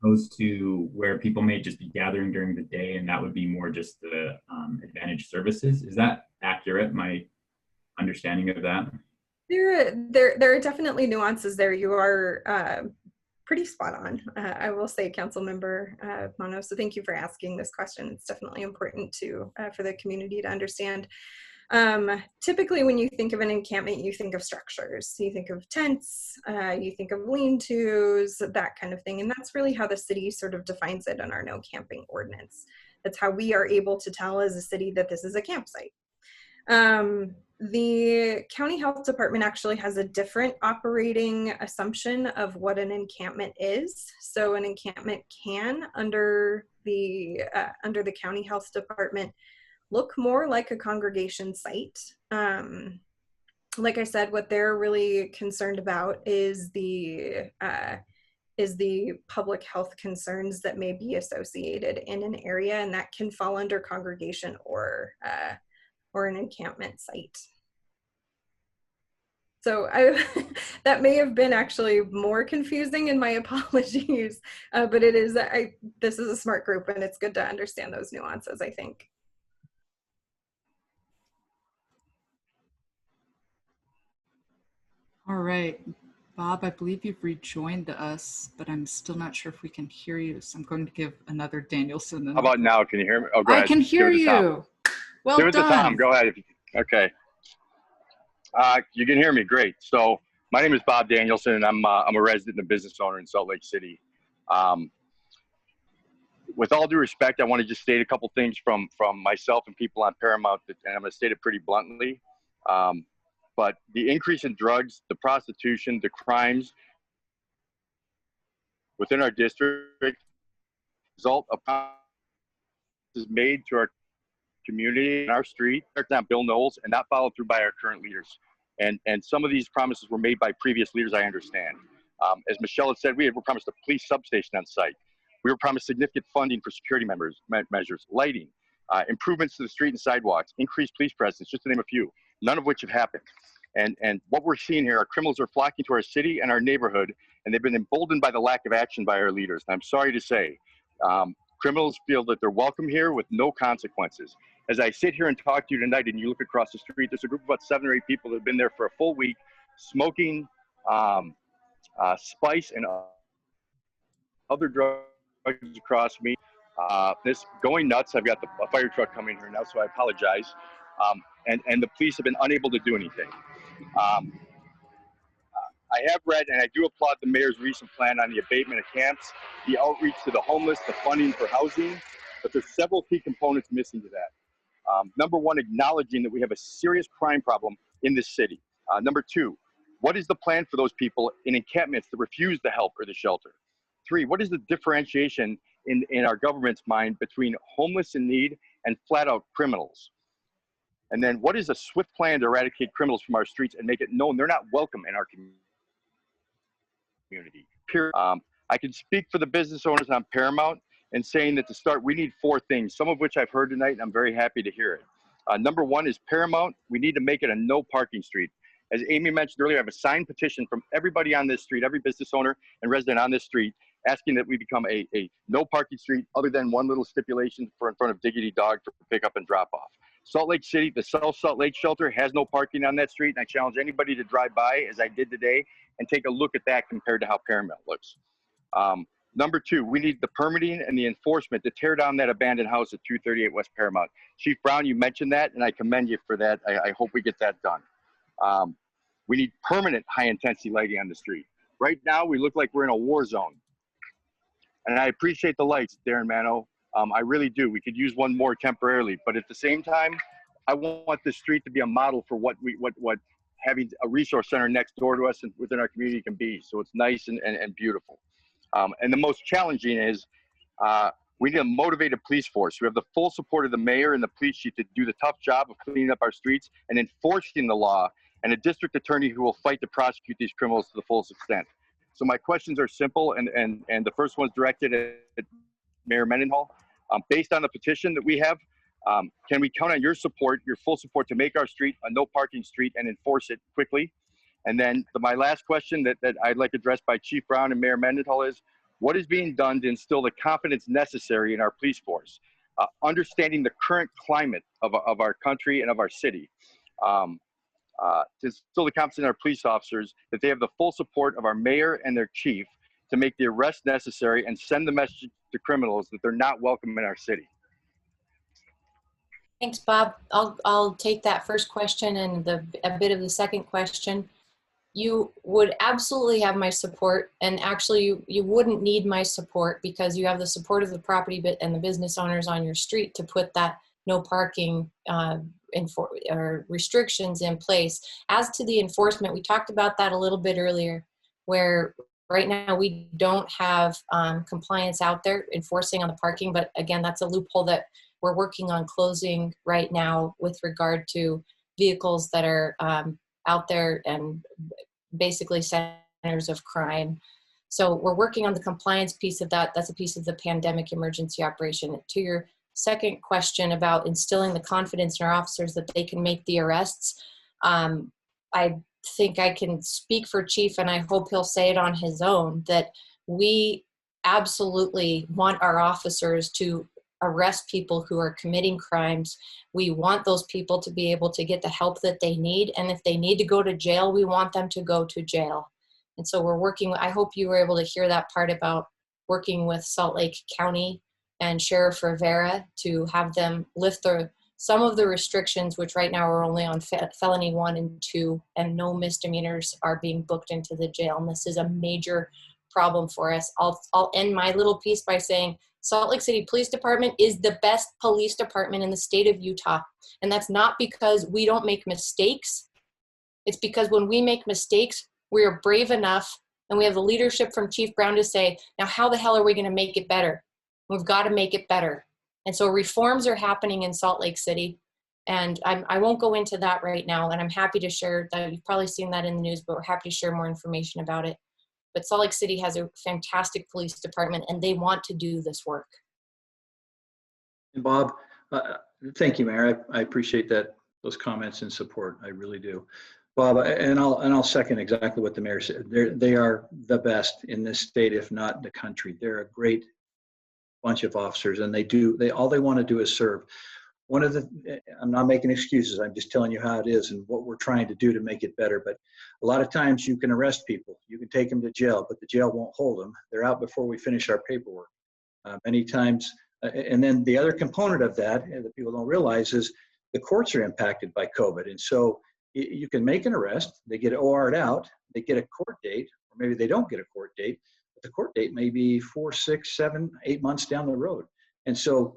Opposed to where people may just be gathering during the day, and that would be more just the advantage services. Is that accurate, my understanding of that?
There are definitely nuances there. You are pretty spot on, I will say, Councilmember Mono. So thank you for asking this question. It's definitely important to for the community to understand. Typically, when you think of an encampment, you think of structures. You think of tents, you think of lean-tos, that kind of thing. And that's really how the city sort of defines it in our no camping ordinance. That's how we are able to tell as a city that this is a campsite. The county health department actually has a different operating assumption of what an encampment is. So an encampment can, under the county health department, look more like a congregation site. Like I said, what they're really concerned about is the public health concerns that may be associated in an area, and that can fall under congregation or an encampment site. So that may have been actually more confusing, and my apologies, but it is, this is a smart group, and it's good to understand those nuances, I think.
All right, Bob, I believe you've rejoined us, but I'm still not sure if we can hear you. So I'm going to give another Danielson.
How about now? Can you hear me? Oh, go ahead.
I can hear you. Well done.
Give it to Tom. Go ahead. Okay. You can hear me. Great. So my name is Bob Danielson, and I'm a resident and a business owner in Salt Lake City. With all due respect, I want to just state a couple things from myself and people on Paramount, and I'm going to state it pretty bluntly. But the increase in drugs, the prostitution, the crimes within our district result of promises made to our community and our street, on Bill Knowles, and not followed through by our current leaders. And some of these promises were made by previous leaders, I understand. As Michelle had said, we were promised a police substation on site. We were promised significant funding for security measures, lighting, improvements to the street and sidewalks, increased police presence, just to name a few, none of which have happened. And what we're seeing here, our criminals are flocking to our city and our neighborhood, and they've been emboldened by the lack of action by our leaders. And I'm sorry to say, criminals feel that they're welcome here with no consequences. As I sit here and talk to you tonight and you look across the street, there's a group of about 7 or 8 people that have been there for a full week, smoking spice, and other drugs across me. This going nuts. I've got a fire truck coming here now, so I apologize. And the police have been unable to do anything. I have read, and I do applaud the mayor's recent plan on the abatement of camps, the outreach to the homeless, the funding for housing, but there's several key components missing to that. Number one, acknowledging that we have a serious crime problem in this city. Number two, what is the plan for those people in encampments that refuse the help or the shelter? Three, what is the differentiation in our government's mind between homeless in need and flat out criminals? And then what is a swift plan to eradicate criminals from our streets and make it known they're not welcome in our community? I can speak for the business owners on Paramount in saying that to start, we need four things, some of which I've heard tonight, and I'm very happy to hear it. Number one is Paramount. We need to make it a no parking street. As Amy mentioned earlier, I have a signed petition from everybody on this street, every business owner and resident on this street, asking that we become a no parking street other than one little stipulation for in front of Diggity Dog for pickup and drop off. Salt Lake City, the South Salt Lake shelter has no parking on that street, and I challenge anybody to drive by, as I did today, and take a look at that compared to how Paramount looks. Number two, we need the permitting and the enforcement to tear down that abandoned house at 238 West Paramount. Chief Brown, you mentioned that, and I commend you for that. I hope we get that done. We need permanent high-intensity lighting on the street. Right now, we look like we're in a war zone. And I appreciate the lights, Darren Mano. I really do. We could use one more temporarily, but at the same time, I want the street to be a model for what having a resource center next door to us and within our community can be. So it's nice and beautiful. And the most challenging is we need a motivated police force. We have the full support of the mayor and the police chief to do the tough job of cleaning up our streets and enforcing the law, and a district attorney who will fight to prosecute these criminals to the fullest extent. So my questions are simple, and the first one's directed at Mayor Mendenhall. Based on the petition that we have, can we count on your support, your full support, to make our street a no parking street and enforce it quickly? And then my last question that I'd like addressed by Chief Brown and Mayor Mendenhall is, what is being done to instill the confidence necessary in our police force? Understanding the current climate of our country and of our city. To instill the confidence in our police officers that they have the full support of our mayor and their chief to make the arrests necessary and send the message to criminals that they're not welcome in our city.
Thanks, Bob. I'll take that first question and a bit of the second question. You would absolutely have my support, and actually you wouldn't need my support because you have the support of the property and the business owners on your street to put that no parking or restrictions in place. As to the enforcement, we talked about that a little bit earlier, where right now we don't have compliance out there enforcing on the parking, but again, that's a loophole that we're working on closing right now with regard to vehicles that are out there and basically centers of crime. So we're working on the compliance piece of that. That's a piece of the pandemic emergency operation. To your second question about instilling the confidence in our officers that they can make the arrests, I think I can speak for Chief, and I hope he'll say it on his own, that we absolutely want our officers to arrest people who are committing crimes. We want those people to be able to get the help that they need, and if they need to go to jail, we want them to go to jail. And so we're working, I hope you were able to hear that part about working with Salt Lake County and Sheriff Rivera to have them lift some of the restrictions, which right now are only on felony 1 and 2, and no misdemeanors are being booked into the jail. And this is a major problem for us. I'll end my little piece by saying Salt Lake City Police Department is the best police department in the state of Utah. And that's not because we don't make mistakes. It's because when we make mistakes, we are brave enough, and we have the leadership from Chief Brown to say, now how the hell are we going to make it better? We've got to make it better. And so reforms are happening in Salt Lake City. And I won't go into that right now. And I'm happy to share that. You've probably seen that in the news, but we're happy to share more information about it. But Salt Lake City has a fantastic police department, and they want to do this work.
And Bob, thank you, Mayor. I appreciate those comments and support. I really do. Bob, and I'll second exactly what the mayor said. They are the best in this state, if not the country. They're a great bunch of officers, and all they want to do is serve. one of the, I'm not making excuses, I'm just telling you how it is and what we're trying to do to make it better. But a lot of times you can arrest people, you can take them to jail, but the jail won't hold them. They're out before we finish our paperwork. Many times, and then the other component of that people don't realize is the courts are impacted by COVID. And so you can make an arrest, they get OR'd out, they get a court date, or maybe they don't get a court date, but the court date may be 4, 6, 7, 8 months down the road. And so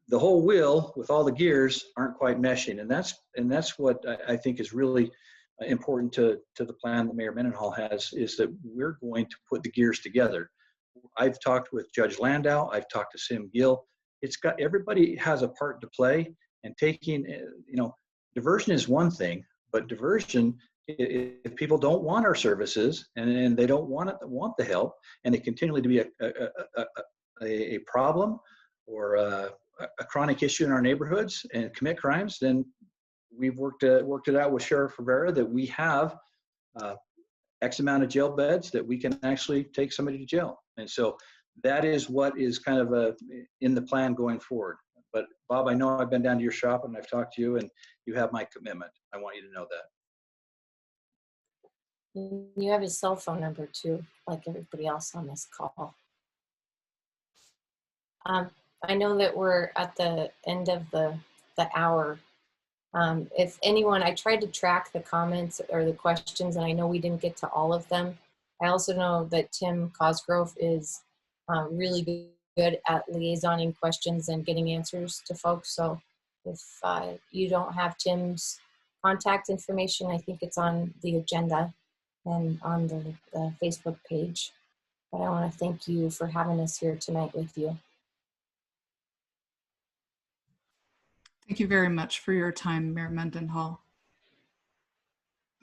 the whole wheel with all the gears aren't quite meshing. And that's what I think is really important to the plan that Mayor Mendenhall has, is that we're going to put the gears together. I've talked with Judge Landau, I've talked to Sim Gill. It's got, everybody has a part to play, and taking, diversion is one thing, but diversion, if people don't want our services and they don't want the help, and they continually to be a problem or a chronic issue in our neighborhoods and commit crimes, then we've worked it out with Sheriff Rivera that we have X amount of jail beds that we can actually take somebody to jail. And so that is what is kind of in the plan going forward. But Bob, I know I've been down to your shop and I've talked to you, and you have my commitment. I want you to know that.
You have his cell phone number too, like everybody else on this call. I know that we're at the end of the hour. If anyone, I tried to track the comments or the questions, and I know we didn't get to all of them. I also know that Tim Cosgrove is really good at liaisoning questions and getting answers to folks. So if you don't have Tim's contact information, I think it's on the agenda and on the Facebook page. But I want to thank you for having us here tonight with you.
Thank you very much for your time, Mayor Mendenhall.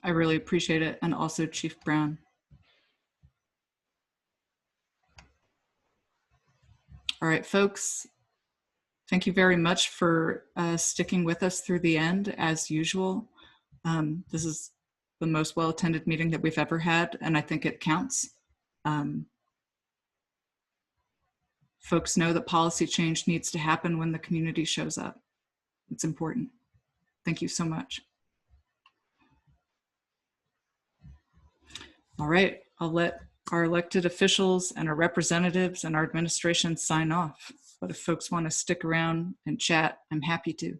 I really appreciate it, and also Chief Brown. All right, folks, thank you very much for sticking with us through the end, as usual. This is the most well-attended meeting that we've ever had, and I think it counts. Folks know that policy change needs to happen when the community shows up. It's important. Thank you so much. All right, I'll let our elected officials and our representatives and our administration sign off. But if folks want to stick around and chat, I'm happy to.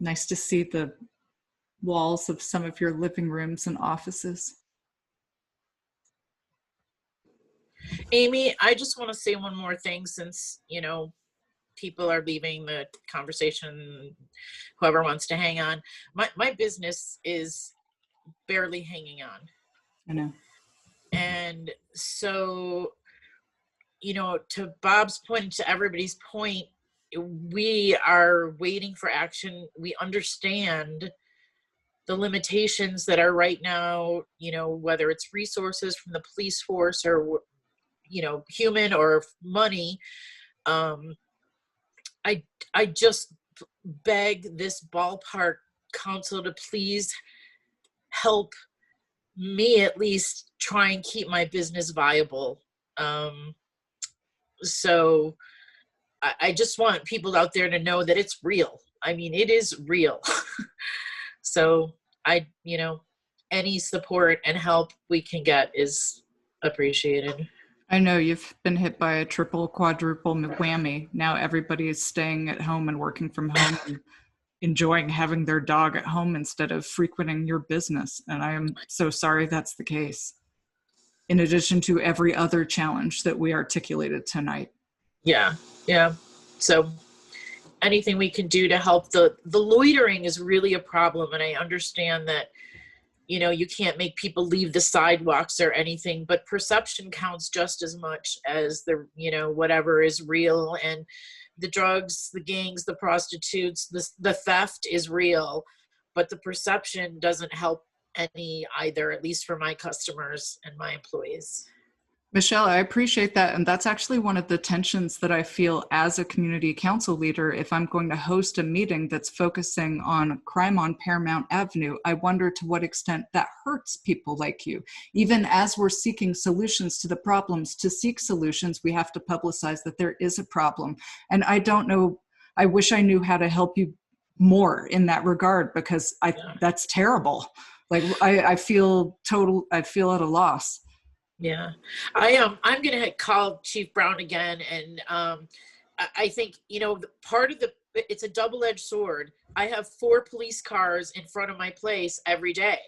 Nice to see the walls of some of your living rooms and offices.
Amy, I just want to say one more thing, since, people are leaving the conversation, whoever wants to hang on. My business is barely hanging on.
I know.
And so, to Bob's point, to everybody's point, we are waiting for action. We understand the limitations that are right now, whether it's resources from the police force or, human or money. I just beg this ballpark council to please help me at least try and keep my business viable. So I just want people out there to know that it's real. I mean, it is real. So any support and help we can get is appreciated.
I know you've been hit by a triple, quadruple whammy. Now everybody is staying at home and working from home and enjoying having their dog at home instead of frequenting your business. And I am so sorry that's the case. In addition to every other challenge that we articulated tonight.
Yeah. So anything we can do to help. The loitering is really a problem. And I understand that, you can't make people leave the sidewalks or anything, but perception counts just as much as the, whatever is real. And the drugs, the gangs, the prostitutes, the theft is real, but the perception doesn't help any either, at least for my customers and my employees.
Michelle, I appreciate that. And that's actually one of the tensions that I feel as a community council leader. If I'm going to host a meeting that's focusing on crime on Paramount Avenue, I wonder to what extent that hurts people like you. Even as we're seeking solutions to the problems, to seek solutions, we have to publicize that there is a problem. And I don't know, I wish I knew how to help you more in that regard, because that's terrible. Like I feel at a loss.
Yeah, I'm gonna call Chief Brown again, and I think, you know, part of it's a double-edged sword. I have 4 police cars in front of my place every day,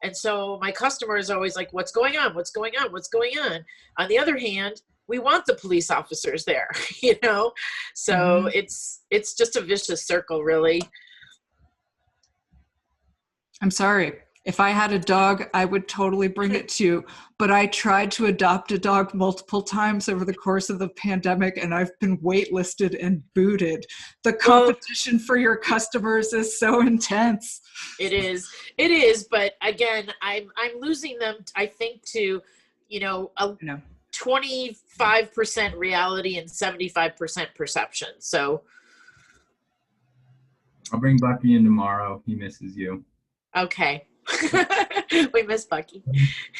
and so my customer is always like, "What's going on? What's going on? What's going on?" On the other hand, we want the police officers there, you know, so it's just a vicious circle, really.
I'm sorry. If I had a dog, I would totally bring it to you. But I tried to adopt a dog multiple times over the course of the pandemic, and I've been waitlisted and booted. The competition for your customers is so intense.
It is. But again, I'm losing them, I think, to, you know, 25% reality and 75% perception. So
I'll bring Bucky in tomorrow. He misses you.
Okay. We miss Bucky.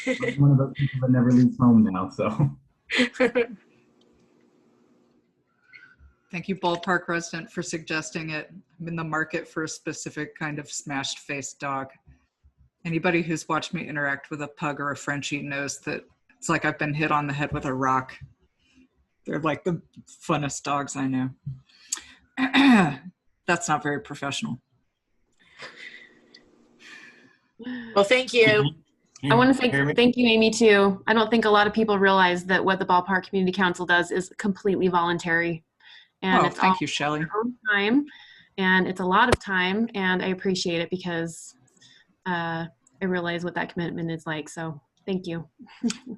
I'm one of those people that never leaves home now, so.
Thank you, Ballpark resident, for suggesting it. I'm in the market for a specific kind of smashed-faced dog. Anybody who's watched me interact with a pug or a Frenchie knows that it's like I've been hit on the head with a rock. They're like the funnest dogs I know. That's not very professional.
Well, thank you.
I want to say thank you, Amy, too. I don't think a lot of people realize that what the Ballpark Community Council does is completely voluntary. And it's
thank you, Shelley.
Time, and it's a lot of time, and I appreciate it because I realize what that commitment is like. So thank you.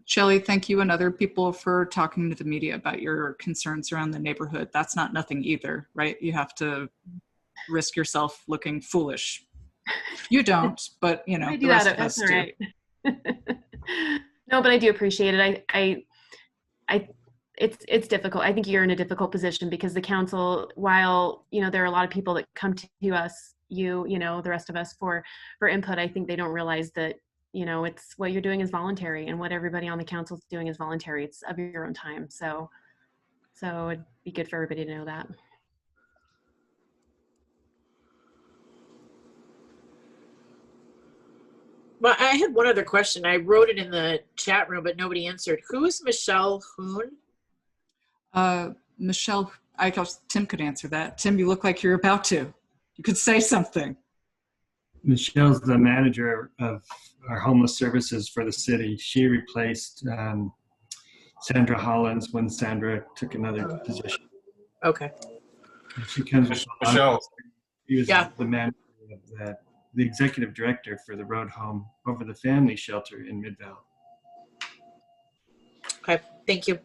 Shelley, thank you and other people for talking to the media about your concerns around the neighborhood. That's not nothing either, right? You have to risk yourself looking foolish. You don't, but you know,
I do
the rest
that.
of us
That's
do.
all right. No, but I do appreciate it. It's difficult. I think you're in a difficult position because the council, while, you know, there are a lot of people that come to us, you know, the rest of us for input, I think they don't realize that, you know, it's what you're doing is voluntary, and what everybody on the council is doing is voluntary. It's of your own time. So it'd be good for everybody to know that.
Well, I had one other question. I wrote it in the chat room, but nobody answered. Who is Michelle Hoon?
Michelle, I thought Tim could answer that. Tim, you look like you're about to. You could say something.
Michelle's the manager of our homeless services for the city. She replaced Sandra Hollins when Sandra took another position.
Okay.
She comes with
Michelle.
She was the manager of the executive director for the Road Home over the Family Shelter in Midvale.
Okay, thank you.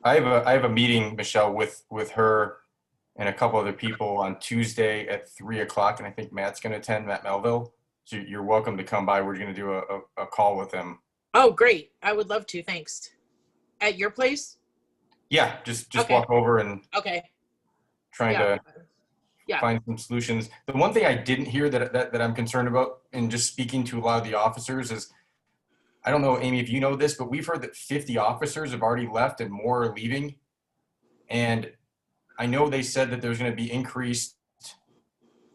I have a meeting, Michelle, with her and a couple other people on Tuesday at 3:00, and I think Matt's going to attend, Matt Melville. So you're welcome to come by. We're going to do a call with him.
Oh, great! I would love to. Thanks. At your place?
Yeah, just walk over and trying to find some solutions. The one thing I didn't hear that I'm concerned about, in just speaking to a lot of the officers, is, I don't know, Amy, if you know this, but we've heard that 50 officers have already left and more are leaving. And I know they said that there's going to be increased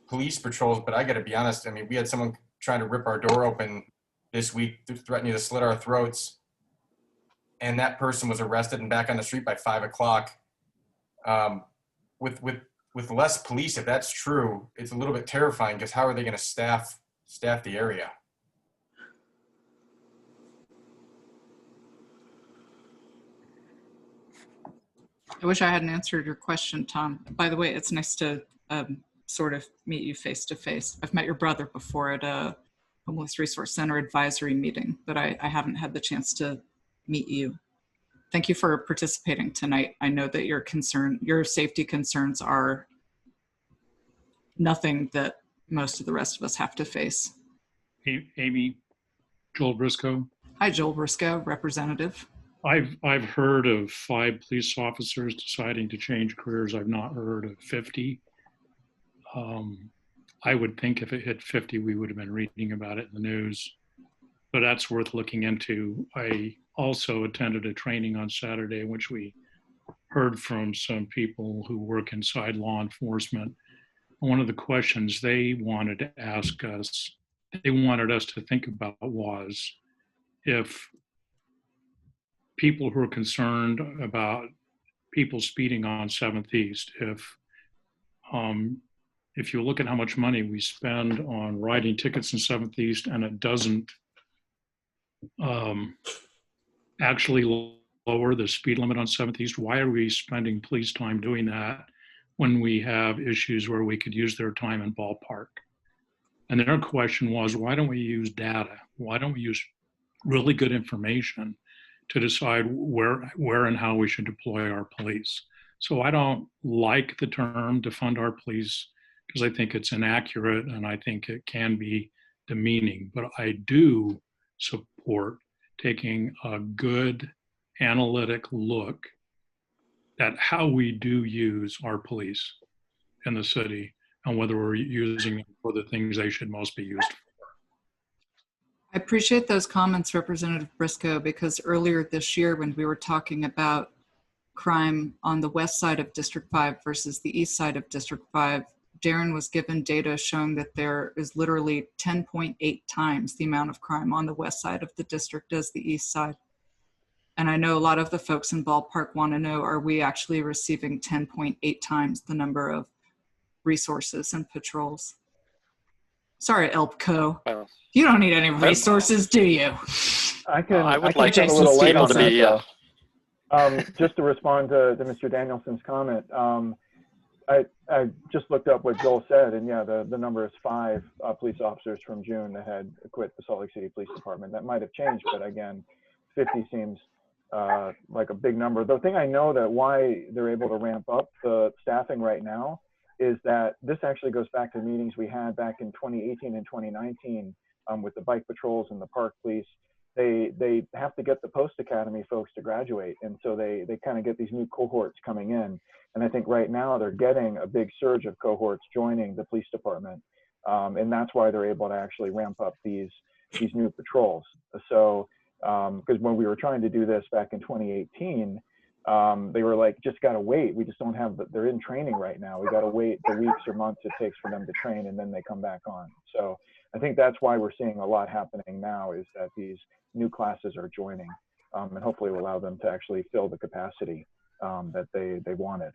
police patrols, but I got to be honest. I mean, we had someone trying to rip our door open this week, threatening to slit our throats. And that person was arrested and back on the street by 5:00. With less police, if that's true, it's a little bit terrifying, because how are they going to staff the area?
I wish I hadn't answered your question, Tom. By the way, it's nice to sort of meet you face to face. I've met your brother before at a Homeless Resource Center advisory meeting, but I haven't had the chance to meet you. Thank you for participating tonight. I know that your safety concerns are nothing that most of the rest of us have to face.
Amy, Joel Briscoe.
Hi, Joel Briscoe, representative.
I've heard of 5 police officers deciding to change careers. I've not heard of 50. I would think if it hit 50, we would have been reading about it in the news, but that's worth looking into. I also attended a training on Saturday in which we heard from some people who work inside law enforcement. One of the questions they wanted to ask us, they wanted us to think about was if people who are concerned about people speeding on 7th East, if you look at how much money we spend on writing tickets in 7th East and it doesn't actually lower the speed limit on 7th East, why are we spending police time doing that when we have issues where we could use their time in Ballpark? And their question was, why don't we use data? Why don't we use really good information to decide where and how we should deploy our police? So I don't like the term defund our police because I think it's inaccurate and I think it can be demeaning. But I do support taking a good analytic look at how we do use our police in the city and whether we're using them for the things they should most be used for.
I appreciate those comments, Representative Briscoe, because earlier this year when we were talking about crime on the west side of District 5 versus the east side of District 5, Darren was given data showing that there is literally 10.8 times the amount of crime on the west side of the district as the east side. And I know a lot of the folks in Ballpark want to know, are we actually receiving 10.8 times the number of resources and patrols? Sorry, ELPCO. You don't need any resources, do you?
I can
like
shed a little light on that,
be,
though. Just to respond to Mr. Danielson's comment, I just looked up what Joel said, and yeah, the number is 5 police officers from June that had quit the Salt Lake City Police Department. That might have changed, but again, 50 seems like a big number. The thing I know that why they're able to ramp up the staffing right now is that this actually goes back to meetings we had back in 2018 and 2019 with the bike patrols and the park police. They have to get the post academy folks to graduate, and so they kind of get these new cohorts coming in. And I think right now they're getting a big surge of cohorts joining the police department, and that's why they're able to actually ramp up these new patrols. So because when we were trying to do this back in 2018, they were like, just got to wait. We just don't have, they're in training right now. We got to wait the weeks or months it takes for them to train, and then they come back on. So I think that's why we're seeing a lot happening now, is that these new classes are joining, and hopefully will allow them to actually fill the capacity that they wanted.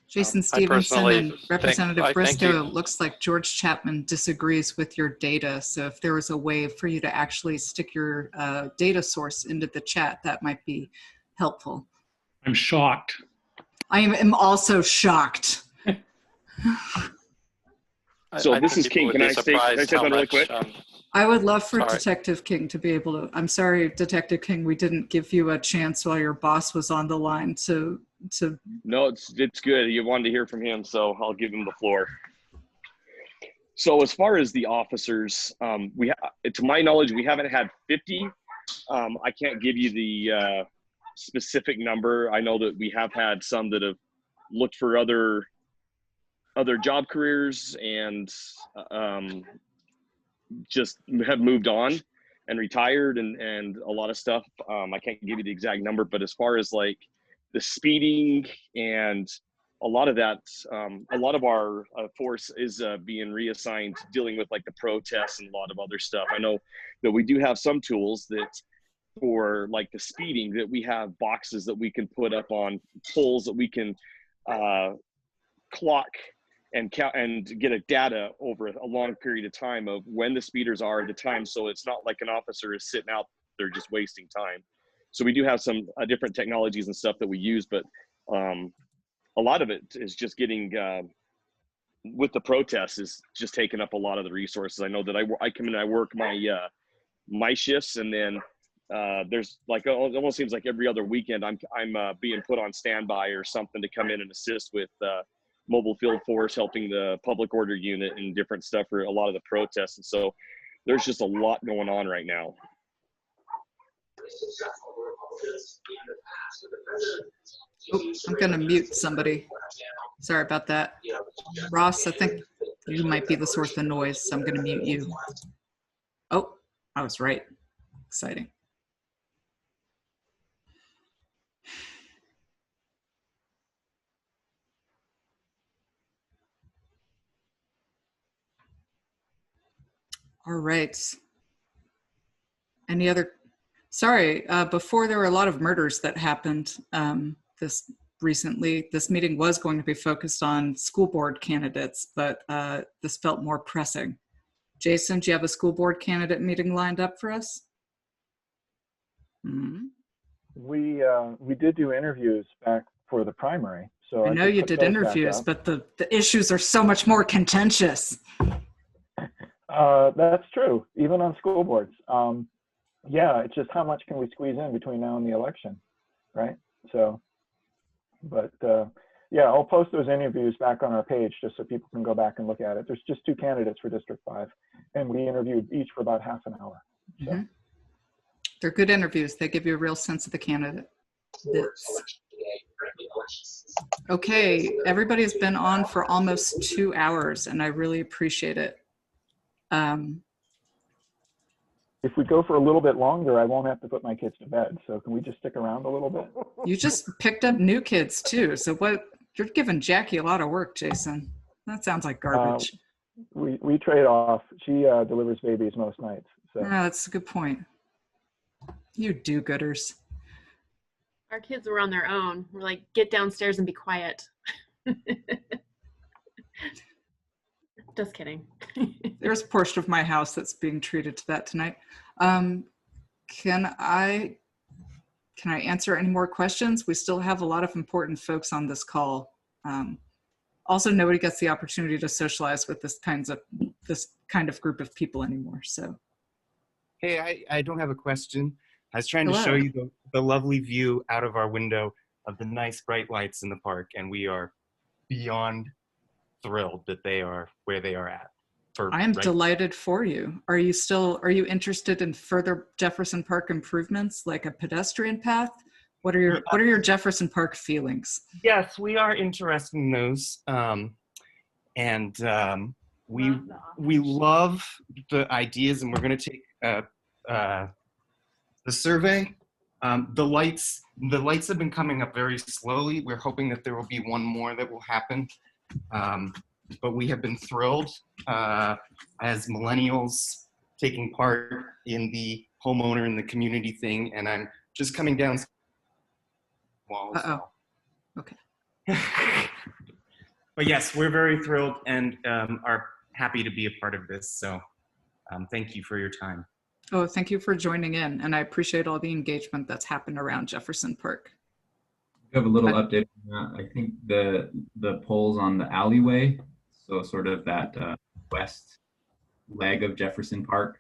Jason Stevenson and Representative Briscoe, it looks like George Chapman disagrees with your data. So if there was a way for you to actually stick your data source into the chat, that might be helpful.
I'm shocked.
I am also shocked.
So this is King. Can I say something really quick?
I would love for Detective King to be able to, I'm sorry, Detective King, we didn't give you a chance while your boss was on the line to.
No, it's good. You wanted to hear from him, so I'll give him the floor. So as far as the officers, to my knowledge, we haven't had 50. I can't give you the specific number. I know that we have had some that have looked for other job careers and just have moved on and retired and a lot of stuff. I can't give you the exact number, but as far as like the speeding and a lot of that, a lot of our force is being reassigned to dealing with like the protests and a lot of other stuff. I know that we do have some tools that for like the speeding, that we have boxes that we can put up on poles that we can clock and count and get a data over a long period of time of when the speeders are at the time. So it's not like an officer is sitting out there just wasting time. So we do have some different technologies and stuff that we use, but a lot of it is just getting, with the protests, is just taking up a lot of the resources. I know that I come in and I work my shifts, and then there's like, it almost seems like every other weekend I'm being put on standby or something to come in and assist with mobile field force, helping the public order unit and different stuff for a lot of the protests. And so there's just a lot going on right now.
Oh, I'm going to mute somebody. Sorry about that. Ross, I think you might be the source of the noise, so I'm going to mute you. Oh, I was right. Exciting. All right. Any other? Sorry, before there were a lot of murders that happened this recently. This meeting was going to be focused on school board candidates, but this felt more pressing. Jason, do you have a school board candidate meeting lined up for us?
Mm-hmm. We did do interviews back for the primary. So
I know you did interviews, but the issues are so much more contentious.
That's true, even on school boards. Yeah, it's just how much can we squeeze in between now and the election, right? So, but yeah, I'll post those interviews back on our page just so people can go back and look at it. There's just 2 candidates for District 5, and we interviewed each for about half an hour. So.
Mm-hmm. They're good interviews. They give you a real sense of the candidate. Okay, everybody's been on for almost 2 hours, and I really appreciate it.
If we go for a little bit longer, I won't have to put my kids to bed. So can we just stick around a little bit?
You just picked up new kids too. So what? You're giving Jackie a lot of work, Jason. That sounds like garbage.
We trade off. She delivers babies most nights. So.
Oh, that's a good point. You do-gooders.
Our kids were on their own. We're like, get downstairs and be quiet. Just kidding.
There's a portion of my house that's being treated to that tonight. Can I answer any more questions? We still have a lot of important folks on this call. Also, nobody gets the opportunity to socialize with this kind of group of people anymore. So,
hey, I don't have a question. I was trying to show you the lovely view out of our window of the nice bright lights in the park, and we are beyond thrilled that they are where they are at.
I am delighted for you. Are you interested in further Jefferson Park improvements, like a pedestrian path? What are your Jefferson Park feelings?
Yes, we are interested in those, we love the ideas, and we're going to take the survey. The lights have been coming up very slowly. We're hoping that there will be one more that will happen. But we have been thrilled as millennials taking part in the homeowner and the community thing. And I'm just coming down.
Okay.
But yes, we're very thrilled and are happy to be a part of this. So thank you for your time.
Oh, thank you for joining in. And I appreciate all the engagement that's happened around Jefferson Park.
We have a little update on that. I think the poles on the alleyway, so sort of that west leg of Jefferson Park,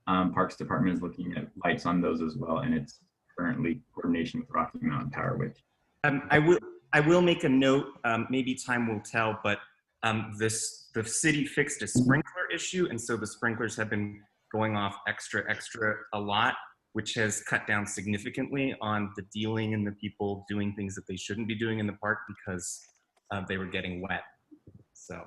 Parks Department is looking at lights on those as well, and it's currently coordination with Rocky Mountain Power. Which
I will make a note. Maybe time will tell, but the city fixed a sprinkler issue, and so the sprinklers have been going off extra a lot, which has cut down significantly on the dealing and the people doing things that they shouldn't be doing in the park because they were getting wet. So.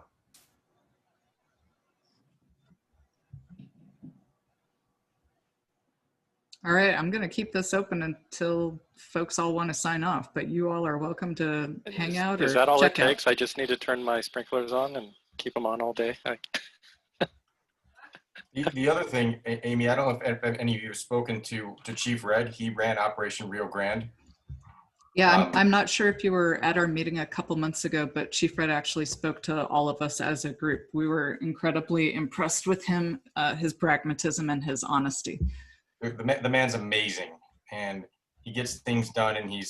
All right, I'm going to keep this open until folks all want to sign off, but you all are welcome to hang out or check out.
Is that all it takes? I just need to turn my sprinklers on and keep them on all day.
The other thing, Amy, I don't know if any of you have spoken to Chief Red. He ran Operation Rio Grande.
Yeah, I'm not sure if you were at our meeting a couple months ago, but Chief Red actually spoke to all of us as a group. We were incredibly impressed with him, his pragmatism and his honesty.
The man's amazing, and he gets things done, and he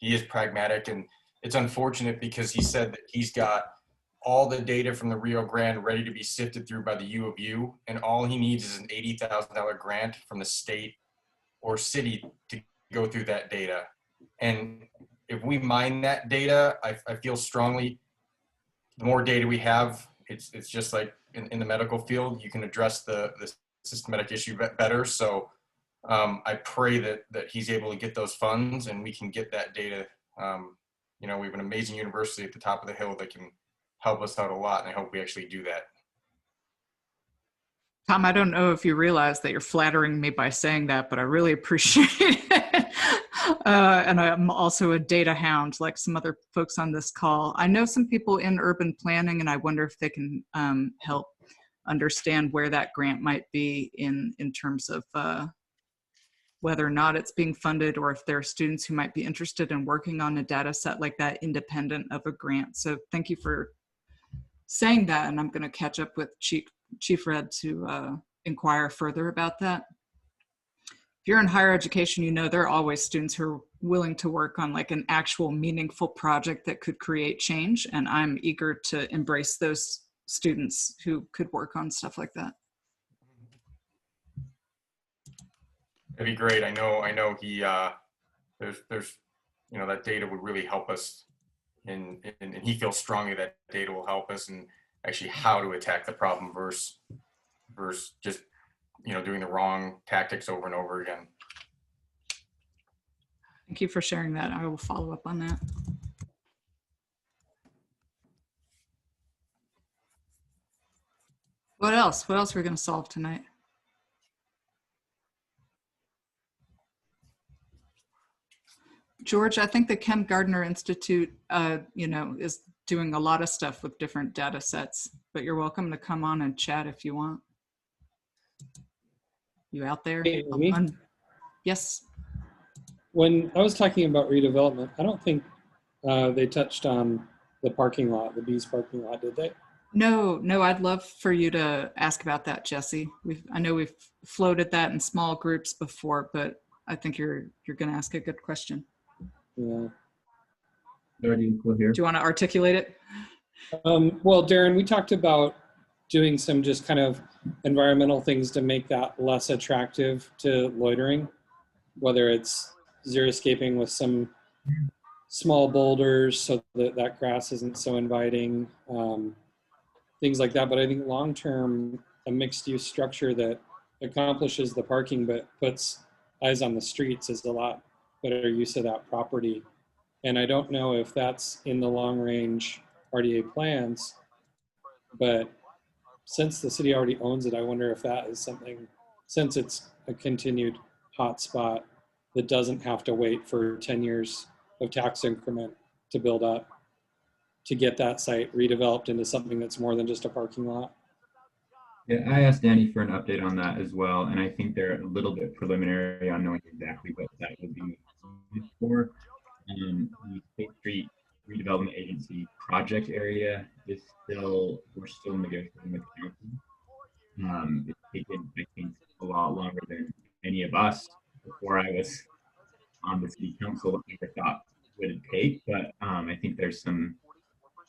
is pragmatic. And it's unfortunate because he said that he's got all the data from the Rio Grande ready to be sifted through by the U of U, and all he needs is an $80,000 grant from the state or city to go through that data. And if we mine that data, I feel strongly the more data we have, it's just like in the medical field, you can address the systematic issue better. So I pray that he's able to get those funds and we can get that data. You know, we have an amazing university at the top of the hill that can help us out a lot, and I hope we actually do that.
Tom, I don't know if you realize that you're flattering me by saying that, but I really appreciate it. And I'm also a data hound, like some other folks on this call. I know some people in urban planning, and I wonder if they can help understand where that grant might be in terms of whether or not it's being funded, or if there are students who might be interested in working on a data set like that independent of a grant. So thank you for saying that, and I'm going to catch up with Chief Red to inquire further about that. If you're in higher education, you know there are always students who are willing to work on like an actual meaningful project that could create change, and I'm eager to embrace those students who could work on stuff like that.
That'd be great. I know he there's you know, that data would really help us, and he feels strongly that data will help us and actually how to attack the problem versus just, you know, doing the wrong tactics over and over again.
Thank you for sharing that. I will follow up on that. What else? What else are we going to solve tonight? George, I think the Ken Gardner Institute, you know, is doing a lot of stuff with different data sets, but you're welcome to come on and chat if you want. You out there?
Hey,
yes.
When I was talking about redevelopment, I don't think they touched on the parking lot, the Bees parking lot, did they?
No, I'd love for you to ask about that, Jesse. I know we've floated that in small groups before, but I think you're going to ask a good question.
Yeah.
Do you
want to articulate it?
Well, Darren, we talked about doing some just kind of environmental things to make that less attractive to loitering, whether it's xeriscaping with some small boulders so that that grass isn't so inviting, things like that. But I think long-term, a mixed-use structure that accomplishes the parking but puts eyes on the streets is a lot better use of that property. And I don't know if that's in the long-range RDA plans, but since the city already owns it, I wonder if that is something, since it's a continued hot spot that doesn't have to wait for 10 years of tax increment to build up, to get that site redeveloped into something that's more than just a parking lot.
Yeah, I asked Danny for an update on that as well, and I think they're a little bit preliminary on knowing exactly what that would be used for. The State Street Redevelopment Agency project area is we're still negotiating with the county. It's taken, I think, a lot longer than any of us before I was on the city council ever thought would take, but I think there's some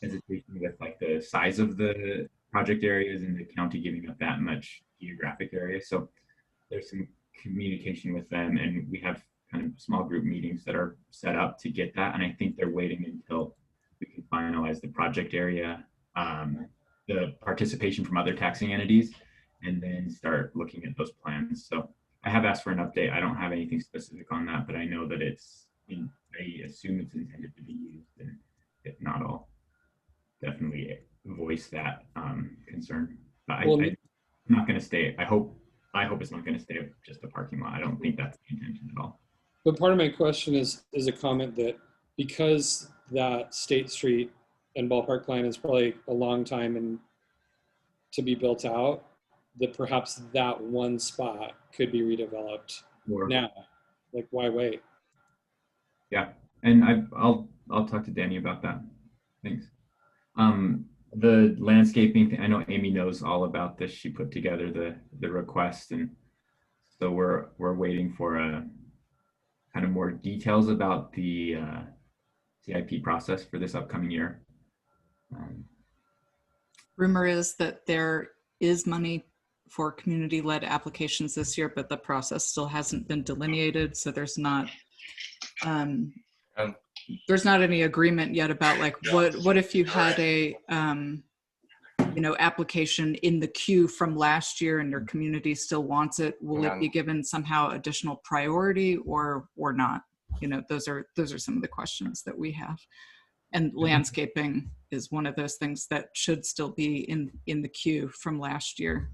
hesitation with like the size of the project areas and the county giving up that much geographic area. So there's some communication with them, and we have kind of small group meetings that are set up to get that. And I think they're waiting until we can finalize the project area, the participation from other taxing entities, and then start looking at those plans. So I have asked for an update. I don't have anything specific on that, but I know that I assume it's intended to be used, and if not, I'll definitely voice that concern. But I'm not going to stay. I hope it's not going to stay just a parking lot. I don't think that's the intention at all.
But part of my question is a comment that because that State Street and Ballpark line is probably a long time and to be built out, that perhaps that one spot could be redeveloped now. Like, why wait?
Yeah, and I'll talk to Danny about that. Thanks. The landscaping thing, I know Amy knows all about this. She put together the request, and so we're waiting for a kind of more details about the CIP process for this upcoming year.
Rumor is that there is money for community-led applications this year, but the process still hasn't been delineated, so there's not any agreement yet about like what if you had a application in the queue from last year and your community still wants it, will it be given somehow additional priority or not? Those are some of the questions that we have. And landscaping is one of those things that should still be in the queue from last year.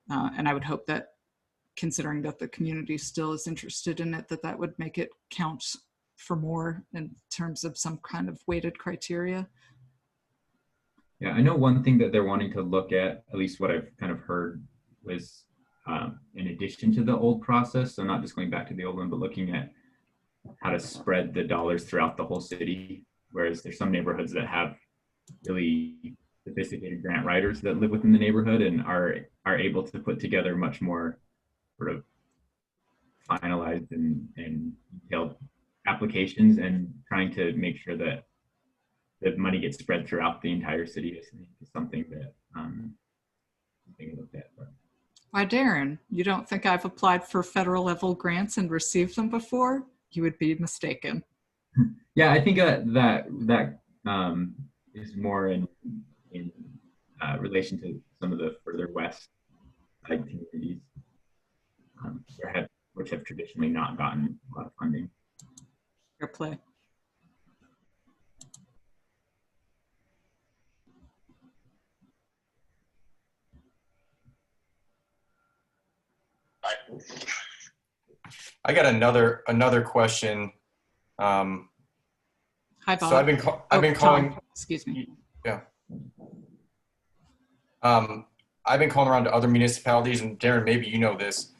And I would hope that, considering that the community still is interested in it, that would make it count for more in terms of some kind of weighted criteria.
Yeah, I know one thing that they're wanting to look at least what I've kind of heard, was in addition to the old process, so not just going back to the old one, but looking at how to spread the dollars throughout the whole city. Whereas there's some neighborhoods that have really sophisticated grant writers that live within the neighborhood and are able to put together much more sort of finalized and detailed applications, and trying to make sure that the money gets spread throughout the entire city is something that being looked at.
Why, Darren, you don't think I've applied for federal level grants and received them before? You would be mistaken.
Yeah, I think that is more in relation to some of the further west side communities, which have traditionally not gotten a lot of funding.
Fair play.
I got another question.
Hi, Bob.
So I've been calling.
Tom, excuse me.
Yeah. I've been calling around to other municipalities, and Darren, maybe you know this,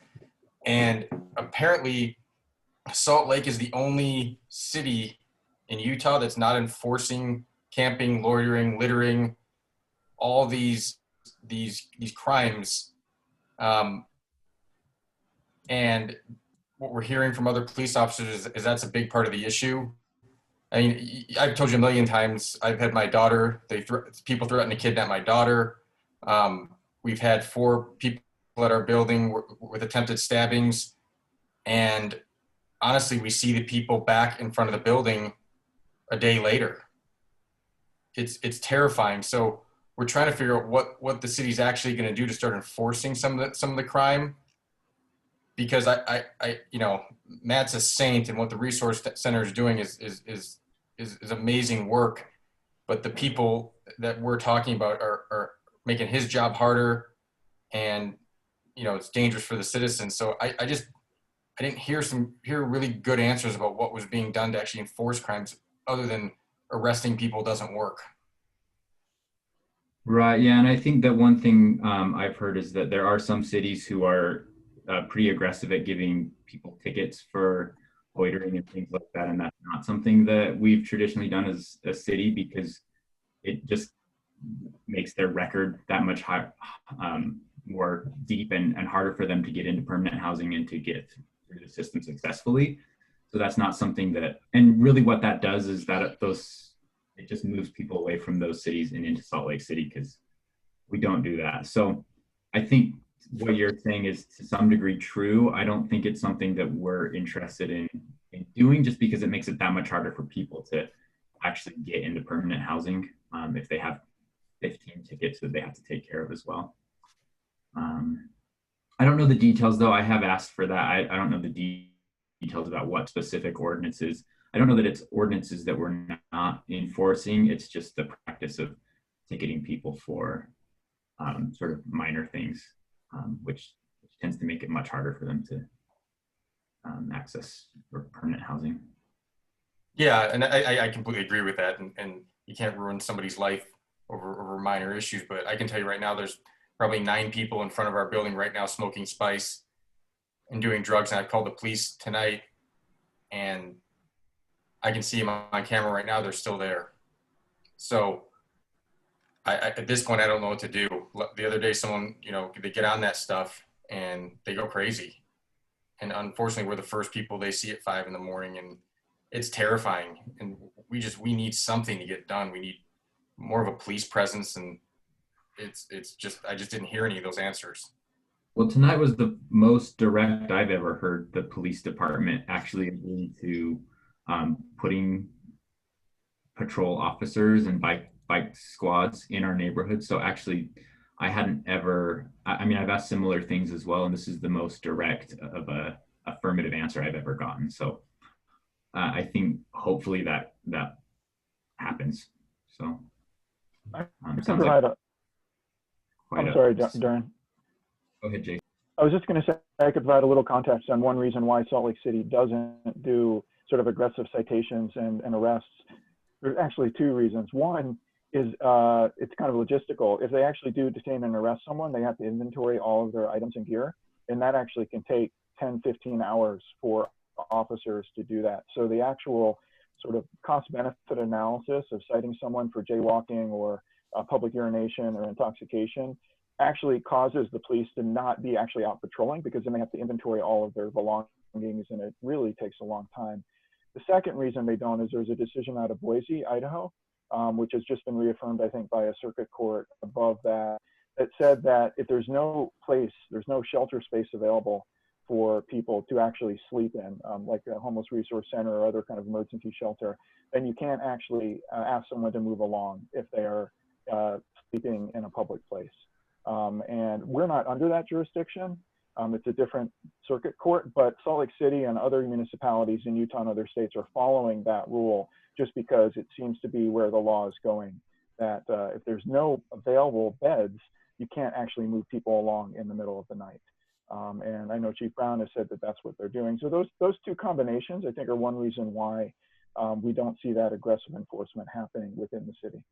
and apparently Salt Lake is the only city in Utah that's not enforcing camping, loitering, littering, all these crimes. And what we're hearing from other police officers is that's a big part of the issue. I mean, I've told you a million times, I've had my daughter, people threaten to kidnap my daughter. We've had 4 people at our building with attempted stabbings. And honestly, we see the people back in front of the building a day later. It's terrifying. So we're trying to figure out what the city's actually going to do to start enforcing some of the crime. Because I Matt's a saint, and what the resource center is doing is amazing work. But the people that we're talking about are making his job harder, and it's dangerous for the citizens. So I didn't hear really good answers about what was being done to actually enforce crimes, other than arresting people doesn't work.
Right. Yeah, and I think that one thing I've heard is that there are some cities who are pretty aggressive at giving people tickets for loitering and things like that, and that's not something that we've traditionally done as a city, because it just makes their record that much more deep and harder for them to get into permanent housing and to get through the system successfully. So that's not something that, and really what that does is that it just moves people away from those cities and into Salt Lake City, because we don't do that. So I think what you're saying is to some degree true. I don't think it's something that we're interested in doing, just because it makes it that much harder for people to actually get into permanent housing if they have 15 tickets that they have to take care of as well. I don't know the details, though. I have asked for that. I don't know the details about what specific ordinances. I don't know that it's ordinances that we're not enforcing. It's just the practice of ticketing people for sort of minor things, which tends to make it much harder for them to access for permanent housing.
Yeah, and I completely agree with that. And you can't ruin somebody's life over minor issues. But I can tell you right now, there's probably 9 people in front of our building right now smoking spice and doing drugs. And I called the police tonight, and I can see them on camera right now. They're still there. So at this point, I don't know what to do. The other day, someone, they get on that stuff and they go crazy. And unfortunately, we're the first people they see at 5 in the morning, and it's terrifying. And we need something to get done. We need more of a police presence, and I just didn't hear any of those answers.
Well, tonight was the most direct I've ever heard the police department actually agree to putting patrol officers and bike bike squads in our neighborhood. So actually, I hadn't ever, I mean, I've asked similar things as well, and this is the most direct of a affirmative answer I've ever gotten. So I think hopefully that happens. So sounds like
I'm sorry, Darren.
Go ahead, Jason.
I was just going to say I could provide a little context on one reason why Salt Lake City doesn't do sort of aggressive citations and arrests. There's actually two reasons. One is it's kind of logistical. If they actually do detain and arrest someone, they have to inventory all of their items and gear, and that actually can take 10, 15 hours for officers to do that. So the actual sort of cost-benefit analysis of citing someone for jaywalking or public urination or intoxication actually causes the police to not be actually out patrolling, because then they have to inventory all of their belongings, and it really takes a long time. The second reason they don't is there's a decision out of Boise, Idaho, which has just been reaffirmed, I think, by a circuit court above that, that said that if there's no place, there's no shelter space available for people to actually sleep in, like a homeless resource center or other kind of emergency shelter, then you can't actually ask someone to move along if they are sleeping in a public place. And we're not under that jurisdiction. It's a different circuit court, but Salt Lake City and other municipalities in Utah and other states are following that rule just because it seems to be where the law is going, that if there's no available beds, you can't actually move people along in the middle of the night. And I know Chief Brown has said that that's what they're doing. So those two combinations, I think, are one reason why we don't see that aggressive enforcement happening within the city.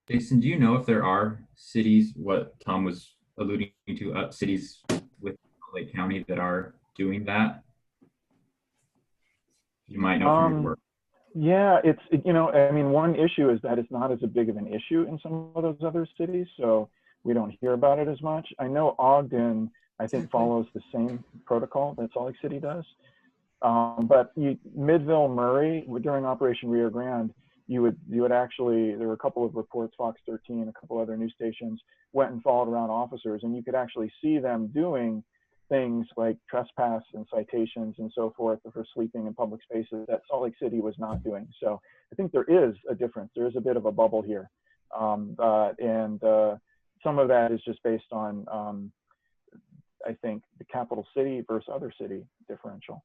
Jason, do you know if there are cities, what Tom was alluding to, cities with Lake County that are doing that? You might know from your work.
Yeah, you know, I mean, one issue is that it's not as big of an issue in some of those other cities, so we don't hear about it as much. I know Ogden, I think, follows the same protocol that Salt Lake City does. But Midville, Murray, during Operation Rio Grande, you would actually, there were a couple of reports, Fox 13, a couple other news stations went and followed around officers, and you could actually see them doing things like trespass and citations and so forth for sleeping in public spaces that Salt Lake City was not doing. So I think there is a difference. There is a bit of a bubble here. Some of that is just based on, I think, the capital city versus other city differential.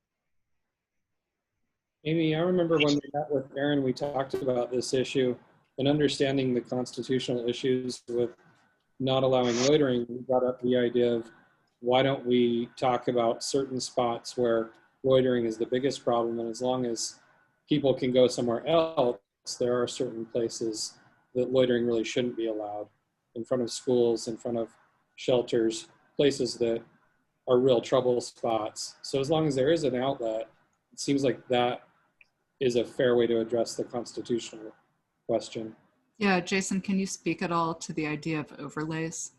Amy, I remember when we met with Aaron, we talked about this issue and understanding the constitutional issues with not allowing loitering. We brought up the idea of why don't we talk about certain spots where loitering is the biggest problem, and as long as people can go somewhere else, there are certain places that loitering really shouldn't be allowed, in front of schools, in front of shelters, places that are real trouble spots. So as long as there is an outlet, it seems like that is a fair way to address the constitutional question.
Yeah, Jason, can you speak at all to the idea of overlays?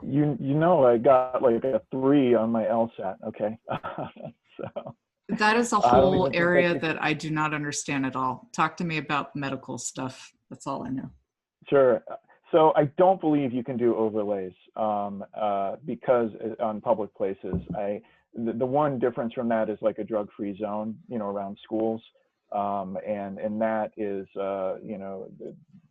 You know, I got like a 3 on my LSAT, okay? So
that is a whole area that I do not understand at all. Talk to me about medical stuff. That's all I know.
Sure. So I don't believe you can do overlays because on public places, the one difference from that is like a drug-free zone, you know, around schools. And that is, you know,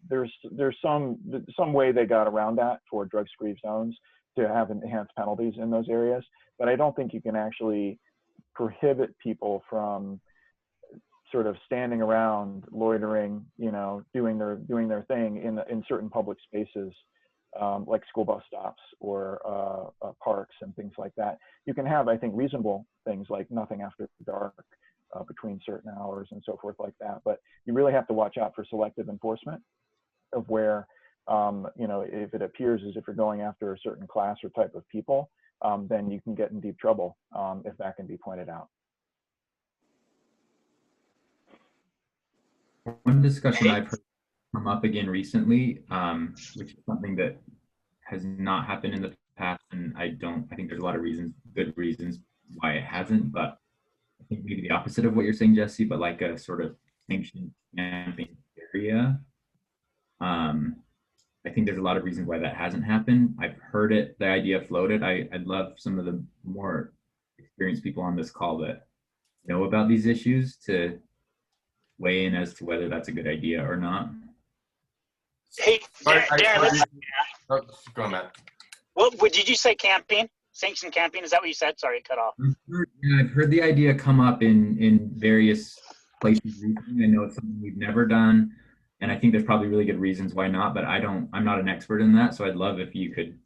there's some way they got around that for drug-free zones to have enhanced penalties in those areas. But I don't think you can actually prohibit people from sort of standing around, loitering, you know, doing their thing in certain public spaces, like school bus stops or parks and things like that. You can have, I think, reasonable things like nothing after dark between certain hours and so forth like that. But you really have to watch out for selective enforcement of where, you know, if it appears as if you're going after a certain class or type of people, then you can get in deep trouble if that can be pointed out.
One discussion I've heard come up again recently, which is something that has not happened in the past, and I think there's a lot of good reasons why it hasn't, but I think maybe the opposite of what you're saying, Jesse, but like a sort of sanctioned camping area. I think there's a lot of reasons why that hasn't happened. I've heard it, the idea floated. I'd love some of the more experienced people on this call that know about these issues to weigh in as to whether that's a good idea or not.
Hey, Darren,
go on, Matt.
what did you say? Camping, sanctioned camping? Is that what you said? Sorry, it cut off.
I've heard the idea come up in various places recently. I know it's something we've never done, and I think there's probably really good reasons why not, but I'm not an expert in that, so I'd love if you could.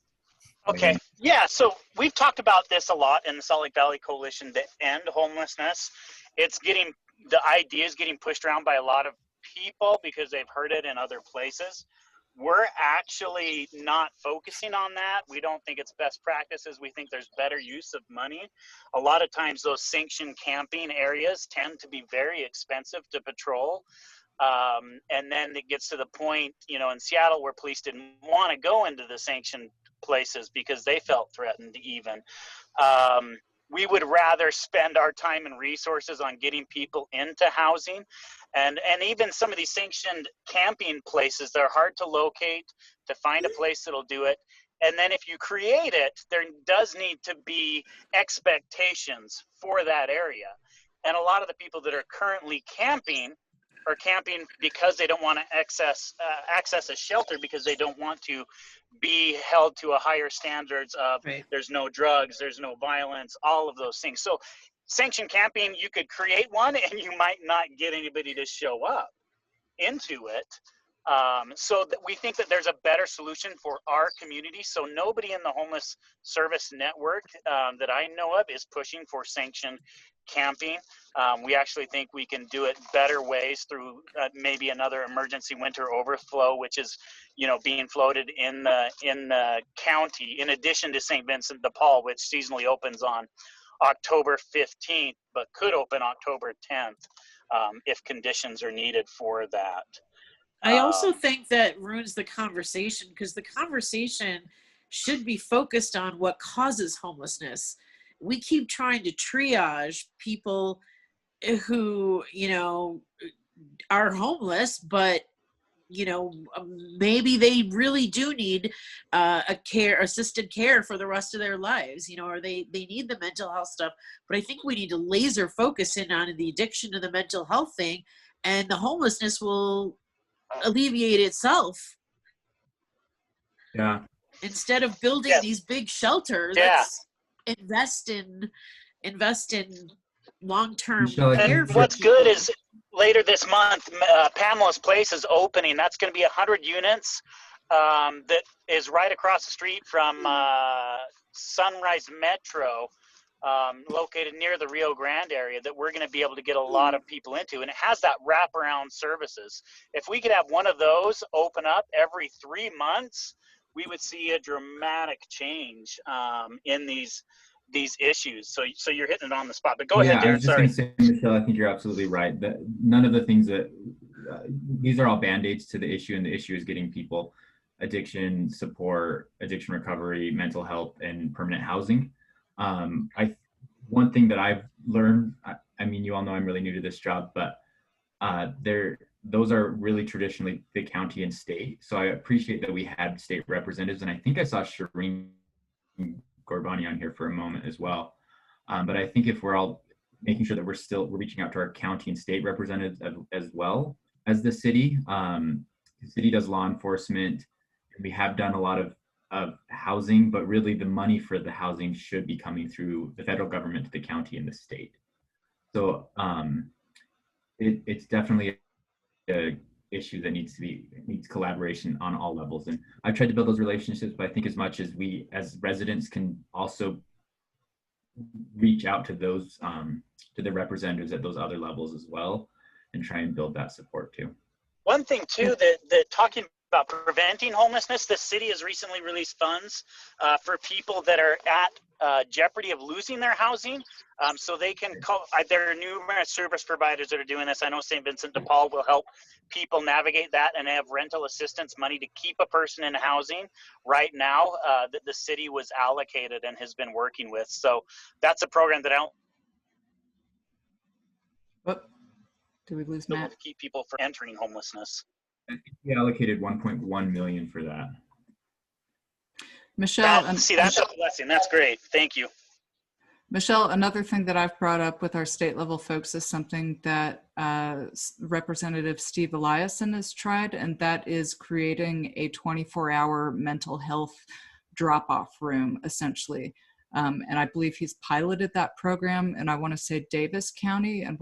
Okay, yeah, so we've talked about this a lot in the Salt Lake Valley Coalition to end homelessness. The idea is getting pushed around by a lot of people because they've heard it in other places. We're actually not focusing on that. We don't think it's best practices. We think there's better use of money. A lot of times those sanctioned camping areas tend to be very expensive to patrol. And then it gets to the point, in Seattle where police didn't want to go into the sanctioned places because they felt threatened even. We would rather spend our time and resources on getting people into housing. And even some of these sanctioned camping places, they're hard to locate, to find a place that'll do it. And then if you create it, there does need to be expectations for that area. And a lot of the people that are currently camping are camping because they don't want to access a shelter, because they don't want to be held to a higher standards of there's no drugs, there's no violence, all of those things. So sanctioned camping, you could create one and you might not get anybody to show up into it. So that we think that there's a better solution for our community. So nobody in the homeless service network that I know of is pushing for sanctioned camping. We actually think we can do it better ways through maybe another emergency winter overflow, which is, being floated in the county, in addition to St. Vincent de Paul, which seasonally opens on October 15th, but could open October 10th if conditions are needed for that.
I also think that ruins the conversation, because the conversation should be focused on what causes homelessness. We keep trying to triage people who, are homeless, but, maybe they really do need assisted care for the rest of their lives, or they need the mental health stuff. But I think we need to laser focus in on the addiction and the mental health thing, and the homelessness will alleviate itself.
Yeah.
Instead of building these big shelters, let's invest in long-term care.
What's good is later this month, Pamela's Place is opening. That's going to be 100 units. That is right across the street from Sunrise Metro, located near the Rio Grande area, that we're going to be able to get a lot of people into. And it has that wraparound services. If we could have one of those open up every 3 months, we would see a dramatic change in these issues. So you're hitting it on the spot. But go ahead, Darren.
I was just going to say, Michelle, I think you're absolutely right. That none of the things that these are all band-aids to the issue, and the issue is getting people addiction support, addiction recovery, mental health, and permanent housing. One thing that I've learned, I mean, you all know I'm really new to this job, but those are really traditionally the county and state. So I appreciate that we had state representatives, and I think I saw Shireen Gorbani on here for a moment as well. But I think if we're all making sure that we're reaching out to our county and state representatives as well as the city does law enforcement. We have done a lot of housing, but really the money for the housing should be coming through the federal government to the county and the state. So it's definitely a issue that needs collaboration on all levels. And I've tried to build those relationships, but I think as much as we as residents can also reach out to those to the representatives at those other levels as well, and try and build that support too.
One thing too, that talking about preventing homelessness, the city has recently released funds for people that are at jeopardy of losing their housing. So they can call, there are numerous service providers that are doing this. I know St. Vincent de Paul will help people navigate that, and have rental assistance money to keep a person in housing right now that the city was allocated and has been working with. So that's a program that
Did we lose Matt?
To keep people from entering homelessness.
I think we allocated 1.1 million for that.
Michelle,
see, that's a blessing. That's great. Thank you.
Michelle, another thing that I've brought up with our state level folks is something that Representative Steve Eliason has tried, and that is creating a 24-hour mental health drop-off room, essentially. And I believe he's piloted that program, and I want to say Davis County, and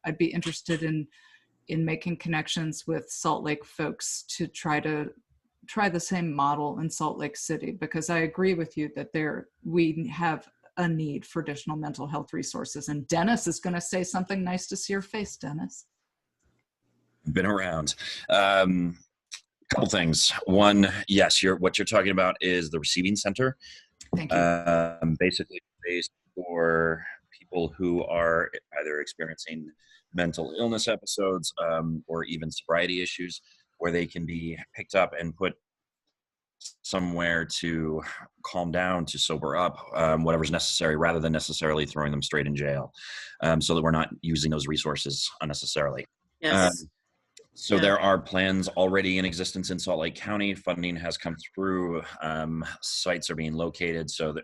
I'd be interested in making connections with Salt Lake folks to try the same model in Salt Lake City, because I agree with you that we have a need for additional mental health resources. And Dennis is going to say something nice to see your face, Dennis.
Been around. Couple things. One, yes, what you're talking about is the receiving center.
Thank you.
Basically based for people who are either experiencing mental illness episodes or even sobriety issues, where they can be picked up and put somewhere to calm down, to sober up, whatever's necessary, rather than necessarily throwing them straight in jail, so that we're not using those resources unnecessarily.
Yes.
So
Yeah.
there are plans already in existence in Salt Lake County. Funding has come through. Sites are being located, so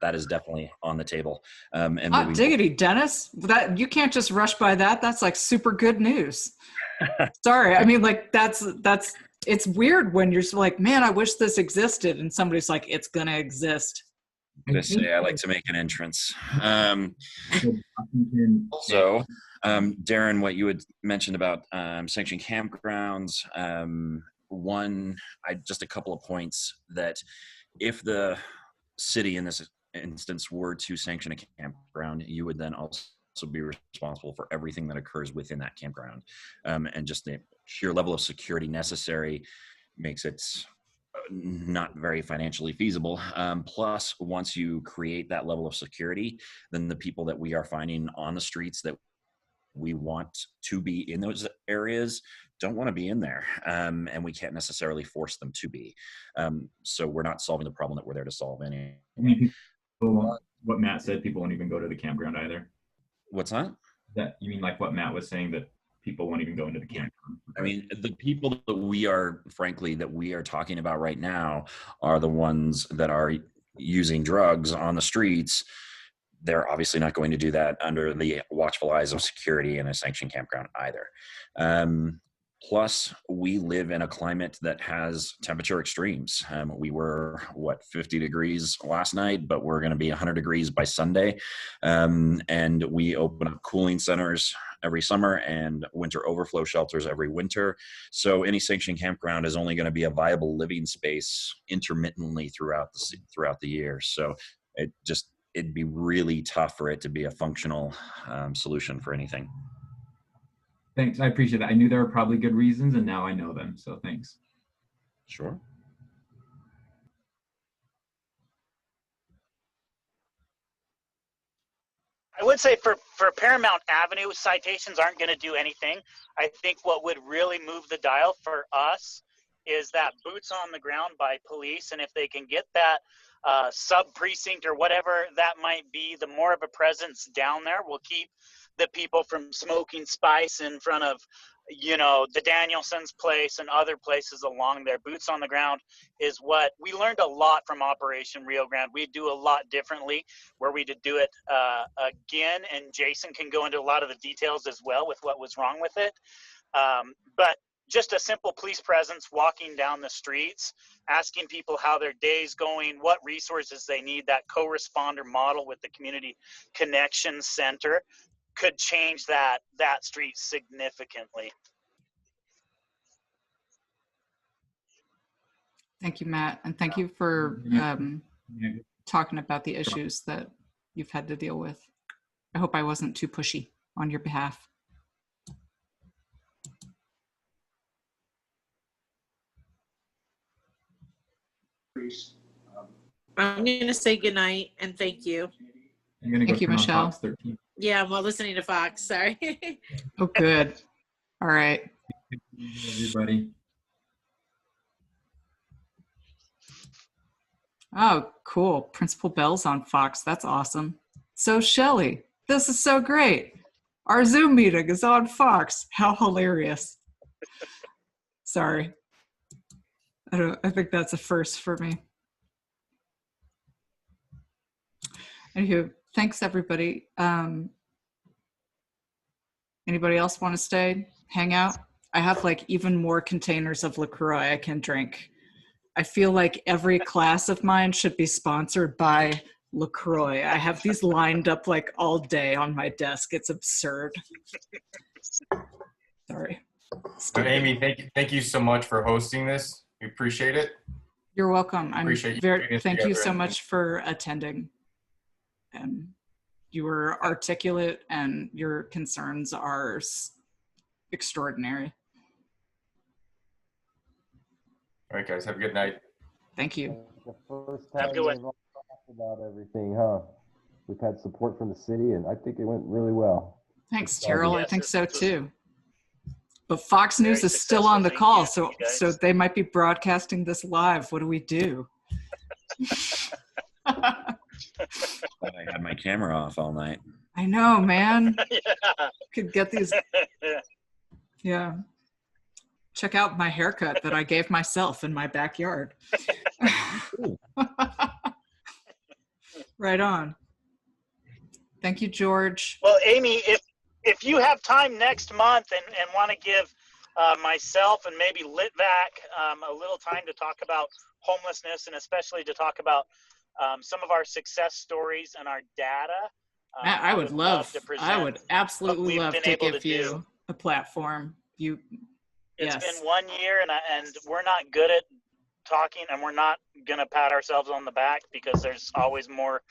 that is definitely on the table. And
diggity, Dennis. That you can't just rush by that. That's like super good news. Sorry, I mean, like that's. It's weird when you're like, man, I wish this existed, and somebody's like, it's gonna exist.
They say I like to make an entrance. Also, Darren, what you had mentioned about sanctioned campgrounds. Just a couple of points that if the city in this instance were to sanction a campground, you would then also be responsible for everything that occurs within that campground. And just the sheer level of security necessary makes it not very financially feasible. Plus, once you create that level of security, then the people that we are finding on the streets that we want to be in those areas don't want to be in there, and we can't necessarily force them to be. So we're not solving the problem that we're there to solve anyway.
What Matt said, people won't even go to the campground either.
What's that?
That you mean like what Matt was saying, that people won't even go into the campground?
I mean, the people that we are talking about right now are the ones that are using drugs on the streets. They're obviously not going to do that under the watchful eyes of security in a sanctioned campground either. Plus, we live in a climate that has temperature extremes. We were, 50 degrees last night, but we're going to be 100 degrees by Sunday. And we open up cooling centers every summer and winter overflow shelters every winter. So any sanctioned campground is only going to be a viable living space intermittently throughout the year. So it'd be really tough for it to be a functional solution for anything.
Thanks, I appreciate that. I knew there were probably good reasons, and now I know them, so thanks.
Sure.
I would say for Paramount Avenue, citations aren't going to do anything. I think what would really move the dial for us is that boots on the ground by police, and if they can get that sub-precinct or whatever that might be, the more of a presence down there will keep the people from smoking spice in front of, the Danielson's place and other places along there. Boots on the ground is what we learned a lot from Operation Rio Grande. We do a lot differently where we did do it again, and Jason can go into a lot of the details as well with what was wrong with it. But just a simple police presence walking down the streets, asking people how their day's going, what resources they need, that co-responder model with the Community Connection Center could change that street significantly.
Thank you, Matt. And thank you for talking about the issues that you've had to deal with. I hope I wasn't too pushy on your behalf.
I'm going to say goodnight and thank you.
I'm going to go
Thank you,
turn on
Michelle.
Fox 13.
Yeah, I'm listening to Fox. Sorry.
Oh, good. All right.
Everybody.
Oh, cool. Principal Bell's on Fox. That's awesome. So, Shelley, this is so great. Our Zoom meeting is on Fox. How hilarious. Sorry. I think that's a first for me. Anywho, thanks everybody. Anybody else want to stay, hang out? I have like even more containers of LaCroix I can drink. I feel like every class of mine should be sponsored by LaCroix. I have these lined up like all day on my desk. It's absurd. Sorry.
So Amy, thank you so much for hosting this. We appreciate it.
You're welcome.
Appreciate you.
Thank you so much for attending. You were articulate and your concerns are extraordinary.
All right, guys, have a good night.
Thank you.
The first time we've all talked about everything, huh? We've had support from the city, and I think it went really well.
Thanks, Terrell. I think so too. But Fox News is still on the call, so they might be broadcasting this live. What do we do?
I had my camera off all night.
I know, man.
Yeah.
Could get these. Yeah. Check out my haircut that I gave myself in my backyard. Right on. Thank you, George.
Well, Amy, if you have time next month and want to give myself and maybe Litvac a little time to talk about homelessness and especially to talk about some of our success stories and our data.
I would I would absolutely love to give you
do.
a platform.
It's been 1 year and we're not good at talking and we're not going to pat ourselves on the back because there's always more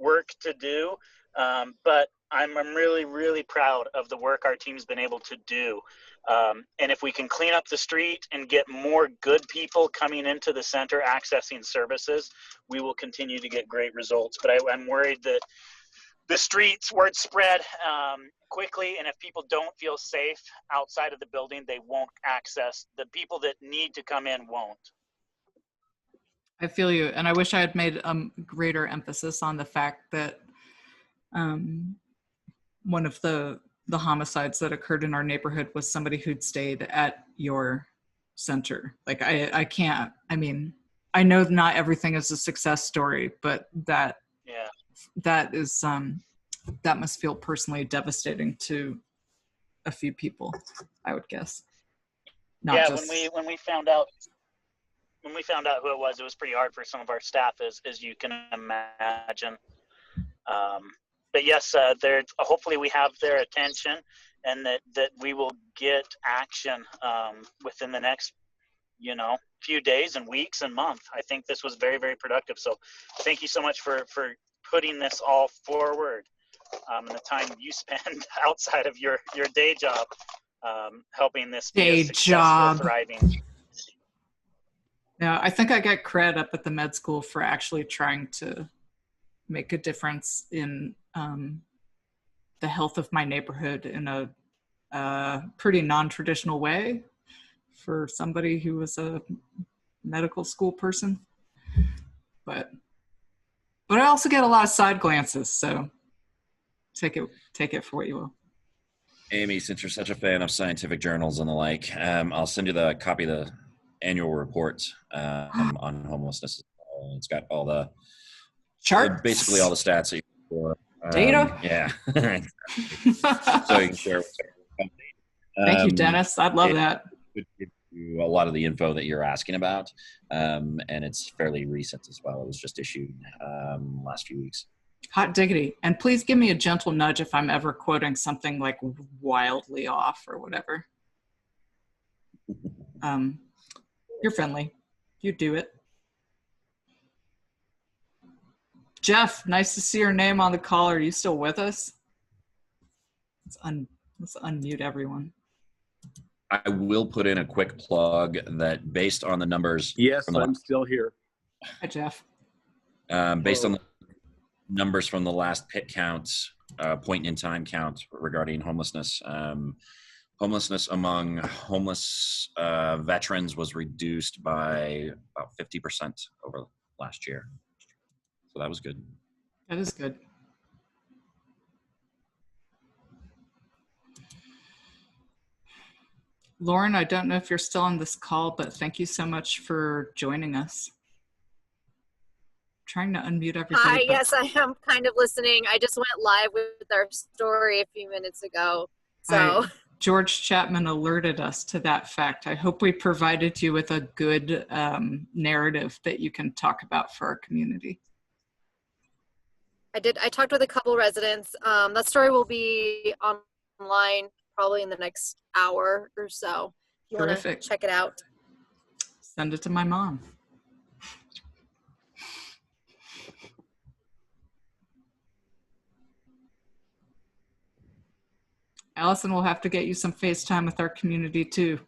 work to do. But I'm really, really proud of the work our team's been able to do. And if we can clean up the street and get more good people coming into the center accessing services, we will continue to get great results. But I'm worried that the streets, word spread quickly, and if people don't feel safe outside of the building, they won't access. The people that need to come in won't.
I feel you. And I wish I had made greater emphasis on the fact that one of the homicides that occurred in our neighborhood was somebody who'd stayed at your center. Like I can't, I mean, I know not everything is a success story, but that is that must feel personally devastating to a few people, I would guess.
When we found out who it was pretty hard for some of our staff, as you can imagine. But yes, hopefully we have their attention, and that we will get action within the next, few days and weeks and month. I think this was very, very productive. So thank you so much for putting this all forward, and the time you spend outside of your day job helping this be a successful, thriving.
Yeah, I think I got cred up at the med school for actually trying to make a difference in the health of my neighborhood in a pretty non-traditional way for somebody who was a medical school person. But I also get a lot of side glances, so take it for what you will.
Amy, since you're such a fan of scientific journals and the like, I'll send you the copy of the annual report on homelessness. It's got all the
charts,
basically all the stats that you
data.
Yeah. So you can share.
Thank you, Dennis. I'd love that.
It gives you a lot of the info that you're asking about, and it's fairly recent as well. It was just issued last few weeks.
Hot diggity. And please give me a gentle nudge if I'm ever quoting something like wildly off or whatever. You're friendly. You do it. Jeff, nice to see your name on the call. Are you still with us? Let's unmute everyone.
I will put in a quick plug that based on the numbers.
Yes, I'm still here.
Hi, Jeff.
Based on the numbers from the last pit count, point in time count regarding homelessness, homelessness among homeless veterans was reduced by about 50% over last year. So that was good.
That is good. Lauren, I don't know if you're still on this call, but thank you so much for joining us. trying to unmute everybody.
Hi,
but-
yes, I am kind of listening. I just went live with our story a few minutes ago. So
George Chapman alerted us to that fact. I hope we provided you with a good narrative that you can talk about for our community.
I did. I talked with a couple residents. That story will be online probably in the next hour or so. If you want to check it out.
Send it to my mom. Allison, will have to get you some FaceTime with our community too.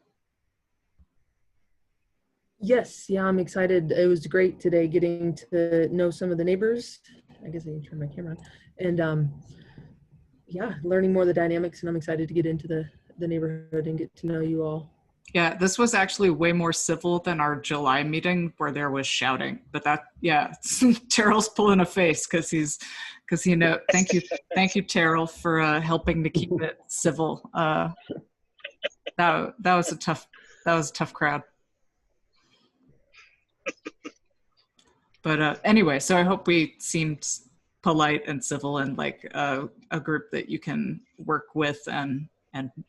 Yes, yeah, I'm excited. It was great today getting to know some of the neighbors. I guess I can turn my camera on. And yeah, learning more of the dynamics, and I'm excited to get into the neighborhood and get to know you all.
Yeah, this was actually way more civil than our July meeting where there was shouting. But that, yeah, Terrell's pulling a face because you know. Thank you, Terrell, for helping to keep it civil. That was a tough crowd. But anyway, so I hope we seemed polite and civil and like a group that you can work with and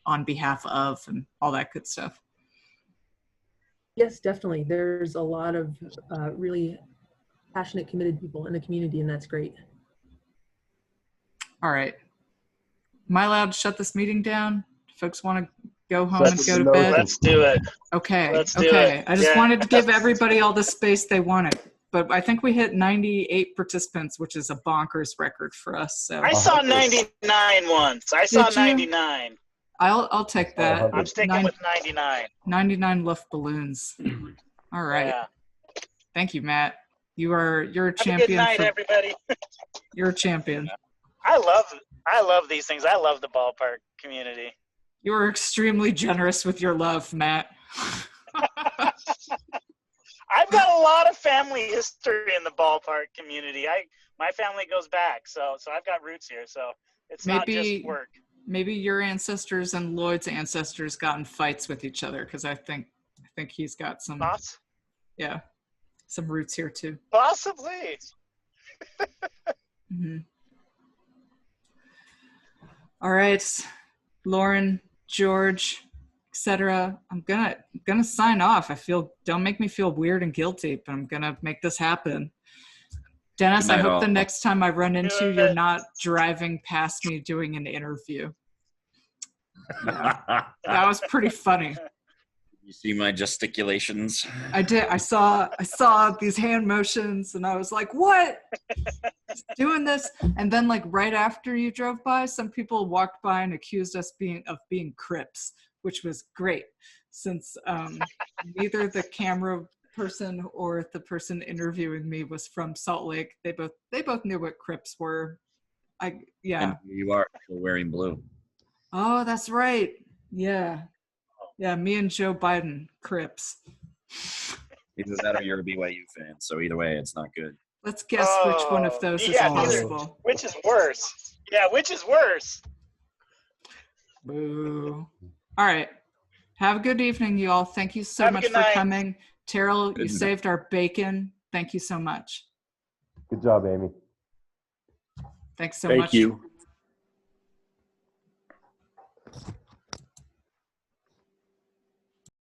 on behalf of and all that good stuff.
Yes, definitely. There's a lot of really passionate, committed people in the community, and that's great.
All right. Am I allowed to shut this meeting down? Folks want to go home and go to bed?
Let's do it.
Okay.
Let's do it.
I just wanted to give everybody all the space they wanted. But I think we hit 98 participants, which is a bonkers record for us. So
I saw 99 once. I saw 99.
I'll take that.
I'm sticking with 99.
99 Luft balloons. All right.
Yeah.
Thank you, Matt. You're a
Have a
champion.
good night, everybody.
You're a champion.
I love these things. I love the ballpark community.
You are extremely generous with your love, Matt.
I've got a lot of family history in the ballpark community. My family goes back, so I've got roots here. So it's not just work.
Maybe your ancestors and Lloyd's ancestors got in fights with each other, because I think he's got some some roots here too.
Possibly.
Mm-hmm. All right, Lauren, George, etc. I'm gonna sign off. Don't make me feel weird and guilty, but I'm gonna make this happen. Dennis, I hope the next time I run into you, you're not driving past me doing an interview. Yeah, that was pretty funny.
You see my gesticulations?
I did. I saw these hand motions, and I was like, "What? He's doing this?" And then, like right after you drove by, some people walked by and accused us of being Crips, which was great, since neither the camera person or the person interviewing me was from Salt Lake. They both knew what Crips were. And
you are still wearing blue.
Oh, that's right. Yeah. Yeah, me and Joe Biden, Crips.
Either that or you're a BYU fan, so either way, it's not good.
Let's guess which one of those is possible.
Which is worse? Yeah, which is worse?
Boo. All right. Have a good evening, you all. Thank you so much for coming. Terrell, you saved our bacon. Thank you so much.
Good job, Amy.
Thanks so much.
Thank you.